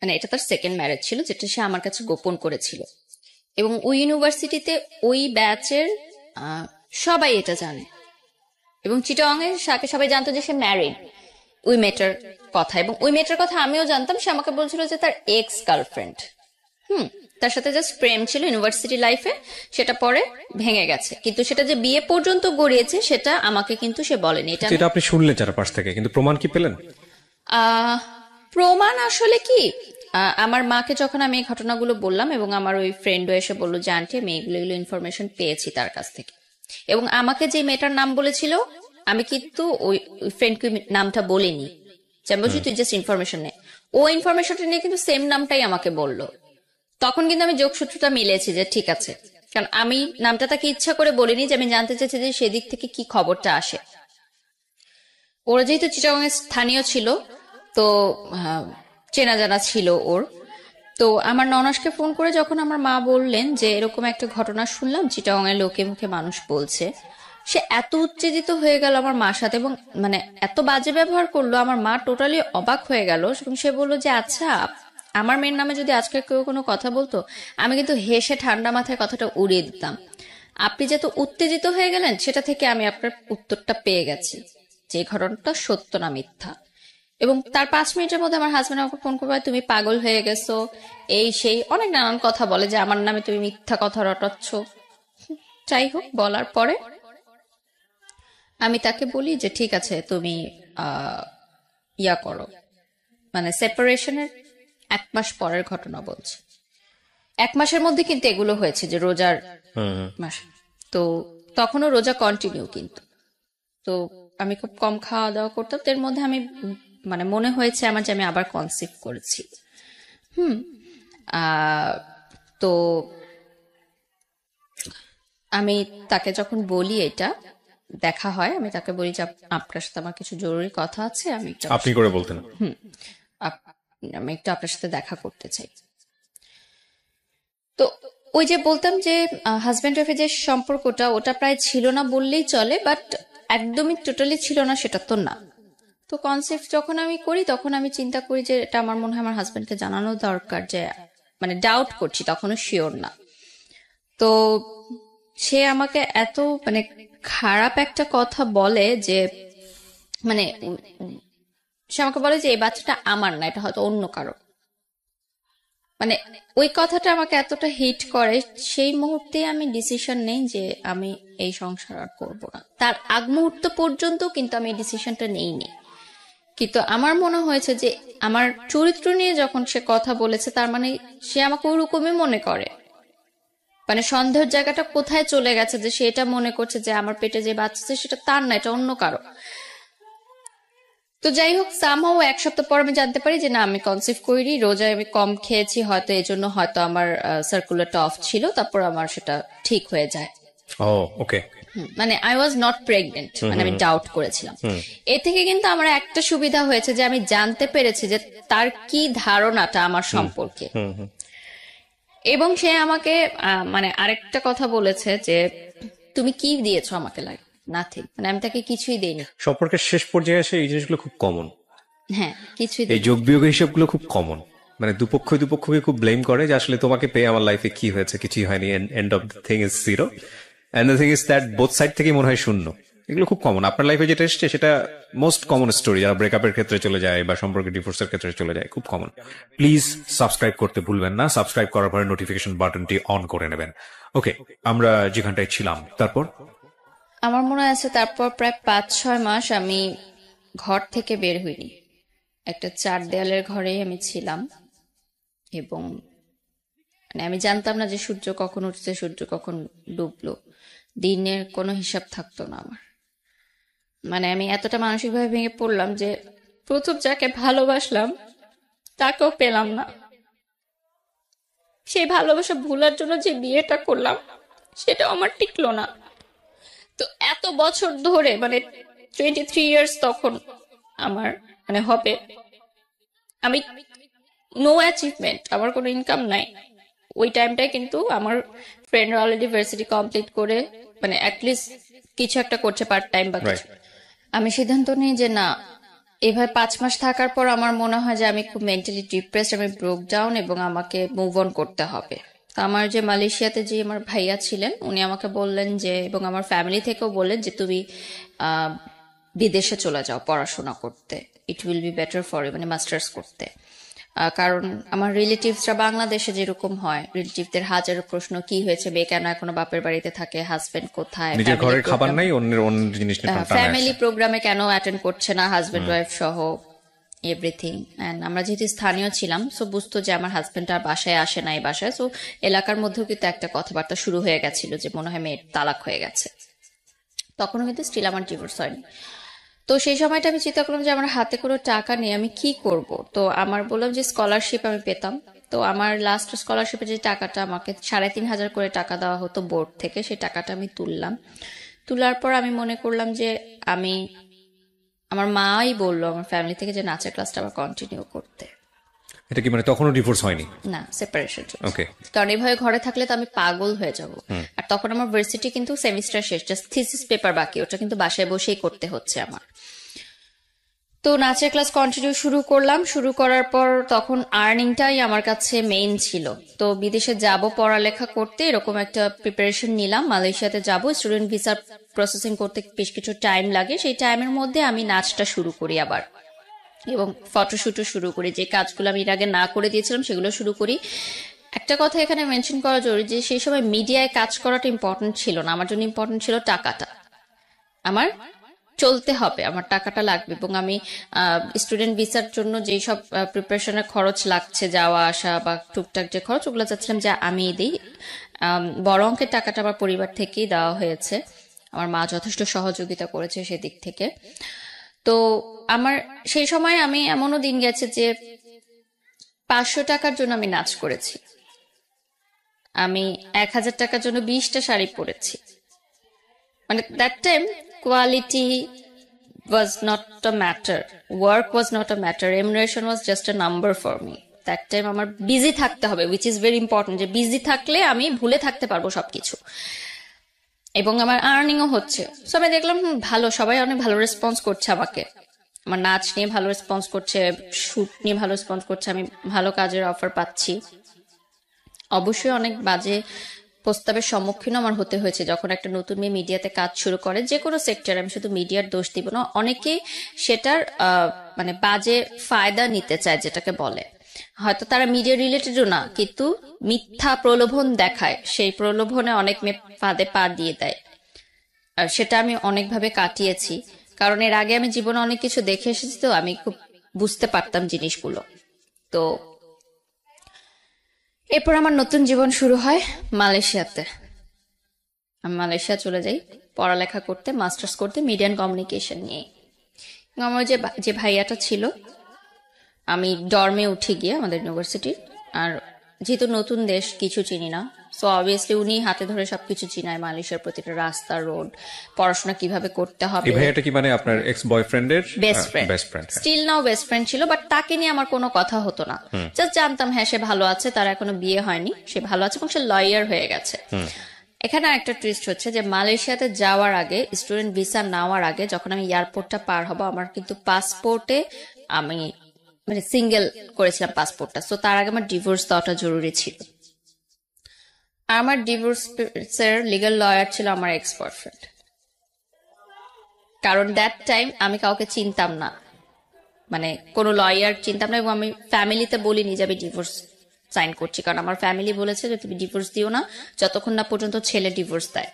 মানে এটা তার সেকেন্ড ম্যারেজ ছিল, যেটা সে আমার কাছে গোপন করেছিল। এবং ওই ইউনিভার্সিটিতে ওই ব্যাচের সবাই এটা জানে, এবং চিটাগাং এর সবাই জানতো যে সে ম্যারিড ওই মেয়েটার কথা। এবং ওই মেয়েটার কথা আমিও জানতাম। সে আমাকে বলছিল যে তার এক্স গার্লফ্রেন্ড, তার সাথে জাস্ট প্রেম ছিল ইউনিভার্সিটি লাইফে, সেটা পরে ভেঙে গেছে, কিন্তু সেটা যে বিয়ে পর্যন্ত গড়িয়েছে সেটা আমাকে কিন্তু সে বলেনি। এটা আপনি শুনলেন চারপাশ থেকে, কিন্তু প্রমাণ কি পেলেন? আহ প্রমাণ আসলে কি, আমার মাকে যখন আমি এই ঘটনাগুলো বললাম, এবং আমার ওই ফ্রেন্ডও এসে বললো যে আন্টি আমি এগুলো ইনফরমেশন পেয়েছি তার কাছ থেকে। এবং আমাকে যে মেয়েটার নাম বলেছিল, আমি কিন্তু ওই ফ্রেন্ডকে নামটা বলিনি, যে আমি বলছি তুই জাস্ট ইনফরমেশন নে। ও ইনফরমেশনটা নিয়ে কিন্তু সেম নামটাই আমাকে বললো। তখন কিন্তু আমি যোগসূত্রটা মিলেছি যে ঠিক আছে, কারণ আমি নামটা তাকে ইচ্ছা করে বলিনি, যে আমি জানতে চাইছি যে সেদিক থেকে কি খবরটা আসে। ওরা যেহেতু চিটাগাং এর স্থানীয় ছিল, তো চেনা জানা ছিল ওর। তো আমার ননাসকে ফোন করে যখন আমার মা বললেন যে এরকম একটা ঘটনা শুনলাম, চিটাগাং এর লোকে মুখে মানুষ বলছে, সে এত উত্তেজিত হয়ে গেল আমার মার সাথে, এবং মানে এত বাজে ব্যবহার করলো, আমার মা টোটালি অবাক হয়ে গেল। এবং সে বললো যে আচ্ছা, আমার মেয়ের নামে যদি আজকে কেউ কোনো কথা বলতো, আমি কিন্তু হেসে ঠান্ডা মাথায় কথাটা উড়িয়ে দিতাম। আপনি যত উত্তেজিত হয়ে গেলেন, সেটা থেকে আমি আপনার উত্তরটা পেয়ে গেছি যে ঘটনাটা সত্য না মিথ্যা। এবং তার 5 মিনিটের মধ্যে আমার হাজবেন্ড আমাকে ফোন করবে, তুমি পাগল হয়ে গেছো, এই সেই অনেক নানান কথা বলে, যে আমার নামে তুমি মিথ্যা কথা রটাচ্ছ। যাই হোক, বলার পরে আমি তাকে বলি যে ঠিক আছে, তুমি ইয়া করো, মানে সেপারেশনের 1 মাস পরের ঘটনা বলছি। 1 মাসের মধ্যে কিন্তু এগুলো হয়েছে যে রোজার মাস। তো তখনও রোজা কন্টিনিউ কিন্তু। তো আমি খুব কম খাওয়া দাওয়া করতাম, তো এর মধ্যে আমি মানে মনে হয়েছে আমার যে আমি আবার কনসিভ করেছি। তো আমি তাকে যখন বলি, এটা দেখা হয়, আমি তাকে বলি যে আপনার সাথে আমার কিছু জরুরি কথা আছে, আপনি করে বলতেন? আমি একটু আপনার সাথে দেখা করতে চাই। তো ওই যে বলতাম যে হাজব্যান্ড ওয়াইফের যে সম্পর্কটা, ওটা প্রায় ছিল না বললেই চলে, বাট একদমই টোটালি ছিল না সেটা তো না। তো কনসেপ্ট যখন আমি করি তখন আমি চিন্তা করি যে এটা আমার মনে হয় আমার হাজব্যান্ডকে জানানো দরকার, যে মানে ডাউট করছি, তখনও শিওর না। তো সে আমাকে এত মানে খারাপ একটা কথা বলে যে মানে সে আমাকে বলে যে এই বাচ্চাটা আমার না, এটা হয়তো অন্য কারো। মানে ওই কথাটা আমাকে এতটা হিট করে, সেই মুহূর্তে আমি ডিসিশন নেই যে আমি এই সংসার আর করবো না। তার আগ মুহূর্ত পর্যন্ত কিন্তু আমি এই ডিসিশনটা নেইনি। কিন্তু আমার মনে হয়েছে যে আমার চরিত্র নিয়ে যখন সে কথা বলেছে, তার মানে সে আমাকে ওরকমই মনে করে। মানে সন্দেহের জায়গাটা কোথায় চলে গেছে যে সে এটা মনে করছে যে আমার পেটে যে বাচ্চা সেটা তার না, এটা অন্য কারো। তো যাই হোক, সামহাও 1 সপ্তাহ পর আমি জানতে পারি যে না, আমি কনসিভ করি। রোজায় আমি কম খেয়েছি হয়তো, এই জন্য হয়তো আমার সার্কুলারটা অফ ছিল, তারপর আমার সেটা ঠিক হয়ে যায়। ওকে। মানে আই ওয়াজ নট প্রেগনেন্ট, মানে আমি ডাউট করেছিলাম। এ থেকে কিন্তু আমার একটা সুবিধা হয়েছে যে আমি জানতে পেরেছি যে তার কি ধারণাটা আমার সম্পর্কে। এবং সে আমাকে মানে আরেকটা কথা বলেছে যে তুমি কি দিয়েছো আমাকে, লাগে নাথিং, মানে আমি তাকে কিছুই দেইনি। সম্পর্কের শেষ পর্যায়ে এসে এই জিনিসগুলো খুব কমন। হ্যাঁ, কিছুই এই যোগ বিয়োগ হিসাবগুলো খুব কমন। মানে দুপক্ষকে খুব ব্লেম করে যে আসলে তোমাকে পেয়ে আমার লাইফে কি হয়েছে, কিছুই হয়নি, end of the thing is zero, end the thing is that both side থেকে মনে হয় শূন্য। এগুলো খুব কমন আপনার লাইফে যেটা এসছে, সেটা মোস্ট কমন স্টোরি। যারা ব্রেকআপের ক্ষেত্রে চলে যায় বা সম্পর্কে ডিভোর্সের ক্ষেত্রে চলে যায়, খুব কমন। প্লিজ সাবস্ক্রাইব করতে ভুলবেন না। সাবস্ক্রাইব করার পরে নোটিফিকেশন বাটনটি অন করে নেবেন। ওকে, আমরা যেখানটায় ছিলাম, তারপর আমার মনে আছে তারপর প্রায় 5-6 মাস আমি ঘর থেকে বের হইনি। একটা 4 দেয়ালের ঘরেই আমি ছিলাম। এবং মানে আমি জানতাম না যে সূর্য কখন উঠছে, সূর্য কখন ডুবলো। দিনের কোনো হিসাব থাকতো না আমার। মানে আমি এতটা মানসিকভাবে ভেঙে পড়লাম যে প্রথম যাকে ভালোবাসলাম তাকেও পেলাম না। সেই ভালোবাসা ভুলার জন্য যে বিয়েটা করলাম সেটাও আমার টিকলো না। তো এত বছর ধরে, মানে 23 ইয়ার্স তখন আমার মানে হবে, আমি নো অ্যাচিভমেন্ট, আমার কোনো ইনকাম নাই। ওই টাইমটায় কিন্তু আমার ফ্রেন্ডরা অলরেডি ভার্সিটি কমপ্লিট করে মানে অ্যাটলিস্ট কিছু একটা করছে, পার্ট টাইম বা কিছু। আমি সিদ্ধান্ত নিই যে না, এভাবে 5 মাস থাকার পর আমার মনে হয় যে আমি খুব মেন্টালি ডিপ্রেসড, আমি ব্রোক ডাউন, এবং আমাকে মুভ অন করতে হবে। তো আমার যে মালয়েশিয়াতে যে আমার ভাইয়া ছিলেন, উনি আমাকে বললেন যে, এবং আমার ফ্যামিলি থেকেও বললেন যে তুমি বিদেশে চলে যাও পড়াশোনা করতে, it will be better for you, মানে মাস্টার্স করতে। কারণ আমার রিলেটিভসরা বাংলাদেশে যেরকম হয়, রিলেটিভদের হাজারো প্রশ্ন, কি হয়েছে, বে কেন এখনো বাপের বাড়িতে থাকে, হাজবেন্ড কোথায়, নিজের ঘরের খাবার নাই, অন্যের জিনিস নিয়ে টানা ফ্যামিলি প্রোগ্রামে কেন অ্যাটেন্ড করছে না, হাজবেন্ড ওয়াইফ সহ এভরিথিং। এন্ড আমরা যেহেতু স্থানীয় ছিলাম, সো বুঝতো যে আমার হাজবেন্ড আর বাসায় আসে না এই বাসায়। সো এলাকার মধ্যেও কিন্তু একটা কথাবার্তা শুরু হয়ে গেছিল যে মনে হয় মেয়ের তালাক হয়ে গেছে। তখনও কিন্তু স্টিল আমার ডিভোর্স হয়নি। তো সেই সময়টা আমি চিন্তা করলাম যে আমার হাতে কোনো টাকা নেই, আমি কি করব। তো আমার বললাম যে স্কলারশিপ আমি পেতাম। তো আমার লাস্ট স্কলারশিপে যে টাকাটা আমাকে 3,500 করে টাকা দেওয়া হতো বোর্ড থেকে, সেই টাকাটা আমি তুললাম। তোলার পর আমি মনে করলাম যে আমি, আমার মাই বললো আমার ফ্যামিলি থেকে যে নাচের ক্লাসটা আবার কন্টিনিউ করতে। এটা কি মানে তখনও ডিভোর্স হয়নি? না, সেপারেশন। ওকে। কারণ এভাবে ঘরে থাকলে তো আমি পাগল হয়ে যাব। আর তখন আমার ভার্সিটি কিন্তু সেমিস্টার শেষ, জাস্ট থিসিস পেপার বাকি, ওটা কিন্তু বাসায় বসেই করতে হচ্ছে আমার। তো নাচের ক্লাস কন্টিনিউ শুরু করলাম। শুরু করার পর তখন আর্নিংটাই আমার কাছে মেইন ছিল। তো বিদেশে যাব পড়ালেখা করতে, এরকম একটা প্রিপারেশন নিলাম। মালয়েশিয়াতে যাব, স্টুডেন্ট ভিসা প্রসেসিং করতে বেশ কিছু টাইম লাগে। সেই টাইমের মধ্যে আমি নাচটা শুরু করি আবার, এবং ফটোশুটও শুরু করি। যে কাজগুলো আমি এর আগে না করে দিয়েছিলাম সেগুলো শুরু করি। একটা কথা এখানে মেনশন করা জরুরি যে সেই সময় মিডিয়ায় কাজ করাটা ইম্পর্টেন্ট ছিল না, আমার জন্য ইম্পর্টেন্ট ছিল টাকাটা। আমার চলতে হবে, আমার টাকাটা লাগবে, এবং আমি স্টুডেন্ট ভিসার জন্য যেই সব প্রিপারেশনের খরচ লাগছে, যাওয়া আসা বা টুকটাক যে খরচ, ওগুলো চাচ্ছিলাম যে আমি দিই। বড় অঙ্কের টাকাটা আমার পরিবার থেকেই দেওয়া হয়েছে, আমার মা যথেষ্ট সহযোগিতা করেছে সেদিক থেকে। তো আমার সেই সময় আমি এমনও দিন গেছে যে 500 টাকার জন্য আমি নাচ করেছি, আমি 1000 টাকার জন্য 20টা শাড়ি পরেছি। মানে that time quality was not a matter, work was not a matter, remuneration was just a number for me. That time আমার বিজি থাকতে হবে, which is very important, যে বিজি থাকলে আমি ভুলে থাকতে পারবো সবকিছু, এবং আমার আর্নিংও হচ্ছে। সো আমি দেখলাম ভালো, সবাই অনেক ভালো রেসপন্স করছে আমাকে, আমার নাচ নিয়ে ভালো রেসপন্স করছে, শুট নিয়ে ভালো রেসপন্স করছে, আমি ভালো কাজের অফার পাচ্ছি। অবশ্যই অনেক বাজে প্রস্তাবের সম্মুখীন আমার হতে হয়েছে যখন একটা নতুন মেয়ে মিডিয়াতে কাজ শুরু করে, যে কোনো সেক্টর, আমি শুধু মিডিয়ার দোষ দিব না, অনেকেই সেটার মানে বাজে ফায়দা নিতে চায়, যেটাকে বলে হয়তো তারা মিডিয়া রিলেটেডও না, কিন্তু মিথ্যা প্রলোভন দেখায়, সেই প্রলোভনে অনেক মেয়ে ফাঁদে পা দিয়ে দেয়। আর সেটা আমি অনেকভাবে কাটিয়েছি, কারণ এর আগে আমি জীবনে অনেক কিছু দেখে এসেছি, তো আমি খুব বুঝতে পারতাম জিনিসগুলো। তো এরপর আমার নতুন জীবন শুরু হয় মালয়েশিয়াতে। আমি মালয়েশিয়া চলে যাই পড়ালেখা করতে, মাস্টার্স করতে মিডিয়া অ্যান্ড কমিউনিকেশন নিয়ে। আমার যে ভাইয়াটা ছিল, আমি ডর্মে উঠে গিয়ে আমাদের ইউনিভার্সিটির, আর যেহেতু নতুন দেশ, কিছু চিনি না, সো অবভিয়াসলি উনি হাতে ধরে সবকিছু চিনায়, মালয়েশিয়ার প্রতিটা রাস্তা, রোড, পড়াশোনা কিভাবে করতে হবে। এই ভাইয়াটা কি মানে আপনার এক্স বয়ফ্রেন্ডের best friend, still now best friend ছিল, বাট তাকে নিয়ে আমার কোনো কথা হতো না। জাস্ট জানতাম হ্যাঁ সে ভালো আছে, তার এখনো বিয়ে হয়নি, সে ভালো আছে এবং সে লয়ার হয়ে গেছে। এখানে একটা টুইস্ট হচ্ছে যে মালয়েশিয়াতে যাওয়ার আগে, স্টুডেন্ট ভিসা নেওয়ার আগে, যখন আমি এয়ারপোর্টটা পার হব, আমার কিন্তু পাসপোর্টে আমি মানে সিঙ্গেল করেছিলাম পাসপোর্টটা, সো তার আগে আমার ডিভোর্স দেওয়াটা জরুরি ছিল। আমার ডিভোর্সের লিগ্যাল লয়ার ছিল আমার এক্স বয়ফ্রেন্ড, কারণ দ্যাট টাইম আমি কাউকে চিনতাম না, মানে কোনো লয়ার চিনতাম না, এবং আমি ফ্যামিলিতে বলিনি যে আমি ডিভোর্স সাইন করছি, কারণ আমার ফ্যামিলি বলেছে যে তুমি ডিভোর্স দিও না যতক্ষণ না পর্যন্ত ছেলে ডিভোর্স দেয়।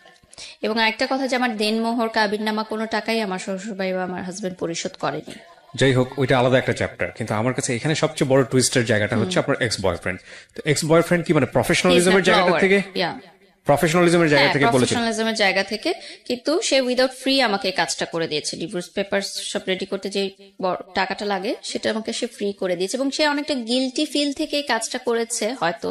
এবং একটা কথা যে আমার দেনমোহর কাবিননামা কোনো টাকাই আমার শ্বশুরবাড়ি বা আমার হাজবেন্ড পরিশোধ করেনি। যাই হোক, ওইটা আলাদা একটা চ্যাপ্টার, কিন্তু আমার কাছে এখানে সবচেয়ে বড় টুইস্টের জায়গাটা হচ্ছে আপনার এক্স বয়ফ্রেন্ড। তো এক্স বয়ফ্রেন্ড কি মানে প্রফেশনালিজমের জায়গা থেকে, প্রফেশনালিজমের জায়গা থেকে বলেছে, প্রফেশনালিজমের জায়গা থেকে, কিন্তু সে উইদাউট ফ্রি আমাকে কাজটা করে দিয়েছে। ডিভোর্স পেপার সব রেডি করতে যে টাকাটা লাগে সেটা আমাকে সে ফ্রি করে দিয়েছে, এবং সে অনেকটা গিলটি ফিল থেকে কাজটা করেছে হয়তো,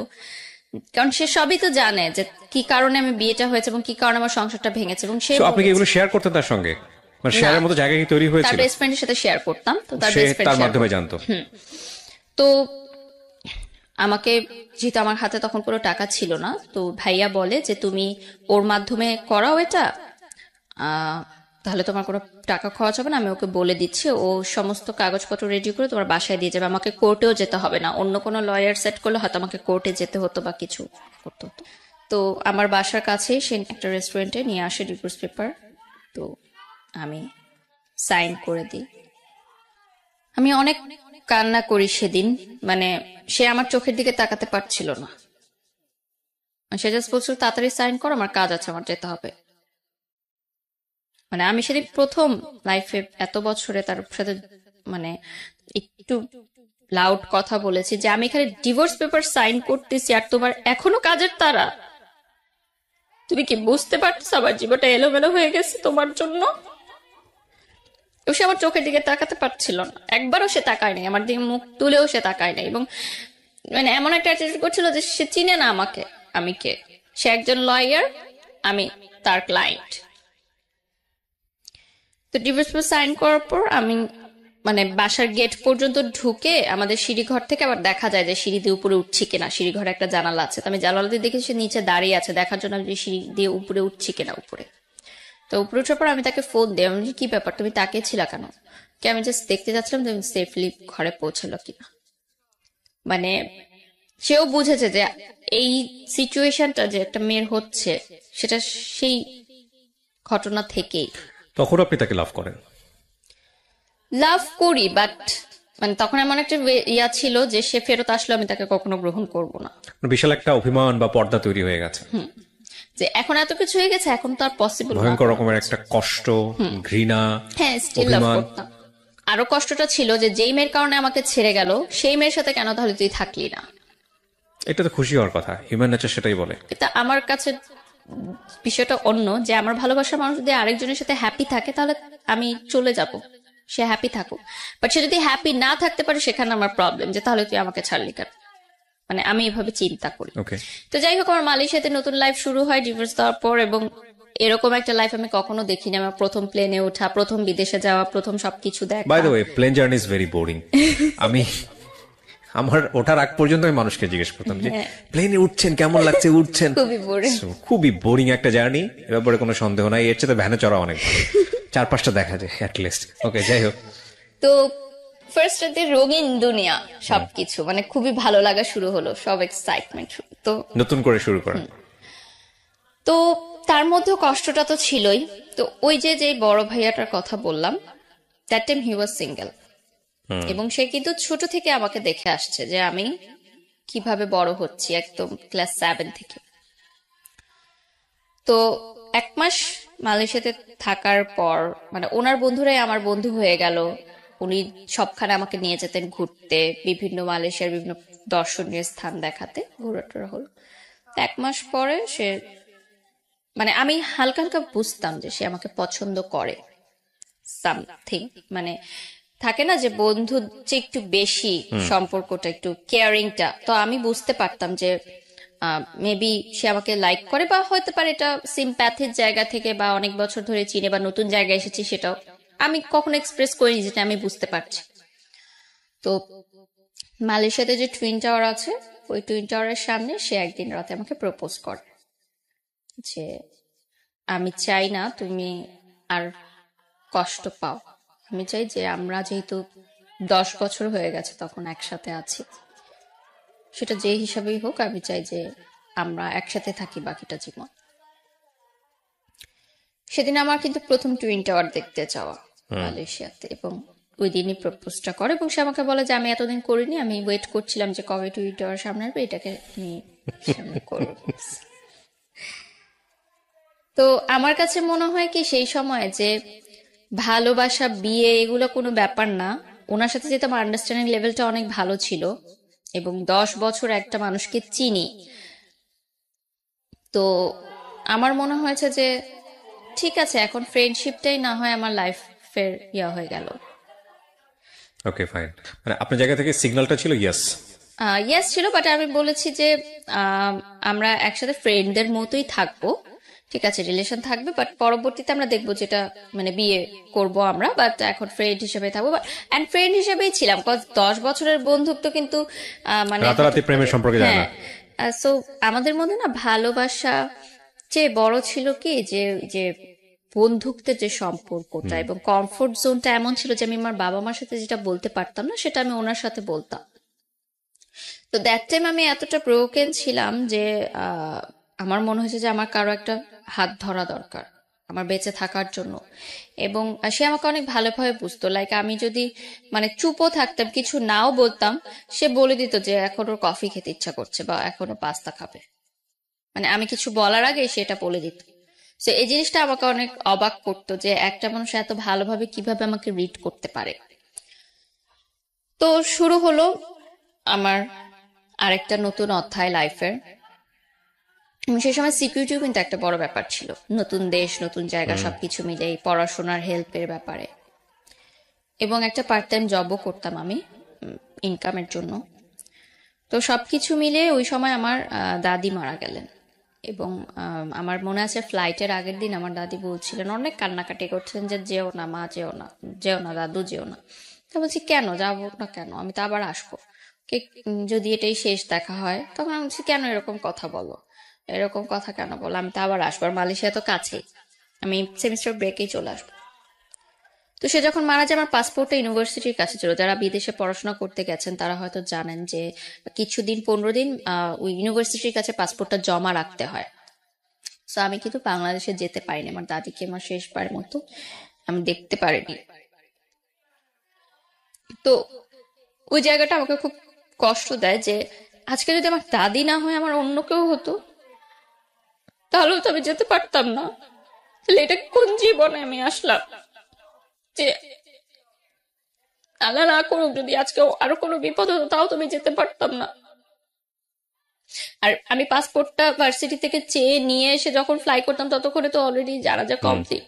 কারণ সে সবই তো জানে যে কি কারণে আমি বিয়েটা হয়েছে এবং কি কারণে আমার সংসারটা ভেঙেছে। এবং সে আপনি কি এগুলো শেয়ার করতেন তার সঙ্গে, মানে শেয়ারের মতো জায়গা কি তৈরি হয়েছিল? তার বেস্ট ফ্রেন্ডের সাথে শেয়ার করতাম, তো তার সে বেস্ট ফ্রেন্ড তার মাধ্যমে জানতো। তো আমাকে, যেহেতু আমার হাতে তখন কোনো টাকা ছিল না, তো ভাইয়া বলে যে তুমি ওর মাধ্যমে করাও এটা, তাহলে তোমার কোনো টাকা খরচ হবে না, আমি ওকে বলে দিচ্ছি, ও সমস্ত কাগজপত্র রেডি করে তোমার বাসায় দিয়ে যাবে, আমাকে কোর্টেও যেতে হবে না, অন্য কোনো লয়ার সেট করলে হয়তো আমাকে কোর্টে যেতে হতো বা কিছু করতে হতো। তো আমার বাসার কাছেই সে একটা রেস্টুরেন্টে নিয়ে আসে ডিভোর্স পেপার, তো আমি সাইন করে দিই। আমি অনেক কান্না করি সেদিন, মানে সে আমার চোখের দিকে তাকাতে পারছিল না, সে জাস্ট বলছিল তাড়াতাড়ি সাইন করো, আমার কাজ আছে, আমার যেতে হবে। মানে আমি সেদিন প্রথম লাইফে এত বছরে তার সাথে মানে একটু লাউড কথা বলেছি যে আমি এখানে ডিভোর্স পেপার সাইন করতেছি আর তোমার এখনো কাজের তারা, তুমি কি বুঝতে পারছো আমার জীবনটা এলোমেলো হয়ে গেছে তোমার জন্য? সে আমার চোখের দিকে তাকাতে পারছিল না, একবারও সে তাকায় নাই, আমার দিকে মুখ তুলেও সে তাকায় নাই, এবং মানে এমন একটা অ্যাটিটিউড করছিল যে সে চিনে না আমাকে, আমি কে, সে একজন লয়ার, আমি তার ক্লায়েন্ট। তো ডিভোর্স পেপার সাইন করার পর আমি মানে বাসার গেট পর্যন্ত ঢুকে আমাদের সিঁড়ি ঘর থেকে আবার দেখা যায় যে সিঁড়ি দিয়ে উপরে উঠছি কিনা, সিঁড়ি ঘরে একটা জানালা আছে, তো আমি জানালা দিয়ে দেখি সে নিচে দাঁড়িয়ে আছে, দেখার জন্য আমি সিঁড়ি দিয়ে উপরে উঠছি কিনা উপরে। তো উপরে ওঠার পর আমি তাকে ফোন দিই, আমি কি ব্যাপার তুমি তাকিয়েছিলা কেন, কি আমি জাস্ট দেখতে যাচ্ছিলাম তুমি সেফলি ঘরে পৌঁছালো কিনা। মানে সেও বুঝেছে যে এই সিচুয়েশনটা যে একটা মেয়ের হচ্ছে সেটা সেই ঘটনা থেকেই। তখন আপনি তাকে লাভ করেন? লাভ করি, বাট মানে তখন এমন একটা ইয়া ছিল যে সে ফেরত আসলে আমি তাকে কখনো গ্রহণ করব না। বিশাল একটা অভিমান বা পর্দা তৈরি হয়ে গেছে। যে এখন এত কিছু হয়ে গেছে, এখন তো আর পসিবল না। ভয়ঙ্কর রকমের একটা কষ্ট, ঘৃণা, হ্যাঁ, স্টিল লাভ অভিমান। করতাম। আরো কষ্টটা ছিল যে যেই মেয়ের কারণে আমাকে ছেড়ে গেল, সেই মেয়ের সাথে কেন তাহলে তুই থাকলি না। এটা তো খুশি হওয়ার কথা, হিউম্যান নেচার সেটাই বলে। কিন্তু আমার কাছে বিষয়টা অন্য, যে আমার ভালোবাসার মানুষ যদি আরেকজনের সাথে হ্যাপি থাকে তাহলে আমি চলে যাব, সে হ্যাপি থাকুক। বাট সে যদি হ্যাপি না থাকতে পারে, সেখানে আমার প্রবলেম, যে তাহলে তুই আমাকে ছাড়লি কেন। মানে আমি এভাবে চিন্তা করি। ওকে, তো যাই হোক, আমার মালয়েশিয়াতে নতুন লাইফ শুরু হয় ডিভোর্স দেওয়ার পর, এবং এরকম একটা লাইফ আমি কখনো দেখিনি। আমার প্রথম প্লেনে ওঠা, প্রথম বিদেশে যাওয়া, প্রথম সবকিছু দেখা। By the way, plane journey is very boring. আমি আমার ওঠার আগ পর্যন্ত আমি মানুষকে জিজ্ঞেস করতাম যে প্লেনে উঠছেন কেমন লাগছে, উঠছেন। খুবই বোরিং। So, খুবই বোরিং একটা জার্নি, এ ব্যাপারে কোনো সন্দেহ নাই। এর চেয়ে ভ্যানে চড়া অনেক ভালো, 4-5টা দেখা যায় অ্যাটলিস্ট। ওকে, যাই হোক। তো ফার্স্ট ডে রঙিন দুনিয়া, সবকিছু মানে খুবই ভালো লাগা শুরু হলো, সব এক্সাইটমেন্ট। তো নতুন করে শুরু করা। তো তার মধ্যেও কষ্টটা তো ছিলই। তো ওই যে যে বড় ভাইয়াটার কথা বললাম, that time he was single, এবং সে কিন্তু ছোট থেকে আমাকে দেখে আসছে যে আমি কিভাবে বড় হচ্ছি, একদম ক্লাস 7 থেকে। তো 1 মাস মালয়েশিয়াতে থাকার পর, মানে ওনার বন্ধুরাই আমার বন্ধু হয়ে গেল। উনি সবখানে আমাকে নিয়ে যেতেন ঘুরতে, বিভিন্ন মালয়েশিয়ার বিভিন্ন দর্শনীয় স্থান দেখাতে, ঘোরাটোরা হলো। 1 মাস পরে সে, মানে আমি হালকা হালকা বুঝতাম যে সে আমাকে পছন্দ করে, সামথিং। মানে থাকে না যে বন্ধু যে একটু বেশি, সম্পর্কটা একটু কেয়ারিংটা, তো আমি বুঝতে পারতাম যে মেবি সে আমাকে লাইক করে, বা হতে পারে এটা সিম্প্যাথির জায়গা থেকে, বা অনেক বছর ধরে চিনে, বা নতুন জায়গায় এসেছি, সেটাও আমি কখনো এক্সপ্রেস করিনি, যেটা আমি বুঝতে পারছি। তো মালয়েশিয়াতে যে টুইন টাওয়ার আছে, ওই টুইন টাওয়ারের সামনে সে একদিন রাতে আমাকে প্রপোজ করে যে আমি চাই না তুমি আর কষ্ট পাও, আমি চাই যে আমরা যেহেতু 10 বছর হয়ে গেছে তখন একসাথে আছি, সেটা যে হিসাবেই হোক, আমি চাই যে আমরা একসাথে থাকি বাকিটা জীবন। সেদিন আমার কিন্তু প্রথম টুইন টাওয়ার দেখতে যাওয়া মালয়েশিয়াতে, এবং ওই দিনই প্রপোজটা করে, এবং সে আমাকে বলে যে আমি এতদিন করিনি, আমি ওয়েট করছিলাম যে কবে টুইন টাওয়ার সামনে আসবে, এটাকে আমি সামনে করবো। তো আমার কাছে মনে হয় কি সেই সময় যে ভালোবাসা, বিয়ে এগুলো কোনো ব্যাপার না। ওনার সাথে যেহেতু আমার আন্ডারস্ট্যান্ডিং লেভেলটা অনেক ভালো ছিল, এবং 10 বছর একটা মানুষকে চিনি, তো আমার মনে হয়েছে যে ঠিক আছে, এখন ফ্রেন্ডশিপটাই না হয় আমার লাইফের হয়ে গেল। ওকে, ফাইন। মানে আপনার জায়গা থেকে সিগন্যালটা ছিল ইয়েস। ইয়েস ছিল, বাট আমি বলেছি যে আমরা একসাথে ফ্রেন্ডদের মতোই থাকবো, ঠিক আছে, রিলেশন থাকবে, বাট পরবর্তীতে আমরা দেখবো যেটা মানে বিয়ে করব আমরা, বাট এখন ফ্রেন্ড হিসেবে থাকবো। অ্যান্ড ফ্রেন্ড হিসেবেই ছিলাম, কজ 10 বছরের বন্ধুত্ব কিন্তু মানে রাতারাতি প্রেমের সম্পর্কে যায় না। হ্যাঁ। সো আমাদের মধ্যে না ভালোবাসা চেয়ে বড় ছিল কি, যে যে বন্ধুত্বের যে সম্পর্কটা, এবং কমফোর্ট জোনটা এমন ছিল যে আমি আমার বাবা মার সাথে যেটা বলতে পারতাম না, সেটা আমি ওনার সাথে বলতাম। তো দ্যাট টাইম আমি এতটা ব্রোকেন ছিলাম যে আমার মনে হয়েছে যে আমার কারো একটা হাত ধরা দরকার আমার বেঁচে থাকার জন্য। এবং সে আমাকে অনেক ভালোভাবে বুঝতো, লাইক আমি যদি মানে চুপও থাকতাম, কিছু নাও বলতাম, সে বলে দিত যে এখন ওর কফি খেতে ইচ্ছা করছে, বা এখনো পাস্তা খাবে, মানে আমি কিছু বলার আগে সেটা বলে দিত। তো এই জিনিসটা আমাকে অনেক অবাক করতো, যে একটা মানুষ এত ভালোভাবে কিভাবে আমাকে রিড করতে পারে। তো শুরু হলো আমার আরেকটা নতুন অধ্যায় লাইফের। সেই সময় সিকিউরিটিও কিন্তু একটা বড় ব্যাপার ছিল, নতুন দেশ, নতুন জায়গা, সবকিছু মিলেই পড়াশোনার হেল্পের ব্যাপারে, এবং একটা পার্ট টাইম জবও করতাম আমি ইনকামের জন্য। তো সবকিছু মিলে ওই সময় আমার দাদি মারা গেলেন, এবং আমার মনে আছে ফ্লাইটের আগের দিন আমার দাদি বলছিলেন, অনেক কান্নাকাটি করছিলেন যে যেও না মা, যেও না, যেও না দাদু, যেও না। তো বলছি কেন যাবো না, কেন, আমি তো আবার আসবো, কে যদি এটাই শেষ দেখা হয়। তখন আমি বলছি কেন এরকম কথা বলো, এরকম কথা কেন বলো, আমি তো আবার আসবো, আর মালয়েশিয়া তো কাছেই, আমি সেমিস্টার ব্রেকেই চলে আসবো। তো সে যখন মারা যায়, আমার পাসপোর্টটা ইউনিভার্সিটির কাছে ছিল। যারা বিদেশে পড়াশোনা করতে গেছেন তারা হয়তো জানেন যে কিছুদিন 15 দিন ওই ইউনিভার্সিটির কাছে পাসপোর্টটা জমা রাখতে হয়। তো আমি কিন্তু বাংলাদেশে যেতে পারিনি, আমার দাদিকে আমার শেষবার মতো আমি দেখতে পারিনি। তো ওই জায়গাটা আমাকে খুব কষ্ট দেয়, যে আজকে যদি আমার দাদি না হয়, আমার অন্য কেউ হতো, তাহলেও তো আমি যেতে পারতাম না। তাহলে এটা কোন জীবনে আমি আসলাম যে আল্লাহ না করুক যদি আজকে আরো কোনো বিপদ হতো তাও তুমি যেতে পারতাম না। আর আমি পাসপোর্টটা ভার্সিটি থেকে চেয়ে নিয়ে এসে যখন ফ্লাই করতাম ততক্ষণে তো অলরেডি জানাজা কমপ্লিট।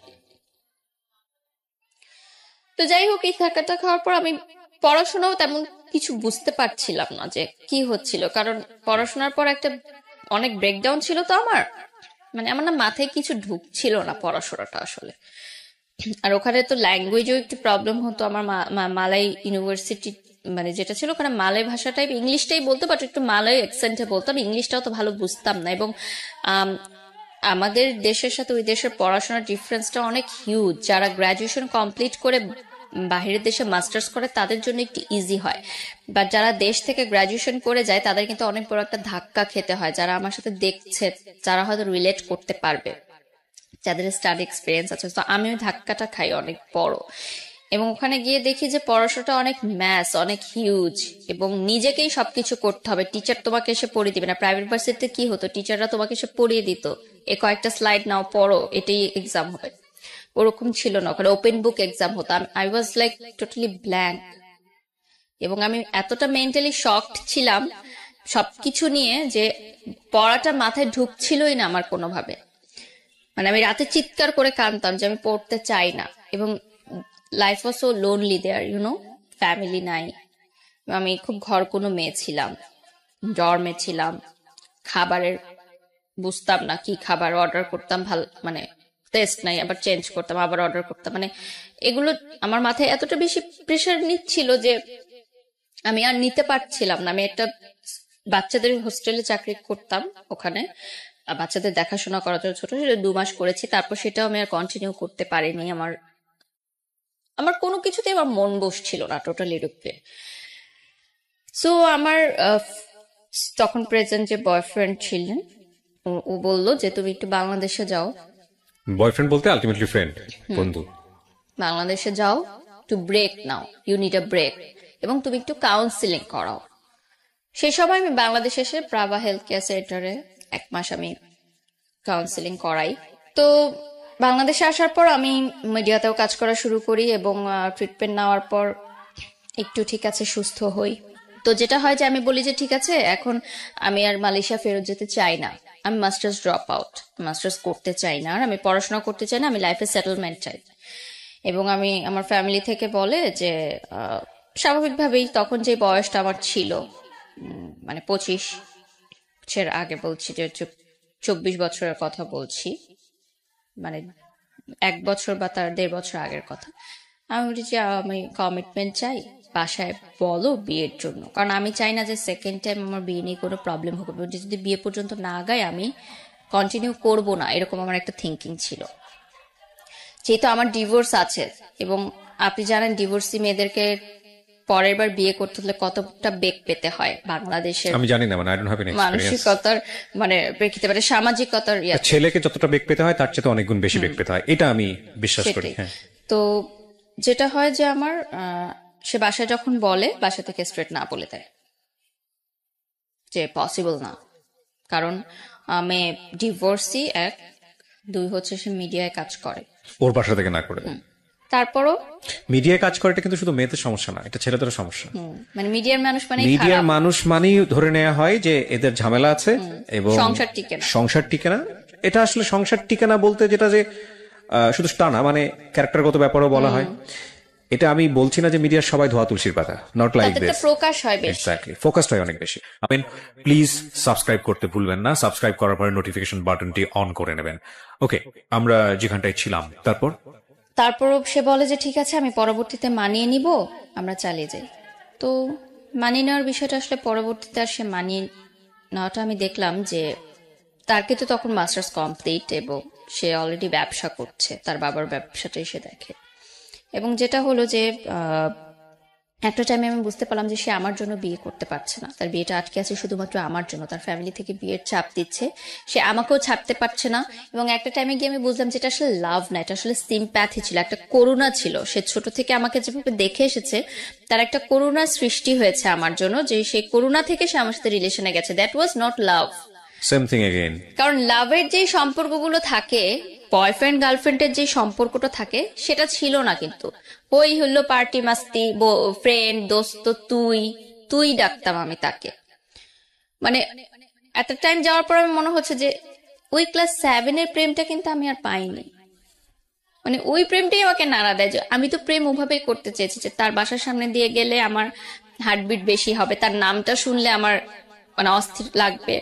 তো যাই হোক, এই ধাক্কাটা খাওয়ার পর আমি পড়াশোনাও তেমন কিছু বুঝতে পারছিলাম না যে কি হচ্ছিল, কারণ পড়াশোনার পর একটা অনেক ব্রেকডাউন ছিল তো আমার, মানে আমার না মাথায় কিছু ঢুকছিল না পড়াশোনাটা আসলে। আর ওখানে তো ল্যাঙ্গুয়েজও একটু প্রবলেম হতো আমার। মালাই ইউনিভার্সিটি মানে যেটা ছিল ওখানে মালয় ভাষাটাই, ইংলিশটাই বলতো, বাট একটু মালয় অ্যাকসেন্টে বলতাম, ইংলিশটাও তো ভালো বুঝতাম না। এবং আম, আমাদের দেশের সাথে ওই দেশের পড়াশোনার ডিফারেন্সটা অনেক হিউজ। যারা গ্রাজুয়েশন কমপ্লিট করে বাহিরের দেশে মাস্টার্স করে তাদের জন্য একটু ইজি হয়, বাট যারা দেশ থেকে গ্রাজুয়েশন করে যায় তাদের কিন্তু অনেক বড় একটা ধাক্কা খেতে হয়। যারা আমার সাথে দেখছে যারা হয়তো রিলেট করতে পারবে, যাদের স্টাডি এক্সপিরিয়েন্স আছে। তো আমি ওই ধাক্কাটা খাই অনেক বড়। এবং ওখানে গিয়ে দেখি যে পড়াশোনাটা অনেক ম্যাথস, অনেক হিউজ, এবং নিজেকেই সবকিছু করতে হবে। টিচার তোমাকে এসে পড়িয়ে দিবে না। প্রাইভেট ভার্সিটিতে কি হতো, টিচাররা তোমাকে এসে পড়িয়ে দিত, এ কয়েকটা স্লাইড নাও পড়ো, এটাই এক্সাম হবে। ওরকম ছিল না, ওখানে ওপেন বুক এক্সাম হতো। I was like totally blank. এবং আমি এতটা মেন্টালি শকড ছিলাম সবকিছু নিয়ে যে পড়াটা মাথায় ঢুকছিলই না আমার কোনোভাবে। মানে আমি রাতে চিৎকার করে কাঁদতাম যে আমি পড়তে চাই না। এবং life was so lonely there, family নাই। আমি খুব ঘর কোনো মেয়ে ছিলাম, ডর্মে ছিলাম। খাবারের বুঝতাম না কি খাবার অর্ডার করতাম, ভাল মানে টেস্ট নাই, আবার চেঞ্জ করতাম, আবার অর্ডার করতাম। মানে এগুলো আমার মাথায় এতটা বেশি প্রেশার নিচ্ছিল যে আমি আর নিতে পারছিলাম না। আমি একটা বাচ্চাদের হোস্টেলে চাকরি করতাম, ওখানে বাচ্চাদের দেখাশোনা করার জন্য ছোট, সেটা 2 মাস করেছি। তারপর সেটাও আমি আর কন্টিনিউ করতে পারিনি। আমার আমার কোনো কিছুতে আমার মন বসছিল না টোটালি রূপে। সো আমার তখন প্রেজেন্ট যে বয়ফ্রেন্ড ছিলেন, ও বললো যে তুমি একটু বাংলাদেশে যাও। বয়ফ্রেন্ড বলতে আলটিমেটলি ফ্রেন্ড, বন্ধু। বাংলাদেশে যাও, to break now, you need a break, এবং তুমি একটু কাউন্সিলিং করাও। সেই সময় আমি বাংলাদেশে এসে প্রাভা হেলথ কেয়ার সেন্টারে 1 মাস আমি কাউন্সিলিং করাই। তো বাংলাদেশে আসার পর আমি মিডিয়াতেও কাজ করা শুরু করি, এবং ট্রিটমেন্ট নেওয়ার পর একটু ঠিক আছে সুস্থ হই। তো যেটা হয় যে আমি বলি যে ঠিক আছে এখন আমি আর মালয়েশিয়া ফেরত যেতে চাই না, আমি মাস্টার্স ড্রপ আউট, মাস্টার্স করতে চাই না, আর আমি পড়াশোনা করতে চাই না, আমি লাইফে সেটেলমেন্ট চাই। এবং আমি আমার ফ্যামিলি থেকে বলে যে স্বাভাবিকভাবেই তখন যে বয়সটা আমার ছিল, মানে 25 আগে বলছি, যে 24 বছরের কথা বলছি, মানে 1 বছর বা তার 1.5 বছর আগের কথা। আমি বলি যে আমি কমিটমেন্ট চাই, বাসায় বলো বিয়ের জন্য, কারণ আমি চাই না যে সেকেন্ড টাইম আমার বিয়ে নিয়ে কোনো প্রবলেম হবে। যদি বিয়ে পর্যন্ত না গায় আমি কন্টিনিউ করব না, এরকম আমার একটা থিঙ্কিং ছিল। যেহেতু আমার ডিভোর্স আছে, এবং আপনি জানেন ডিভোর্সি মেয়েদেরকে পরের বার বিয়ে করতে হলে কতটা বেগ পেতে হয় বাংলাদেশের, আমি জানি না, মানে I don't have any experience. মানসিকতার মানে প্রেক্ষিতে, মানে সামাজিকতার ছেলেকে যতটা বেগ পেতে হয় তার চেয়ে অনেক গুণ বেশি বেগ পেতে হয়, এটা আমি বিশ্বাস করি। হ্যাঁ, তো যেটা হয় যে আমার সে বাসায় যখন বলে, বাসা থেকে স্ট্রেট না বলে দেয় যে পসিবল না, কারণ আমি ডিভোর্সি 1, 2 হচ্ছে সে মিডিয়ায় কাজ করে, ওর বাসা থেকে না করে। তারপরও মিডিয়ায় কাজ করে, এটা কিন্তু শুধু মেয়েদের সমস্যা না, এটা ছেলেদেরও সমস্যা। মানে মিডিয়ার মানুষ মানে মিডিয়ার মানুষ মানেই ধরে নেওয়া হয় যে এদের ঝামেলা আছে এবং সংসার টিকে না। সংসার টিকে না, এটা আসলে সংসার টিকে না বলতে যেটা যে শুধু তা না, মানে ক্যারেক্টারগত ব্যাপারও বলা হয়। এটা আমি বলছি না যে মিডিয়ার সবাই ধোয়া তুলসীর পাতা, নট লাইক দিস। প্রকাশ হয় বেশি, এক্স্যাক্টলি, ফোকাসড হয় অনেক বেশি। আই প্লিজ সাবস্ক্রাইব করতে ভুলবেন না, সাবস্ক্রাইব করার পরে নোটিফিকেশন বাটনটি অন করে নেবেন। ওকে, আমরা যেখানটায় ছিলাম, তারপরও সে বলে যে ঠিক আছে আমি পরবর্তীতে মানিয়ে নিব, আমরা চালিয়ে যাই। তো মানিয়ে নেওয়ার বিষয়টা আসলে পরবর্তীতে আর সে মানিয়ে নেওয়াটা আমি দেখলাম যে তার কিন্তু তখন মাস্টার্স কমপ্লিট, এবং সে অলরেডি ব্যবসা করছে, তার বাবার ব্যবসাটাই সে দেখে। এবং যেটা হলো যে একটা টাইমে আমি বুঝতে পারলাম যে সে আমার জন্য বিয়ে করতে পারছে না, তার বিয়েটা আটকে আছে শুধুমাত্র আমার জন্য, তার ফ্যামিলি থেকে বিয়ের চাপ দিচ্ছে, সে আমাকেও ছাড়তে পারছে না। এবং একটা টাইমে গিয়ে আমি বুঝলাম যে এটা আসলে লাভ না, এটা আসলে সিম্প্যাথি ছিল, একটা করুণা ছিল। সে ছোট থেকে আমাকে যেভাবে দেখে এসেছে, তার একটা করুণা সৃষ্টি হয়েছে আমার জন্য, যে সেই করুণা থেকে সে আমার সাথে রিলেশনে গেছে। That was not love. Same thing again. কারণ লাভের যে সম্পর্কগুলো থাকে, বয়ফ্রেন্ড গার্লফ্রেন্ডের যে সম্পর্কটা থাকে সেটা ছিল না, কিন্তু ওই হলো পার্টি মাস্তি, ফ্রেন্ড দোস্ত, তুই তুই ডাকতাম আমি তাকে। মানে এত টাইম যাওয়ার পর আমি মনে হচ্ছে যে ওই ক্লাস 7 প্রেমটা কিন্তু আমি আর পাইনি। মানে ওই প্রেমটাই আমাকে নাড়া দেয়। যে আমি তো প্রেম ওভাবেই করতে চেয়েছি যে তার বাসার সামনে দিয়ে গেলে আমার হার্টবিট বেশি হবে, তার নামটা শুনলে আমার মানে অস্থির লাগবে,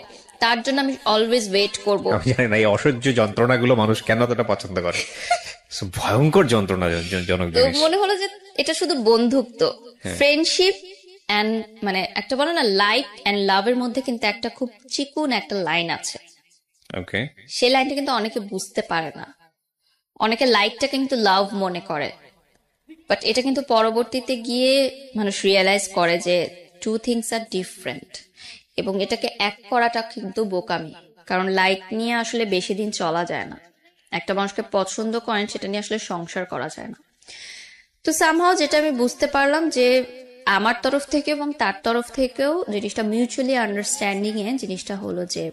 তার জন্য আমি অলওয়েজ ওয়েট করব। আমি জানি না এই অসহ্য যন্ত্রণাগুলো মানুষ কেন এতটা পছন্দ করে। So, ভয়ঙ্কর যন্ত্রণা জনক তো জিনিস। মনে হলো যে এটা শুধু বন্ধুত্ব, ফ্রেন্ডশিপ এন্ড মানে একটা বলে না লাইক এন্ড লাভের মধ্যে কিন্তু একটা খুব চিকুন একটা লাইন আছে। ওকে। সেই লাইনটা কিন্তু অনেকে বুঝতে পারে না। অনেকে লাইকটা কিন্তু লাভ মনে করে, বাট এটা কিন্তু পরবর্তীতে গিয়ে মানুষ রিয়েলাইজ করে যে টু থিংস আর ডিফারেন্ট, এবং এটাকে এক করাটা কিন্তু বোকামি। কারণ লাইক নিয়ে আসলে বেশি দিন চলা যায় না। একটা মানুষকে পছন্দ করেন সেটা নিয়ে আসলে সংসার করা যায় না। তো সামহাও যেটা আমি বুঝতে পারলাম যে আমার তরফ থেকে এবং তার তরফ থেকেও জিনিসটা মিউচুয়ালি আন্ডারস্ট্যান্ডিং এ জিনিসটা হলো যে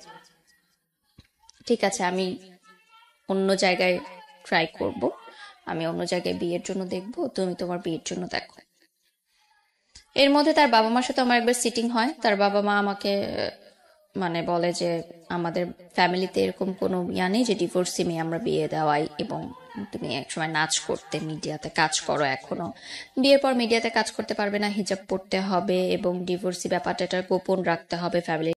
ঠিক আছে, আমি অন্য জায়গায় ট্রাই করব, আমি অন্য জায়গায় বিয়ের জন্য দেখবো, তুমি তোমার বিয়ের জন্য দেখো। এর মধ্যে তার বাবা মার সাথে আমার একবার সিটিং হয়। তার বাবা মা আমাকে মানে বলে যে আমাদের ফ্যামিলিতে এরকম কোনো ইয়া নেই যে ডিভোর্সি মেয়ে আমরা বিয়ে দেওয়াই, এবং তুমি একসময় নাচ করতে, মিডিয়াতে কাজ করো, এখনো বিয়ের পর মিডিয়াতে কাজ করতে পারবে না, হিজাব পড়তে হবে এবং ডিভোর্সি ব্যাপারটা এটা গোপন রাখতে হবে ফ্যামিলি